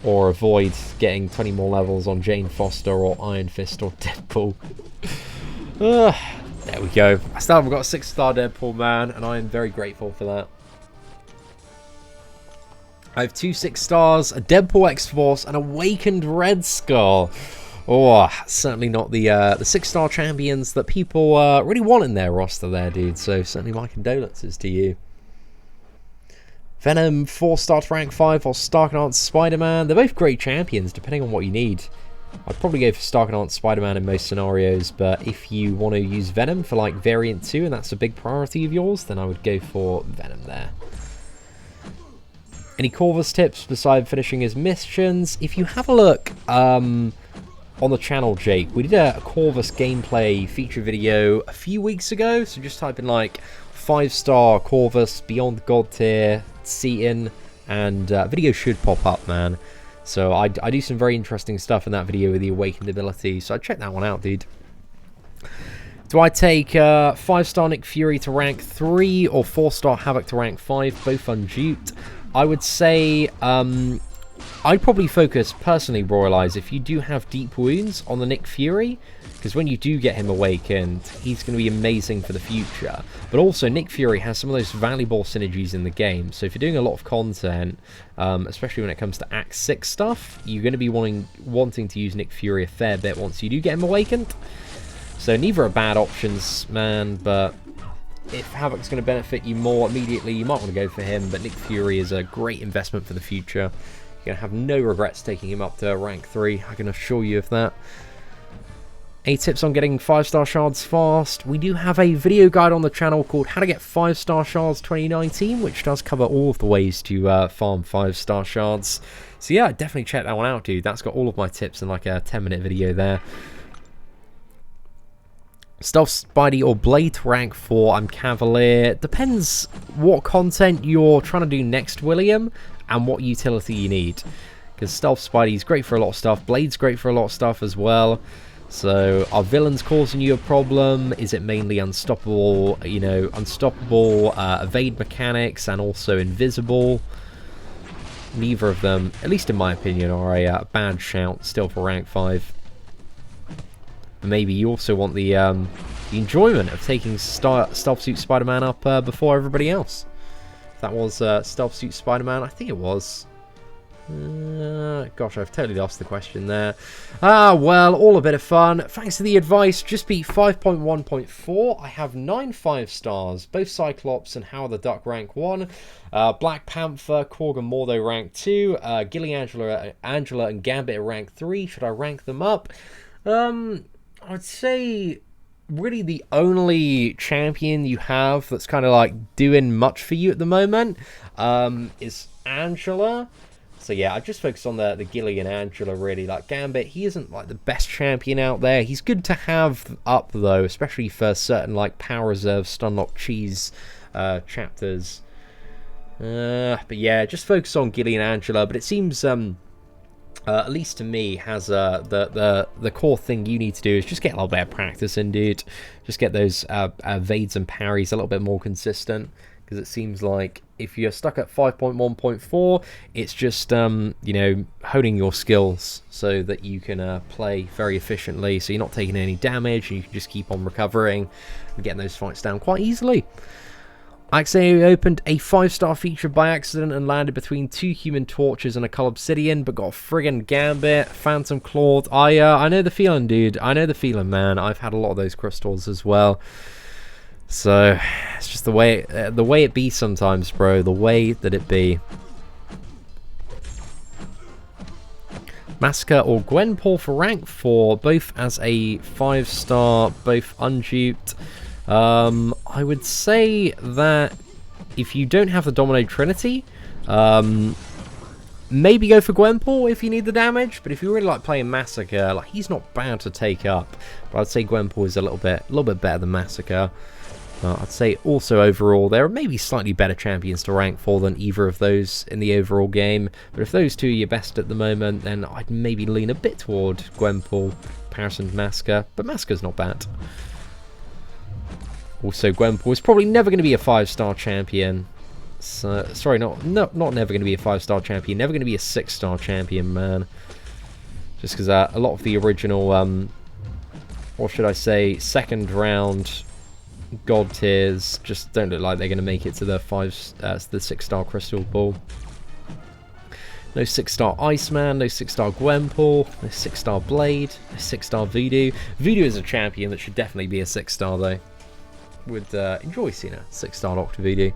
or avoid getting 20 more levels on Jane Foster or Iron Fist or Deadpool. There we go. I still haven't got a 6-star Deadpool, man, and I am very grateful for that. I have 2 6-stars, a Deadpool X-Force, and Awakened Red Skull. Oh, certainly not the 6-star champions that people really want in their roster there, dude. So certainly my condolences to you. Venom 4-star to rank 5 or Starkey Spider-Man. They're both great champions, depending on what you need. I'd probably go for Starkey Spider-Man in most scenarios, but if you want to use Venom for like variant 2 and that's a big priority of yours, then I would go for Venom there. Any Corvus tips besides finishing his missions? If you have a look on the channel, Jake, we did a Corvus gameplay feature video a few weeks ago, so just type in like 5-star Corvus, Beyond God tier, Seatin, and video should pop up, man. So I do some very interesting stuff in that video with the Awakened ability, so check that one out, dude. Do I take 5-star Nick Fury to rank 3 or 4-star Havoc to rank 5, both unduped? I would say I'd probably focus, personally, Royal Eyes, if you do have deep wounds, on the Nick Fury, because when you do get him awakened, he's going to be amazing for the future. But also, Nick Fury has some of those valuable synergies in the game, so if you're doing a lot of content, especially when it comes to Act 6 stuff, you're going to be wanting to use Nick Fury a fair bit once you do get him awakened. So neither are bad options, man, but if Havoc's going to benefit you more immediately, you might want to go for him, but Nick Fury is a great investment for the future. You're going to have no regrets taking him up to rank 3, I can assure you of that. 8 tips on getting 5-star shards fast. We do have a video guide on the channel called How to Get 5-star Shards 2019, which does cover all of the ways to farm 5-star shards. So yeah, definitely check that one out, dude. That's got all of my tips in like a 10-minute video there. Stealth Spidey or Blade to rank 4, I'm Cavalier. Depends what content you're trying to do next, William. and what utility you need. Because Stealth Spidey's great for a lot of stuff, Blade's great for a lot of stuff as well. So are villains causing you a problem? Is it mainly unstoppable, you know, unstoppable evade mechanics and also invisible? Neither of them, at least in my opinion, are a bad shout still for rank 5. But maybe you also want the enjoyment of taking Stealth Suit Spider-Man up before everybody else. If that was Stealth Suit Spider-Man, I think it was. Gosh, I've totally lost the question there. Well, all a bit of fun. Thanks to the advice, just beat 5.1.4. I have 9 5-stars, both Cyclops and Howard the Duck rank 1. Black Panther, Korg and Mordo rank 2. Gilly, Angela and Gambit rank 3. Should I rank them up? I'd say really the only champion you have that's kind of like doing much for you at the moment is Angela. So yeah, I just focus on the Gilly and Angela really. Like Gambit, he isn't like the best champion out there. He's good to have up though, especially for certain like Power Reserve, Stunlock Cheese chapters. But yeah, just focus on Gilly and Angela. But it seems at least to me, has the core thing you need to do is just get a little bit of practice in, dude. Just get those evades and parries a little bit more consistent. Because it seems like if you're stuck at 5.1.4, it's just, you know, honing your skills so that you can play very efficiently. So you're not taking any damage, and you can just keep on recovering and getting those fights down quite easily. I accidentally opened a 5-star feature by accident and landed between 2 Human Torches and a Cull Obsidian, but got a friggin' Gambit, Phantom Clawed. I know the feeling, dude. I know the feeling, man. I've had a lot of those crystals as well. So it's just the way it be sometimes, bro. The way that it be. Massacre or Gwenpool for rank 4, both as a 5-star, both unduped. I would say that if you don't have the Domino Trinity, maybe go for Gwenpool if you need the damage. But if you really like playing Massacre, like he's not bad to take up. But I'd say Gwenpool is a little bit better than Massacre. I'd say also overall there are maybe slightly better champions to rank for than either of those in the overall game. But if those two are your best at the moment, then I'd maybe lean a bit toward Gwenpool, comparison to Massacre. But Massacre's not bad. Also, Gwenpool is probably never going to be a 5-star champion. So, sorry, not never going to be a 5-star champion. Never going to be a 6-star champion, man. Just because a lot of the original, or should I say, second round God tiers just don't look like they're going to make it to the 6-star Crystal Ball. No 6-star Iceman, no 6-star Gwenpool, no 6-star Blade, no 6-star Voodoo. Voodoo is a champion that should definitely be a 6-star though. Would enjoy seeing a 6-star Doctor Voodoo.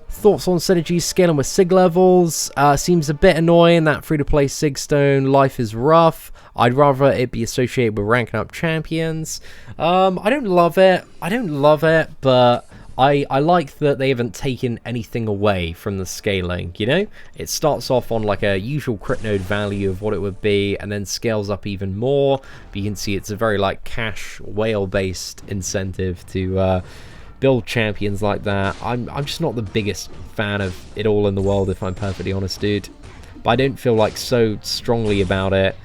Thoughts on synergies scaling with SIG levels? Seems a bit annoying that free-to-play SIG Stone life is rough. I'd rather it be associated with ranking up champions. I don't love it. But I like that they haven't taken anything away from the scaling, you know? It starts off on like a usual crit node value of what it would be and then scales up even more. But you can see it's a very like cash whale based incentive to build champions like that. I'm just not the biggest fan of it all in the world, if I'm perfectly honest, dude. But I don't feel like so strongly about it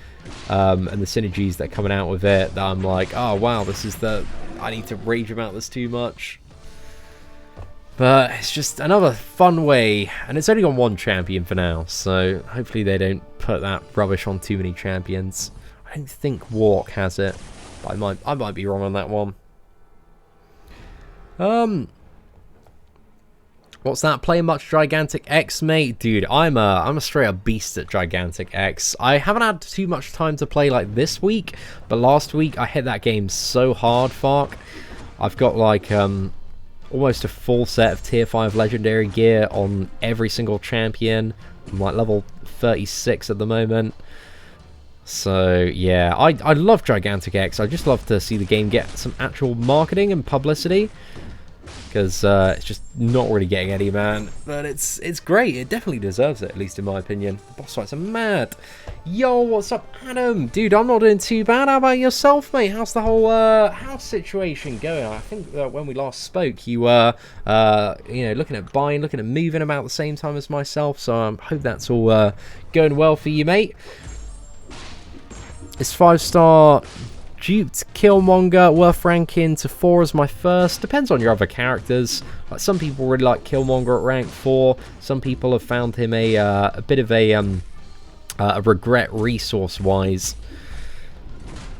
and the synergies that are coming out with it that I'm like, oh wow, I need to rage about this too much. But it's just another fun way, and it's only on one champion for now, so hopefully they don't put that rubbish on too many champions. I don't think Walk has it, but I might be wrong on that one. What's that? Playing much Gigantic X, mate? Dude, I'm a straight up beast at Gigantic X. I haven't had too much time to play like this week, but last week I hit that game so hard, fuck. I've got like almost a full set of tier 5 legendary gear on every single champion. I'm like level 36 at the moment. So yeah, I love Gigantic X. I just love to see the game get some actual marketing and publicity. because it's just not really getting any, man. But it's great. It definitely deserves it, at least in my opinion. The boss fights are mad. Yo, what's up, Adam? Dude, I'm not doing too bad. How about yourself, mate? How's the whole house situation going? I think when we last spoke, you were, you know, looking at buying, looking at moving about the same time as myself. So I hope that's all going well for you, mate. It's 5-star duped Killmonger, worth ranking to 4 as my first. Depends on your other characters. Like, some people really like Killmonger at rank 4. Some people have found him a bit of a regret resource-wise.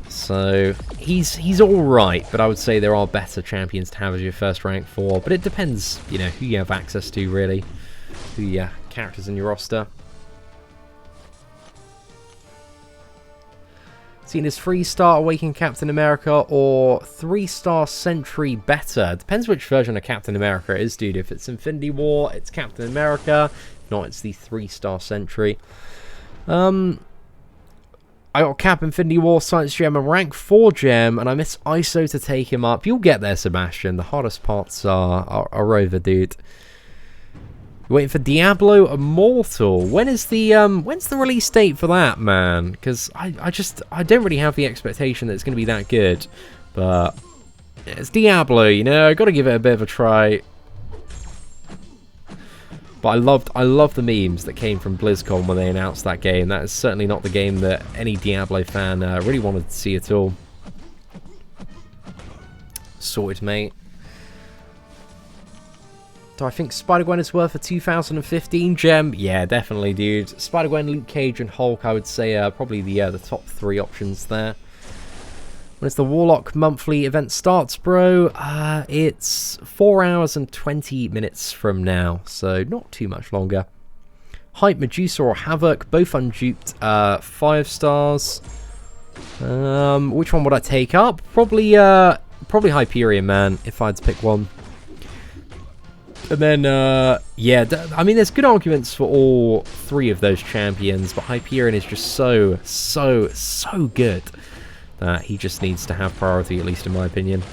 So he's all right, but I would say there are better champions to have as your first rank 4. But it depends, you know, who you have access to, really, the characters in your roster. Seen as 3-star Awakened Captain America or 3-star Sentry better. Depends which version of Captain America it is, dude. If it's Infinity War, it's Captain America. If not, it's the 3-star Sentry. I got Cap Infinity War, Science Gem, and rank 4 gem, and I miss ISO to take him up. You'll get there, Sebastian. The hardest parts are over, dude. Waiting for Diablo Immortal. When's the release date for that, man? Because I don't really have the expectation that it's going to be that good, but it's Diablo, you know. I got to give it a bit of a try. But I loved the memes that came from BlizzCon when they announced that game. That is certainly not the game that any Diablo fan really wanted to see at all. Sorted, mate. Do I think Spider-Gwen is worth a 2015 gem? Yeah, definitely, dude. Spider-Gwen, Luke Cage, and Hulk, I would say, probably the top 3 options there. When the Warlock monthly event starts, bro, it's 4 hours and 20 minutes from now, so not too much longer. Hype, Medusa, or Havoc, both unduped, 5 stars. Which one would I take up? Probably Hyperion, man, if I had to pick one. And then, yeah, I mean, there's good arguments for all 3 of those champions, but Hyperion is just so good that he just needs to have priority, at least in my opinion.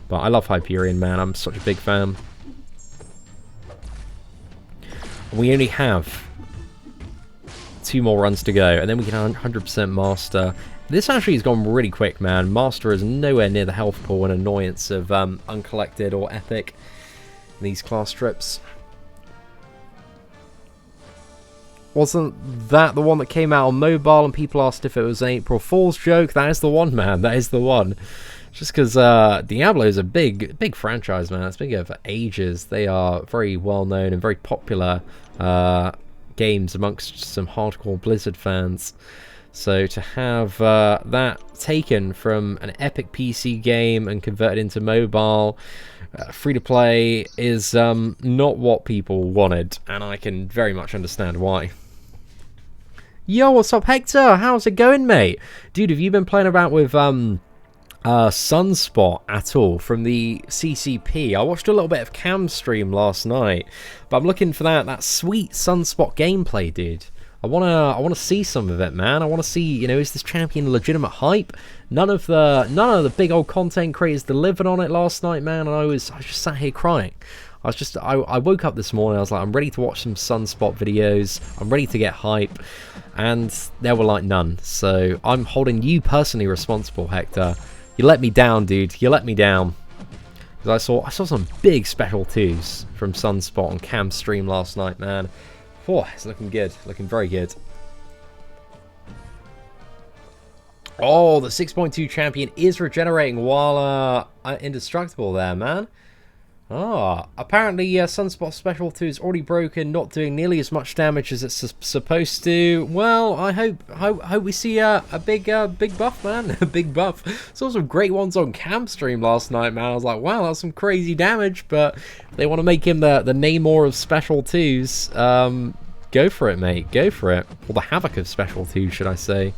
But I love Hyperion, man. I'm such a big fan. We only have 2 more runs to go, and then we can 100% Master. This actually has gone really quick, man. Master is nowhere near the health pool and annoyance of Uncollected or Epic. These class strips. Wasn't that the one that came out on mobile and people asked if it was an April Fool's joke? That is the one, man. That is the one. Just because Diablo is a big franchise, man. It's been going for ages. They are very well known and very popular games amongst some hardcore Blizzard fans. So to have that taken from an Epic PC game and converted into mobile, free-to-play is not what people wanted, and I can very much understand why. Yo, what's up, Hector? How's it going, mate? Dude, have you been playing about with Sunspot at all from the CCP? I watched a little bit of Cam's stream last night, but I'm looking for that sweet Sunspot gameplay, dude. I wanna see some of it, man. I wanna see, you know, is this champion legitimate hype? None of the big old content creators delivered on it last night, man, and I was just sat here crying. I woke up this morning, I was like, I'm ready to watch some Sunspot videos, I'm ready to get hype, and there were like none. So I'm holding you personally responsible, Hector. You let me down, dude. You let me down. Because I saw some big special 2s from Sunspot on Cam's stream last night, man. Oh, it's looking good. Looking very good. Oh, the 6.2 champion is regenerating while indestructible there, man. Ah, apparently Sunspot Special 2 is already broken, not doing nearly as much damage as it's supposed to. Well, I hope we see a big buff, man. A big buff. Saw some great ones on Cam stream last night, man. I was like, wow, that's some crazy damage, but they want to make him the Namor of Special 2s. Go for it, mate. Go for it. Or the Havoc of Special 2s, should I say.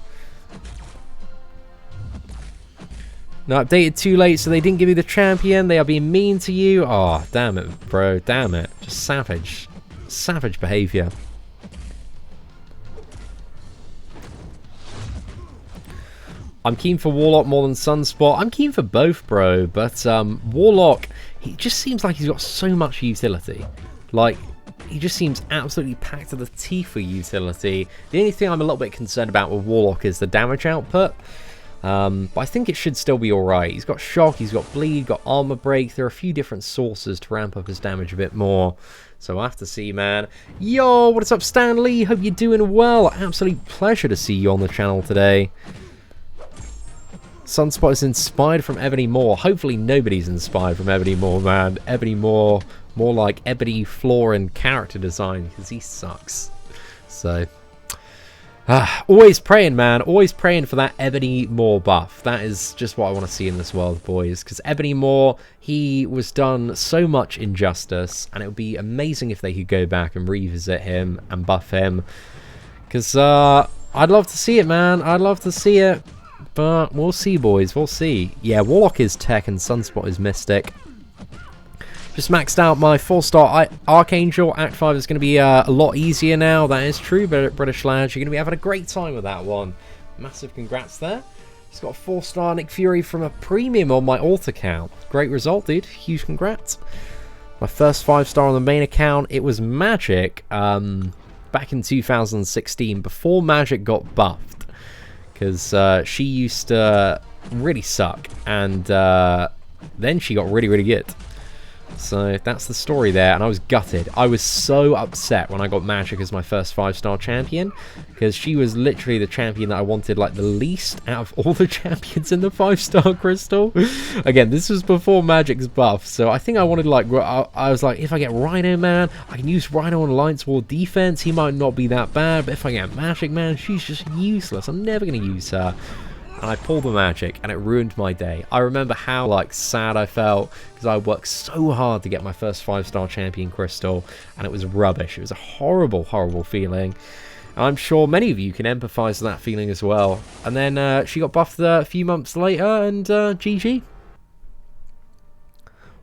No, updated too late, so they didn't give you the champion. They are being mean to you. Oh, damn it, bro. Damn it. Just savage. Savage behavior. I'm keen for Warlock more than Sunspot. I'm keen for both, bro. But Warlock, he just seems like he's got so much utility. Like, he just seems absolutely packed to the teeth with utility. The only thing I'm a little bit concerned about with Warlock is the damage output. But I think it should still be alright. He's got shock, he's got bleed, got armor break. There are a few different sources to ramp up his damage a bit more. So we'll have to see, man. Yo, what is up, Stanley? Hope you're doing well. Absolute pleasure to see you on the channel today. Sunspot is inspired from Ebony Moore. Hopefully nobody's inspired from Ebony Moore, man. Ebony Moore, more like Ebony Floor and character design, because he sucks. So, always praying, man. Always praying for that Ebony Moore buff. That is just what I want to see in this world, boys. Because Ebony Moore, he was done so much injustice, and it would be amazing if they could go back and revisit him and buff him. Because I'd love to see it, man. I'd love to see it. But we'll see, boys. We'll see. Yeah, Warlock is Tech and Sunspot is Mystic. Just maxed out my 4-star Archangel. Act 5 is going to be a lot easier now. That is true, but British lads, you're going to be having a great time with that one. Massive congrats there. Just got a 4-star Nick Fury from a premium on my alt account. Great result, dude. Huge congrats. My first 5-star on the main account, it was Magic back in 2016, before Magic got buffed. Because she used to really suck, and then she got really, really good. So that's the story there, and I was gutted. I was so upset when I got Magic as my first 5-star champion, because she was literally the champion that I wanted like the least out of all the champions in the 5-star crystal. Again, this was before Magic's buff, so I think I wanted like, I was like, if I get Rhino, man, I can use Rhino on Alliance War defense. He might not be that bad, but if I get Magic, man, she's just useless. I'm never going to use her. And I pulled the Magic, and it ruined my day. I remember how like sad I felt, because I worked so hard to get my first 5-star champion crystal, and it was rubbish. It was a horrible, horrible feeling. And I'm sure many of you can empathise with that feeling as well. And then she got buffed a few months later, and GG.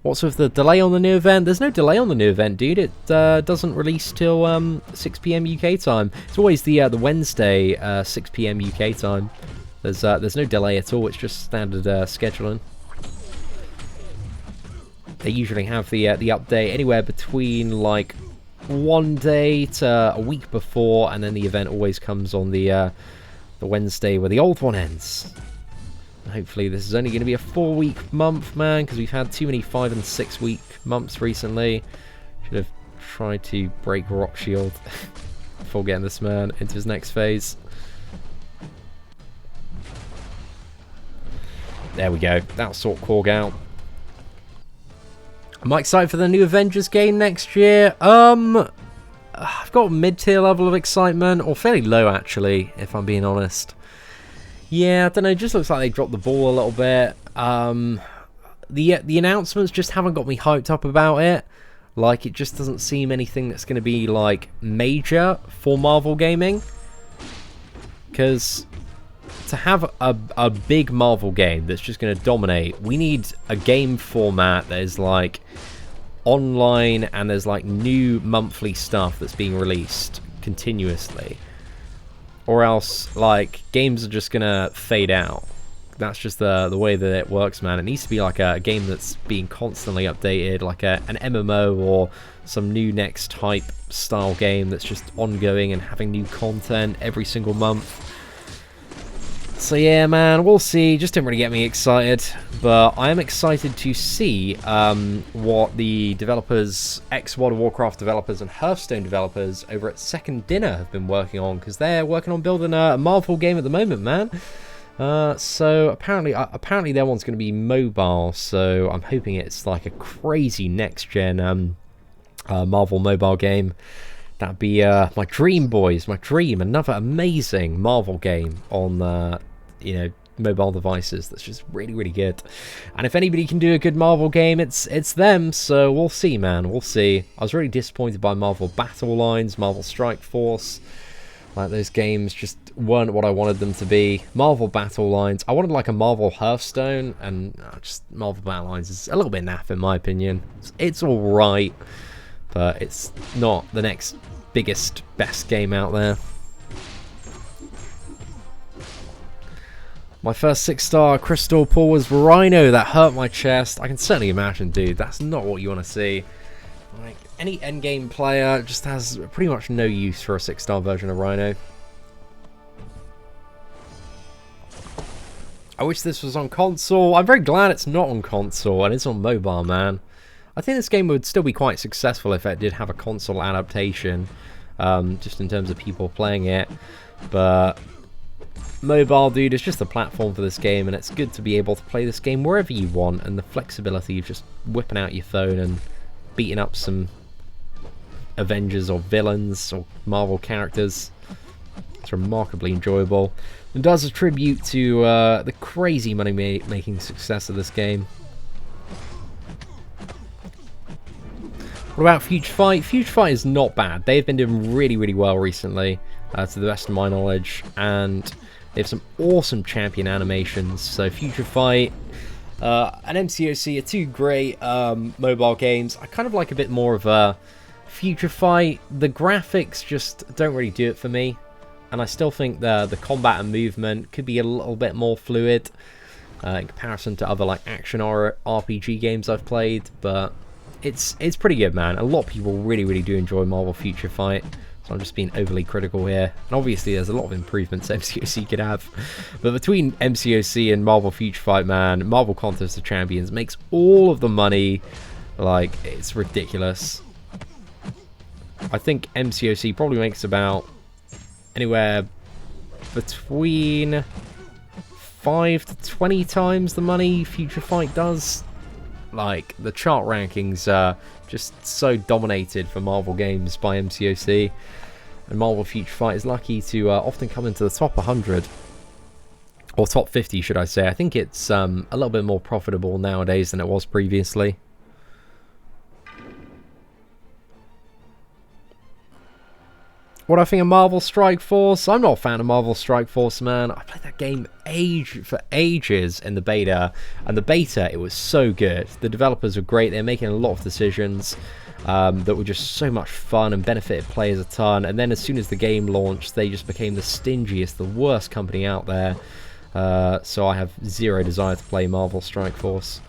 What's with the delay on the new event? There's no delay on the new event, dude. It doesn't release till 6 PM UK time. It's always the Wednesday 6 PM UK time. There's no delay at all. It's just standard scheduling. They usually have the update anywhere between like 1 day to a week before, and then the event always comes on the Wednesday where the old one ends. And hopefully this is only going to be a 4-week month, man, because we've had too many 5- and 6-week months recently. Should have tried to break Rock Shield before getting this man into his next phase. There we go. That'll sort Korg out. Am I excited for the new Avengers game next year? I've got a mid-tier level of excitement, or fairly low actually, if I'm being honest. Yeah, I don't know. It just looks like they dropped the ball a little bit. The announcements just haven't got me hyped up about it. Like, it just doesn't seem anything that's going to be like major for Marvel gaming. Because to have a big Marvel game that's just going to dominate, we need a game format that is like online, and there's like new monthly stuff that's being released continuously, or else like games are just gonna fade out. That's just the way that it works, man. It needs to be like a game that's being constantly updated, like an MMO or some new next hype style game that's just ongoing and having new content every single month. So yeah, man, we'll see. Just didn't really get me excited, but I am excited to see what the developers, ex-World of Warcraft developers and Hearthstone developers over at Second Dinner have been working on, because they're working on building a Marvel game at the moment, man. So apparently their one's going to be mobile, so I'm hoping it's like a crazy next-gen Marvel mobile game. That'd be my dream, boys, my dream. Another amazing Marvel game on you know, mobile devices that's just really, really good. And if anybody can do a good Marvel game, it's them. So we'll see, man. We'll see. I was really disappointed by Marvel Battle Lines, Marvel Strike Force. Like, those games just weren't what I wanted them to be. Marvel Battle Lines, I wanted like a Marvel Hearthstone, and just Marvel Battle Lines is a little bit naff in my opinion. It's all right, but it's not the next biggest, best game out there. My first 6-star crystal pull was Rhino. That hurt my chest. I can certainly imagine, dude. That's not what you want to see. Like, any endgame player just has pretty much no use for a 6-star version of Rhino. I wish this was on console. I'm very glad it's not on console and it's on mobile, man. I think this game would still be quite successful if it did have a console adaptation, just in terms of people playing it. But mobile, dude, is just the platform for this game, and it's good to be able to play this game wherever you want, and the flexibility of just whipping out your phone and beating up some Avengers or villains or Marvel characters. It's remarkably enjoyable. It does a tribute to the crazy money-making success of this game. What about Future Fight? Future Fight is not bad. They've been doing really, really well recently, to the best of my knowledge, and they have some awesome champion animations. So Future Fight and MCOC are two great mobile games. I kind of like a bit more of a Future Fight. The graphics just don't really do it for me, and I still think the combat and movement could be a little bit more fluid in comparison to other like action or RPG games I've played. But it's pretty good, man. A lot of people really do enjoy Marvel Future Fight. I'm just being overly critical here, and obviously there's a lot of improvements MCOC could have, but between MCOC and Marvel Future Fight, man, Marvel Contest of Champions makes all of the money. Like, it's ridiculous. I think MCOC probably makes about anywhere between 5 to 20 times the money Future Fight does. Like, the chart rankings are just so dominated for Marvel games by MCOC, and Marvel Future Fight is lucky to often come into the top 100, or top 50 should I say. I think it's a little bit more profitable nowadays than it was previously. What do I think of Marvel Strike Force? I'm not a fan of Marvel Strike Force, man. I played that game for ages in the beta, and the beta, it was so good. The developers were great. They're making a lot of decisions that were just so much fun and benefited players a ton. And then as soon as the game launched, they just became the stingiest, the worst company out there. So I have zero desire to play Marvel Strike Force.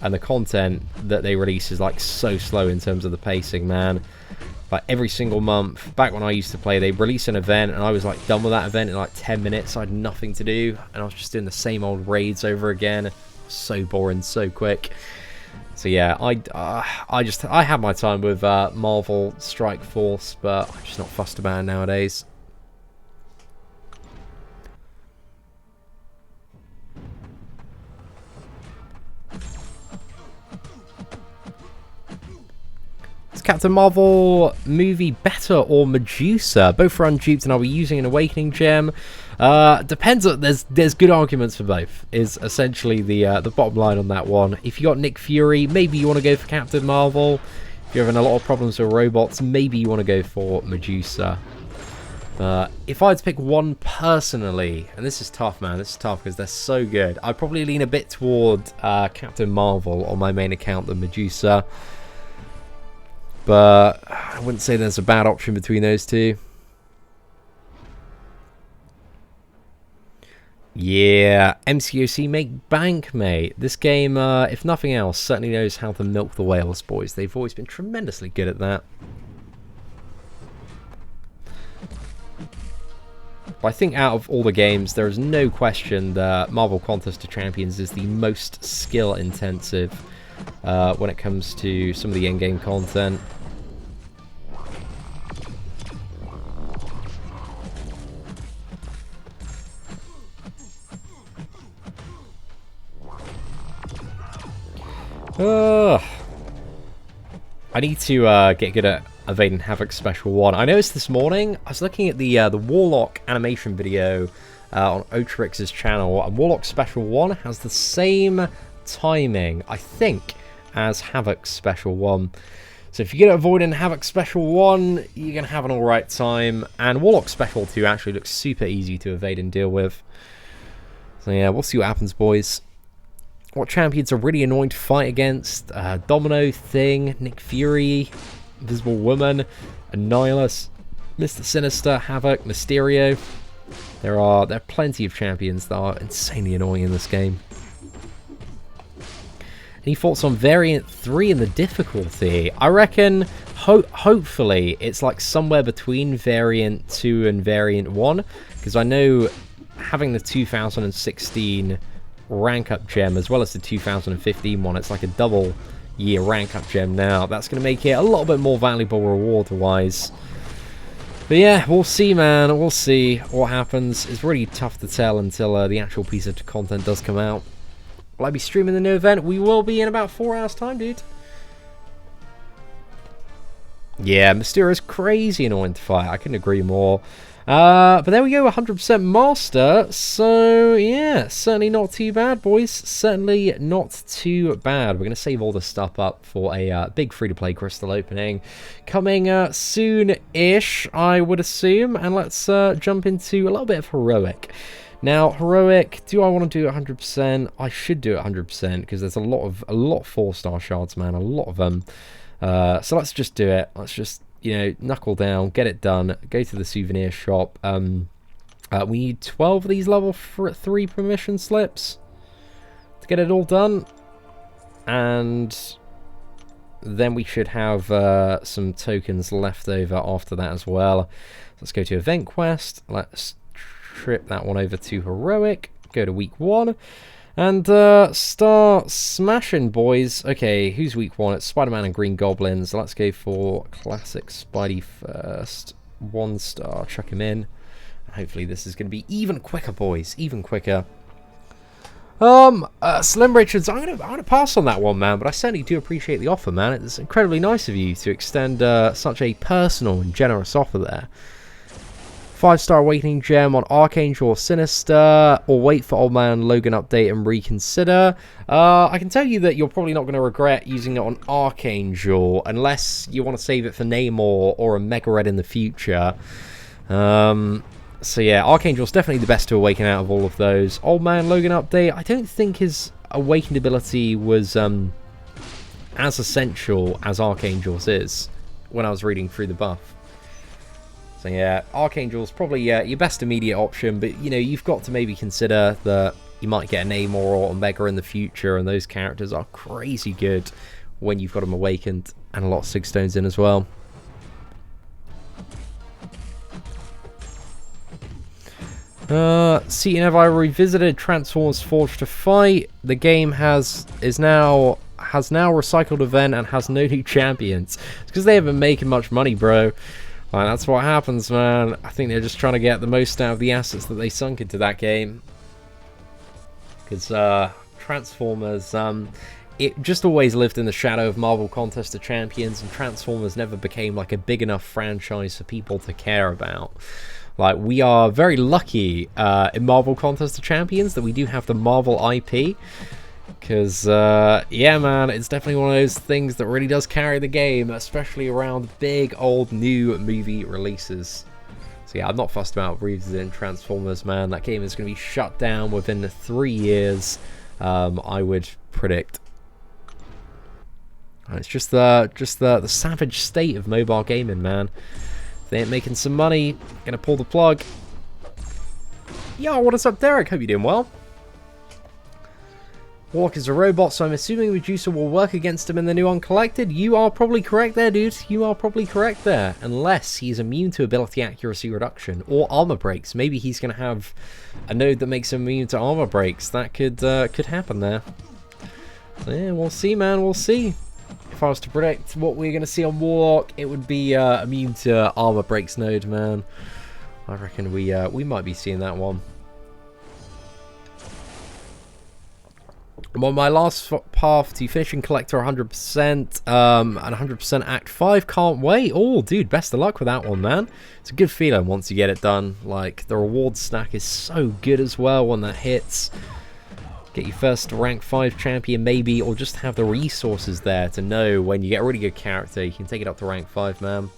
And the content that they release is like so slow in terms of the pacing, man. Like every single month, back when I used to play, they release an event and I was like done with that event in like 10 minutes. I had nothing to do and I was just doing the same old raids over again. So boring, so quick. So yeah, I had my time with Marvel Strike Force, but I'm just not fussed about it nowadays. Captain Marvel movie better or Medusa? Both are unduped and I'll be using an Awakening gem. Depends. There's good arguments for both, is essentially the bottom line on that one. If you got Nick Fury, maybe you want to go for Captain Marvel. If you're having a lot of problems with robots, maybe you want to go for Medusa. If I had to pick one personally, and this is tough, man, this is tough because they're so good, I'd probably lean a bit toward Captain Marvel on my main account than Medusa. But I wouldn't say there's a bad option between those two. Yeah, MCOC make bank, mate. This game, if nothing else, certainly knows how to milk the whales, boys. They've always been tremendously good at that. But I think out of all the games, there is no question that Marvel Contest of Champions is the most skill-intensive when it comes to some of the in-game content. I need to get good at evading Havoc Special 1. I noticed this morning, I was looking at the Warlock animation video on Otrix's channel, and Warlock Special 1 has the same timing, I think, as Havoc Special 1. So if you get avoiding Havoc Special 1, you're going to have an alright time. And Warlock Special 2 actually looks super easy to evade and deal with. So yeah, we'll see what happens, boys. What champions are really annoying to fight against? Domino, Thing, Nick Fury, Invisible Woman, Annihilus, Mr. Sinister, Havoc, Mysterio. There are plenty of champions that are insanely annoying in this game. Any thoughts on Variant 3 and the difficulty? I reckon, hopefully, it's like somewhere between Variant 2 and Variant 1. Because I know having the 2016 rank-up gem as well as the 2015 one, it's like a double-year rank-up gem now. That's going to make it a little bit more valuable reward-wise. But yeah, we'll see, man. We'll see what happens. It's really tough to tell until the actual piece of content does come out. Will I be streaming the new event? We will be in about 4 hours' time, dude. Yeah, Mysterio's crazy annoying to fight. I couldn't agree more. But there we go, 100% master. So, yeah, certainly not too bad, boys. Certainly not too bad. We're going to save all this stuff up for a big free-to-play crystal opening coming soon-ish, I would assume. And let's jump into a little bit of heroic. Now, heroic, do I want to do it 100%? I should do it 100% because there's a lot of 4-star shards, man. A lot of them. So let's just do it. Let's just, you know, knuckle down, get it done, go to the souvenir shop. We need 12 of these level 3 permission slips to get it all done. And then we should have some tokens left over after that as well. Let's go to event quest. Let's trip that one over to heroic. Go to week 1. And start smashing, boys. Okay, who's week 1? It's Spider-Man and Green Goblin. So let's go for classic Spidey first. 1 star, chuck him in. And hopefully this is going to be even quicker, boys. Even quicker. Slim Richards, I'm gonna pass on that one, man. But I certainly do appreciate the offer, man. It's incredibly nice of you to extend such a personal and generous offer there. 5-star Awakening Gem on Archangel or Sinister, or wait for Old Man Logan update and reconsider. I can tell you that you're probably not going to regret using it on Archangel, unless you want to save it for Namor or a Mega Red in the future. So yeah, Archangel's definitely the best to awaken out of all of those. Old Man Logan update, I don't think his awakened ability was as essential as Archangel's is when I was reading through the buff. So yeah, Archangel's probably your best immediate option, but you know, you've got to maybe consider that you might get a Namor or Omega in the future, and those characters are crazy good when you've got them awakened, and a lot of Sig Stones in as well. Seatin, have I revisited Transformers Forged to Fight? The game has now recycled event and has no new champions. It's because they haven't been making much money, bro. Like, that's what happens, man. I think they're just trying to get the most out of the assets that they sunk into that game. Because Transformers, it just always lived in the shadow of Marvel Contest of Champions, and Transformers never became like a big enough franchise for people to care about. Like, we are very lucky in Marvel Contest of Champions that we do have the Marvel IP. Because, yeah, man, it's definitely one of those things that really does carry the game, especially around big, old, new movie releases. So, yeah, I'm not fussed about revisiting Transformers, man. That game is going to be shut down within 3 years, I would predict. It's just the savage state of mobile gaming, man. If they ain't making some money, gonna pull the plug. Yo, what is up, Derek? Hope you're doing well. Warlock is a robot, so I'm assuming Medusa will work against him in the new Uncollected. You are probably correct there, dude. You are probably correct there. Unless he's immune to ability accuracy reduction or armor breaks. Maybe he's going to have a node that makes him immune to armor breaks. That could happen there. So yeah, we'll see, man. We'll see. If I was to predict what we're going to see on Warlock, it would be immune to armor breaks node, man. I reckon we might be seeing that one. I'm on my last path to finishing Collector 100%, and 100% Act 5, can't wait. Oh, dude, best of luck with that one, man. It's a good feeling once you get it done. Like, the reward stack is so good as well when that hits. Get your first rank 5 champion, maybe, or just have the resources there to know when you get a really good character, you can take it up to rank 5, man.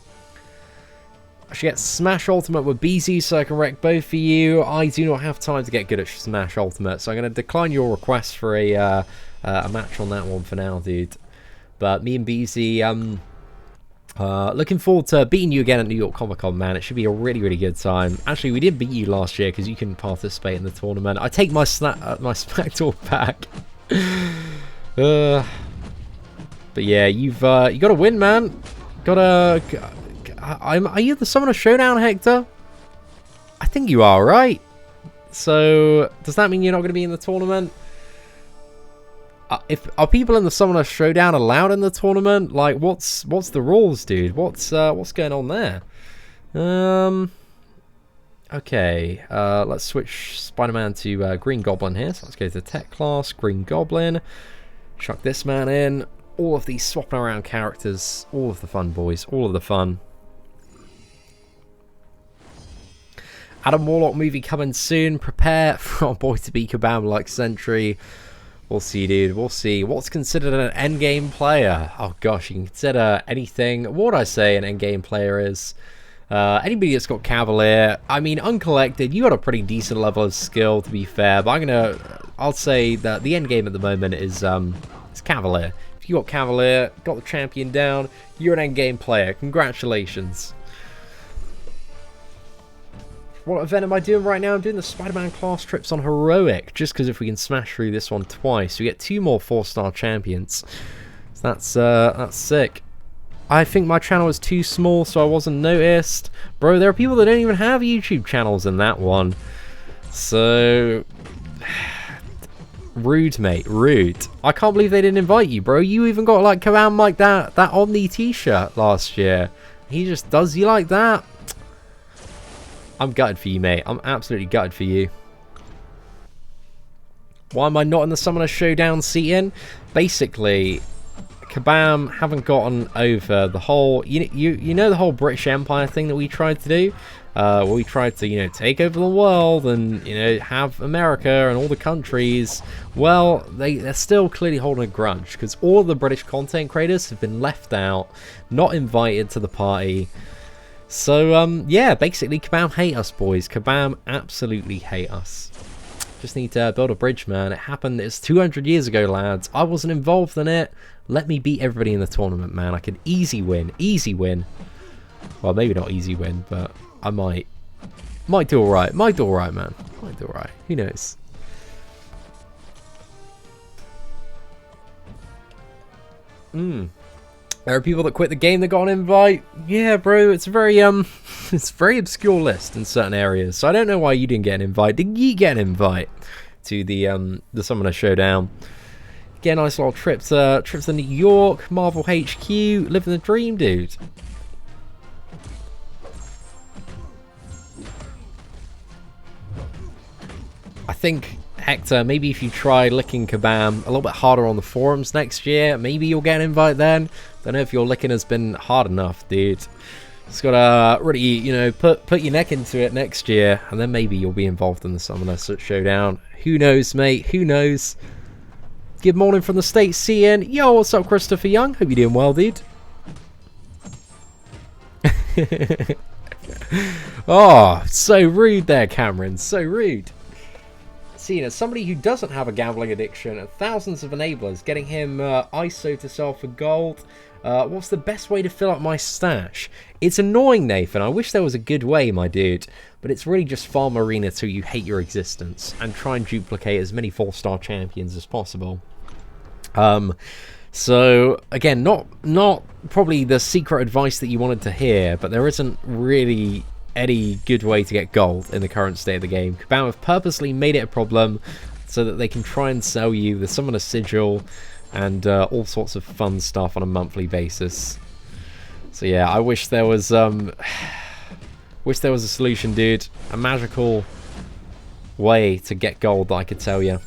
I should get Smash Ultimate with BZ so I can wreck both of you. I do not have time to get good at Smash Ultimate, so I'm going to decline your request for a match on that one for now, dude. But me and BZ, Looking forward to beating you again at New York Comic Con, man. It should be a really, really good time. Actually, we did beat you last year because you couldn't participate in the tournament. I take my my smack talk back. But yeah, you got to win, man. Are you the Summoner Showdown, Hector? I think you are, right? So does that mean you're not going to be in the tournament? Are people in the Summoner Showdown allowed in the tournament? Like, what's the rules, dude? What's going on there? Okay, let's switch Spider-Man to Green Goblin here. So let's go to the tech class, Green Goblin. Chuck this man in. All of these swapping around characters. All of the fun, boys. All of the fun. Adam Warlock movie coming soon. Prepare for our boy to be Kabam like Sentry. We'll see, dude. We'll see. What's considered an endgame player? Oh, gosh. You can consider anything. What would I say an endgame player is? Anybody that's got Cavalier. I mean, Uncollected, you got a pretty decent level of skill, to be fair. But I'll say that the endgame at the moment is Cavalier. If you got Cavalier, got the champion down, you're an endgame player. Congratulations. What event am I doing right now? I'm doing the Spider-Man class trips on Heroic, just because if we can smash through this one twice, we get 2 more 4-star champions. So that's sick. I think my channel is too small, so I wasn't noticed. Bro, there are people that don't even have YouTube channels in that one. So rude, mate, rude. I can't believe they didn't invite you, bro. You even got like Kabam like that Omni t-shirt last year. He just does you like that. I'm gutted for you, mate. I'm absolutely gutted for you. Why am I not in the Summoner Showdown Seatin? Basically, Kabam haven't gotten over the whole... You know the whole British Empire thing that we tried to do? Where we tried to, take over the world and, have America and all the countries. Well, they're still clearly holding a grudge because all of the British content creators have been left out, not invited to the party. So, yeah, basically, Kabam hate us, boys. Kabam absolutely hate us. Just need to build a bridge, man. It happened. It's 200 years ago, lads. I wasn't involved in it. Let me beat everybody in the tournament, man. I could easy win. Easy win. Well, maybe not easy win, but I might. Might do alright. Might do alright, man. Might do alright. Who knows? There are people that quit the game that got an invite. Yeah, bro, it's a very it's a very obscure list in certain areas. So I don't know why you didn't get an invite. Did you get an invite to the Summoner Showdown? Get a nice little trip to New York, Marvel HQ, living the dream, dude. I think, Hector, maybe if you try licking Kabam a little bit harder on the forums next year, maybe you'll get an invite then. Don't know if your licking has been hard enough, dude. Just gotta really, put your neck into it next year, and then maybe you'll be involved in the Summoner Showdown. Who knows, mate? Who knows? Good morning from the States, CN. Yo, what's up, Christopher Young? Hope you're doing well, dude. Oh, so rude there, Cameron. So rude. Seen as somebody who doesn't have a gambling addiction and thousands of enablers, getting him ISO to sell for gold. What's the best way to fill up my stash? It's annoying, Nathan. I wish there was a good way, my dude. But it's really just farm arena till you hate your existence and try and duplicate as many 4-star champions as possible. So again, not probably the secret advice that you wanted to hear, but there isn't really any good way to get gold in the current state of the game. Kabam have purposely made it a problem so that they can try and sell you the Summoner Sigil and all sorts of fun stuff on a monthly basis. So yeah, I wish there was a solution, dude. A magical way to get gold that I could tell you.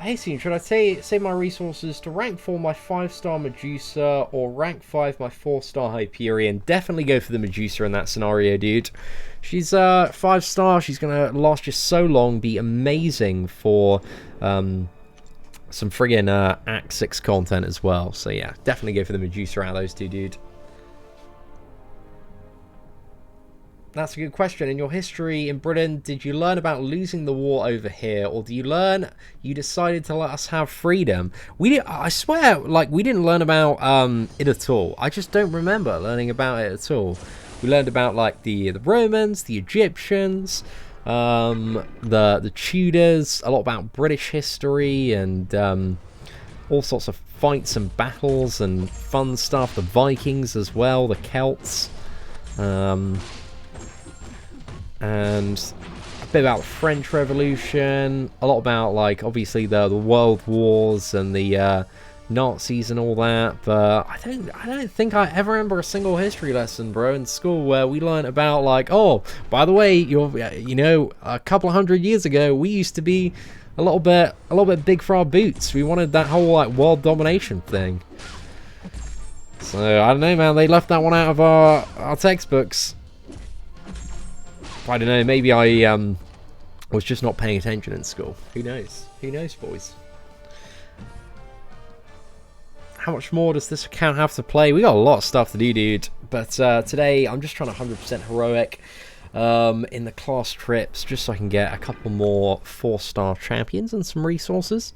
Hey, Seatin, should I say my resources to rank 4 my 5-star Medusa or rank 5 my 4-star Hyperion? Definitely go for the Medusa in that scenario, dude. She's 5-star. She's gonna last you so long, be amazing for some friggin' Act 6 content as well. So yeah, definitely go for the Medusa out of those two, dude. That's a good question. In your history in Britain, did you learn about losing the war over here, or do you learn you decided to let us have freedom? I swear, like, we didn't learn about it at all. I just don't remember learning about it at all. We learned about, like, the Romans, the Egyptians, the Tudors, a lot about British history, and all sorts of fights and battles and fun stuff. The Vikings as well, the Celts. And a bit about the French Revolution, a lot about, like, obviously the World Wars and the Nazis and all that. But I don't think I ever remember a single history lesson, bro, in school where we learned about, like, oh, by the way, you know, a couple of 100 years ago, we used to be a little bit big for our boots. We wanted that whole, like, world domination thing. So I don't know, man. They left that one out of our textbooks. I don't know, maybe I was just not paying attention in school. Who knows? Who knows, boys? How much more does this account have to play? We got a lot of stuff to do, dude. But today, I'm just trying to 100% heroic in the class trips, just so I can get a couple more 4-star champions and some resources.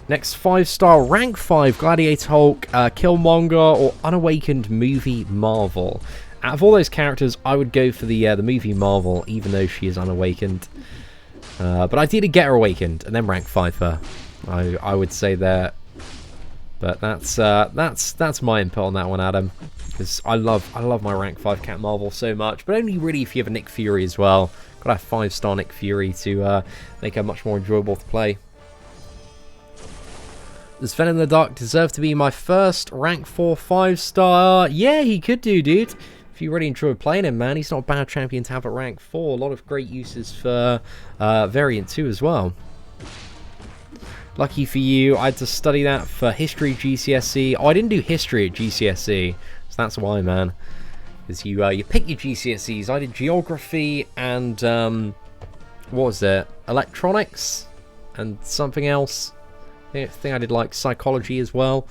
Next 5-star, rank 5, Gladiator Hulk, Killmonger, or Unawakened Movie Marvel. Out of all those characters, I would go for the movie Marvel, even though she is unawakened. But I did get her awakened, and then rank 5 her. I would say that. But that's my input on that one, Adam. Because I love my rank 5 Cat Marvel so much, but only really if you have a Nick Fury as well. Got to have 5-star Nick Fury to make her much more enjoyable to play. Does Fen in the Dark deserve to be my first rank 4 5-star? Yeah, he could do, dude. If you really enjoy playing him, man, he's not a bad champion to have at rank 4. A lot of great uses for variant 2 as well. Lucky for you, I had to study that for history GCSE. Oh, I didn't do history at GCSE, so that's why, man. Because you pick your GCSEs. I did geography and what was it? Electronics and something else. I think I did like psychology as well.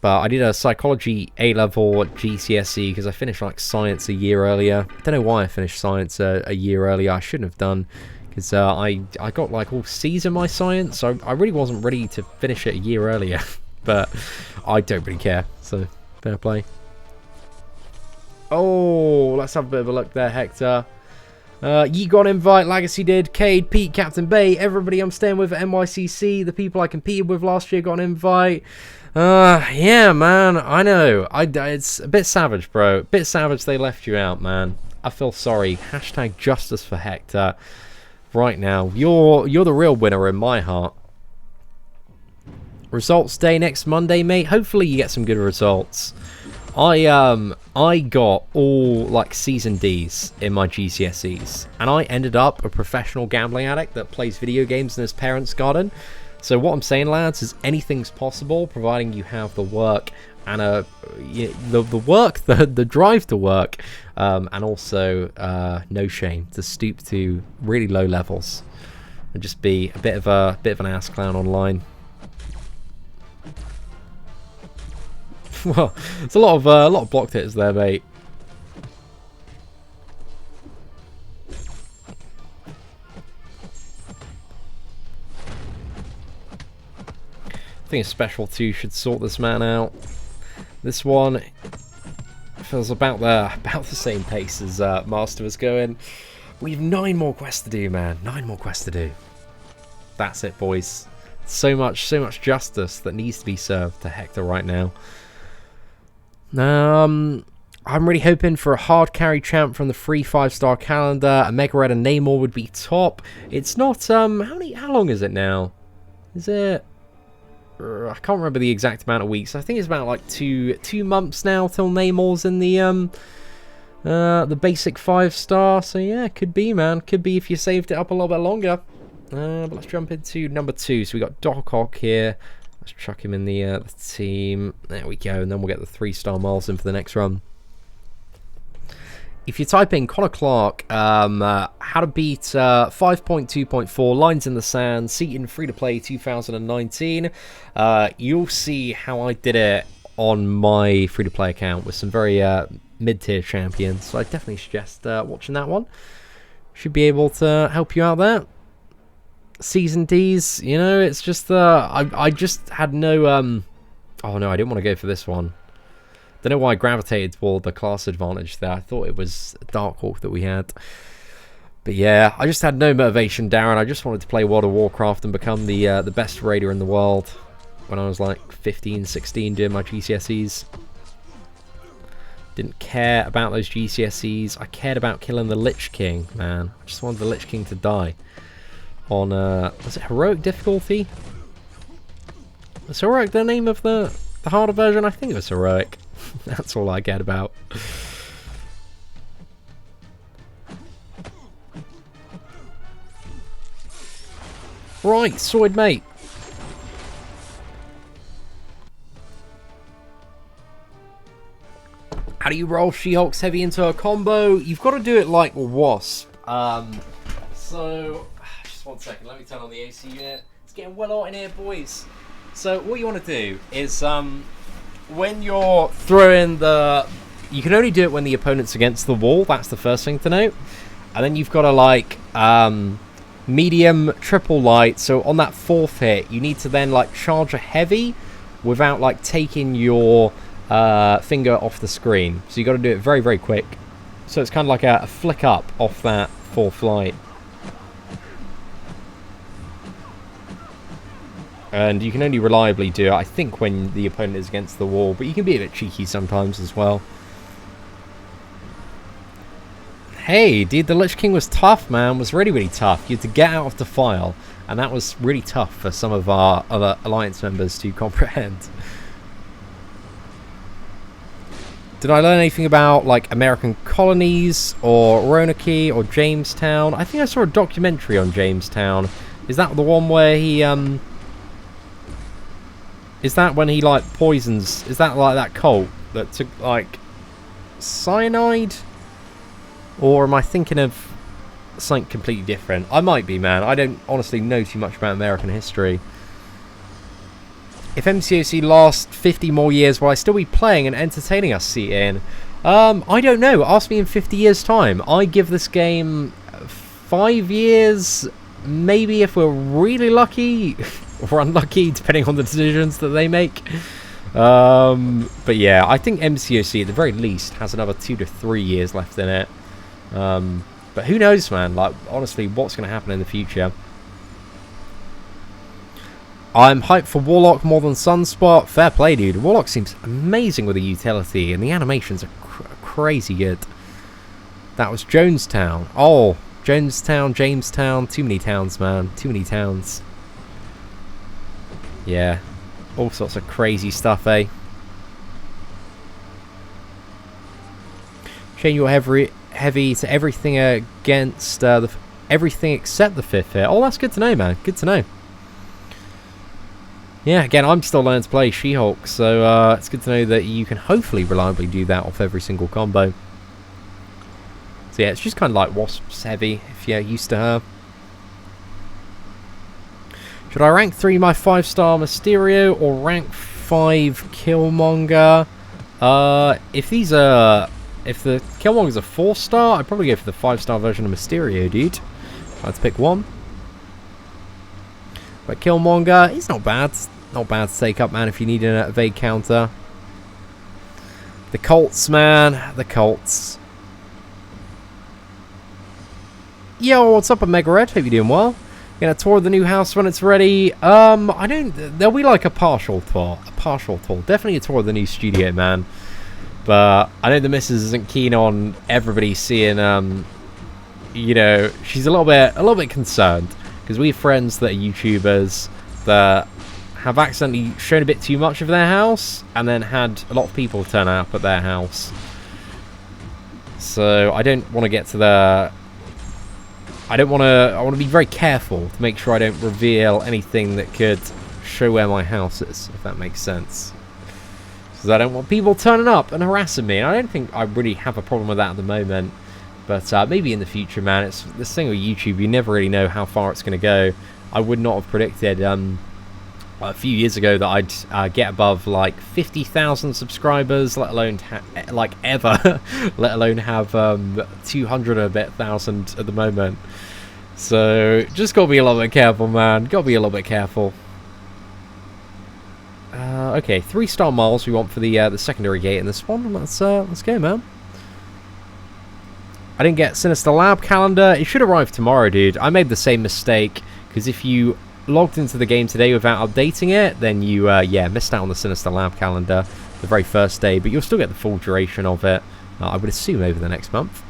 But I did a psychology A-level at GCSE because I finished like science a year earlier. I don't know why I finished science a year earlier. I shouldn't have done, because I got like all C's in my science. So I really wasn't ready to finish it a year earlier. But I don't really care. So fair play. Oh, let's have a bit of a look there, Hector. You got an invite, Legacy did, Cade, Pete, Captain Bay, everybody I'm staying with at NYCC, the people I competed with last year got an invite. Yeah, man, I know. It's a bit savage, bro. A bit savage they left you out, man. I feel sorry. Hashtag justice for Hector. Right now, you're the real winner in my heart. Results day next Monday, mate. Hopefully you get some good results. I got all like C's and D's in my GCSEs, and I ended up a professional gambling addict that plays video games in his parents' garden. So what I'm saying, lads, is anything's possible, providing you have the work and the drive to work, and also no shame to stoop to really low levels and just be a bit of an ass clown online. Well, it's a lot of blocked hits there, mate. I think a special 2 should sort this man out. This one feels about the same pace as Master was going. We have 9 more quests to do, man. 9 more quests to do. That's it, boys. So much justice that needs to be served to Hector right now. I'm really hoping for a hard carry champ from the free 5-star calendar. A Mega Red and Namor would be top. It's not, how long is it now? Is it, I can't remember the exact amount of weeks. I think it's about like two months now till Namor's in the basic 5-star. So yeah, could be, man. Could be if you saved it up a little bit longer. But let's jump into number 2. So we got Doc Ock here. Let's chuck him in the team. There we go. And then we'll get the 3-star miles in for the next run. If you type in Connor Clark, how to beat 5.2.4, Lines in the Sand, Seatin free-to-play 2019, you'll see how I did it on my free-to-play account with some very mid-tier champion. So I definitely suggest watching that one. Should be able to help you out there. Season D's, you know, it's just I just had no oh no, I didn't want to go for this one. Don't know why I gravitated toward the class advantage there. I thought it was Darkhawk that we had. But yeah, I just had no motivation, Darren. I just wanted to play World of Warcraft and become the best raider in the world when I was like 15, 16 doing my GCSEs. Didn't care about those GCSEs. I cared about killing the Lich King, man. I just wanted the Lich King to die. On, was it heroic difficulty? Was heroic the name of the harder version? I think it was heroic. That's all I cared about. Right, sword mate. How do you roll She-Hulk's heavy into a combo? You've got to do it like Wasp. So, just one second, let me turn on the AC unit. It's getting well hot in here, boys. So, what you want to do is, when you're throwing the... You can only do it when the opponent's against the wall, that's the first thing to note. And then you've got to, like, medium, triple light. So, on that fourth hit, you need to then, like, charge a heavy without, like, taking your... finger off the screen. So you got to do it very, very quick. So it's kind of like a flick up off that fourth light. And you can only reliably do it, I think, when the opponent is against the wall. But you can be a bit cheeky sometimes as well. Hey, dude, the Lich King was tough, man. Was really, really tough. You had to get out of the file. And that was really tough for some of our other Alliance members to comprehend. Did I learn anything about, like, American colonies, or Roanoke, or Jamestown? I think I saw a documentary on Jamestown. Is that the one where he, Is that when he, like, poisons... Is that, like, that cult that took, like, cyanide? Or am I thinking of something completely different? I might be, man. I don't honestly know too much about American history. If MCOC lasts 50 more years, will I still be playing and entertaining us, Seatin? I don't know. Ask me in 50 years' time. I give this game 5 years, maybe if we're really lucky, or unlucky, depending on the decisions that they make. But yeah, I think MCOC, at the very least, has another 2 to 3 years left in it. But who knows, man? Like, honestly, what's going to happen in the future? I'm hyped for Warlock more than Sunspot. Fair play, dude. Warlock seems amazing with the utility, and the animations are crazy good. That was Jonestown. Oh, Jonestown, Jamestown. Too many towns, man. Too many towns. Yeah. All sorts of crazy stuff, eh? Chain your heavy to everything against everything except the fifth hit. Oh, that's good to know, man. Good to know. Yeah, again, I'm still learning to play She-Hulk, so it's good to know that you can hopefully reliably do that off every single combo. So yeah, it's just kind of like Wasp's heavy, if you're used to her. Should I rank 3 my 5-star Mysterio, or rank 5 Killmonger? If the Killmonger's a 4-star, I'd probably go for the 5-star version of Mysterio, dude. If I had to pick one. But Killmonger, he's not bad. Not bad to take up, man, if you need an evade counter. The Colts, man. The Colts. Yo, what's up, Omega Red? Hope you're doing well. Gonna tour the new house when it's ready. I don't... There'll be like a partial tour. A partial tour. Definitely a tour of the new studio, man. But I know the missus isn't keen on everybody seeing, you know, she's a little bit concerned. Because we have friends that are YouTubers that have accidentally shown a bit too much of their house and then had a lot of people turn up at their house. So I don't want to get to the... I want to be very careful to make sure I don't reveal anything that could show where my house is, if that makes sense. Because I don't want people turning up and harassing me. And I don't think I really have a problem with that at the moment. But maybe in the future, man. It's this thing with YouTube, you never really know how far it's going to go. I would not have predicted a few years ago that I'd get above like 50,000 subscribers, let alone like ever, let alone have 200 and a bit thousand at the moment. So just gotta be a little bit careful, man. Gotta be a little bit careful. Okay, 3-star miles we want for the secondary gate in this one. Let's go, man. I didn't get Sinister Lab calendar. It should arrive tomorrow, dude. I made the same mistake because if you logged into the game today without updating it, then you yeah, missed out on the Sinister Lab calendar the very first day, but you'll still get the full duration of it, I would assume, over the next month.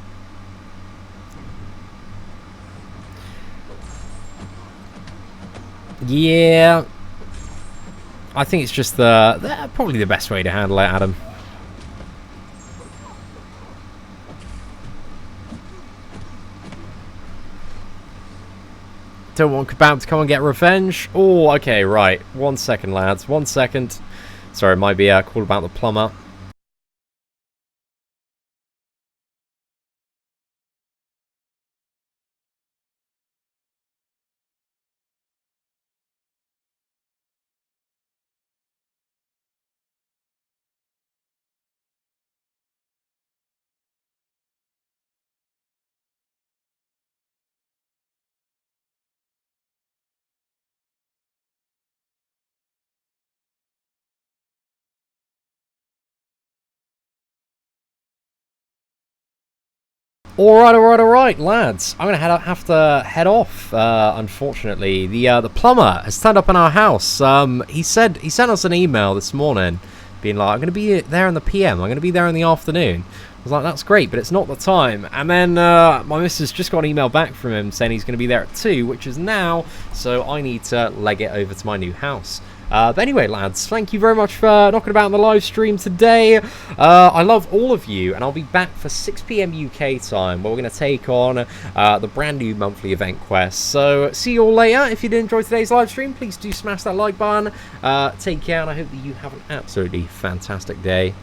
Yeah, I think it's just probably the best way to handle it, Adam. Don't want Kebab to come and get revenge. Oh, okay, right. 1 second, lads. 1 second. Sorry, it might be a call about the plumber. Alright, lads. I'm gonna have to head off. Unfortunately, the plumber has turned up in our house. He sent us an email this morning, being like, "I'm gonna be there in the PM. I'm gonna be there in the afternoon." I was like, "That's great, but it's not the time." And then my missus just got an email back from him saying he's gonna be there at 2, which is now. So I need to leg it over to my new house. But anyway, lads, thank you very much for knocking about in the live stream today. I love all of you, and I'll be back for 6 PM UK time, where we're going to take on the brand new monthly event quest. So, see you all later. If you did enjoy today's live stream, please do smash that like button. Take care, and I hope that you have an absolutely fantastic day.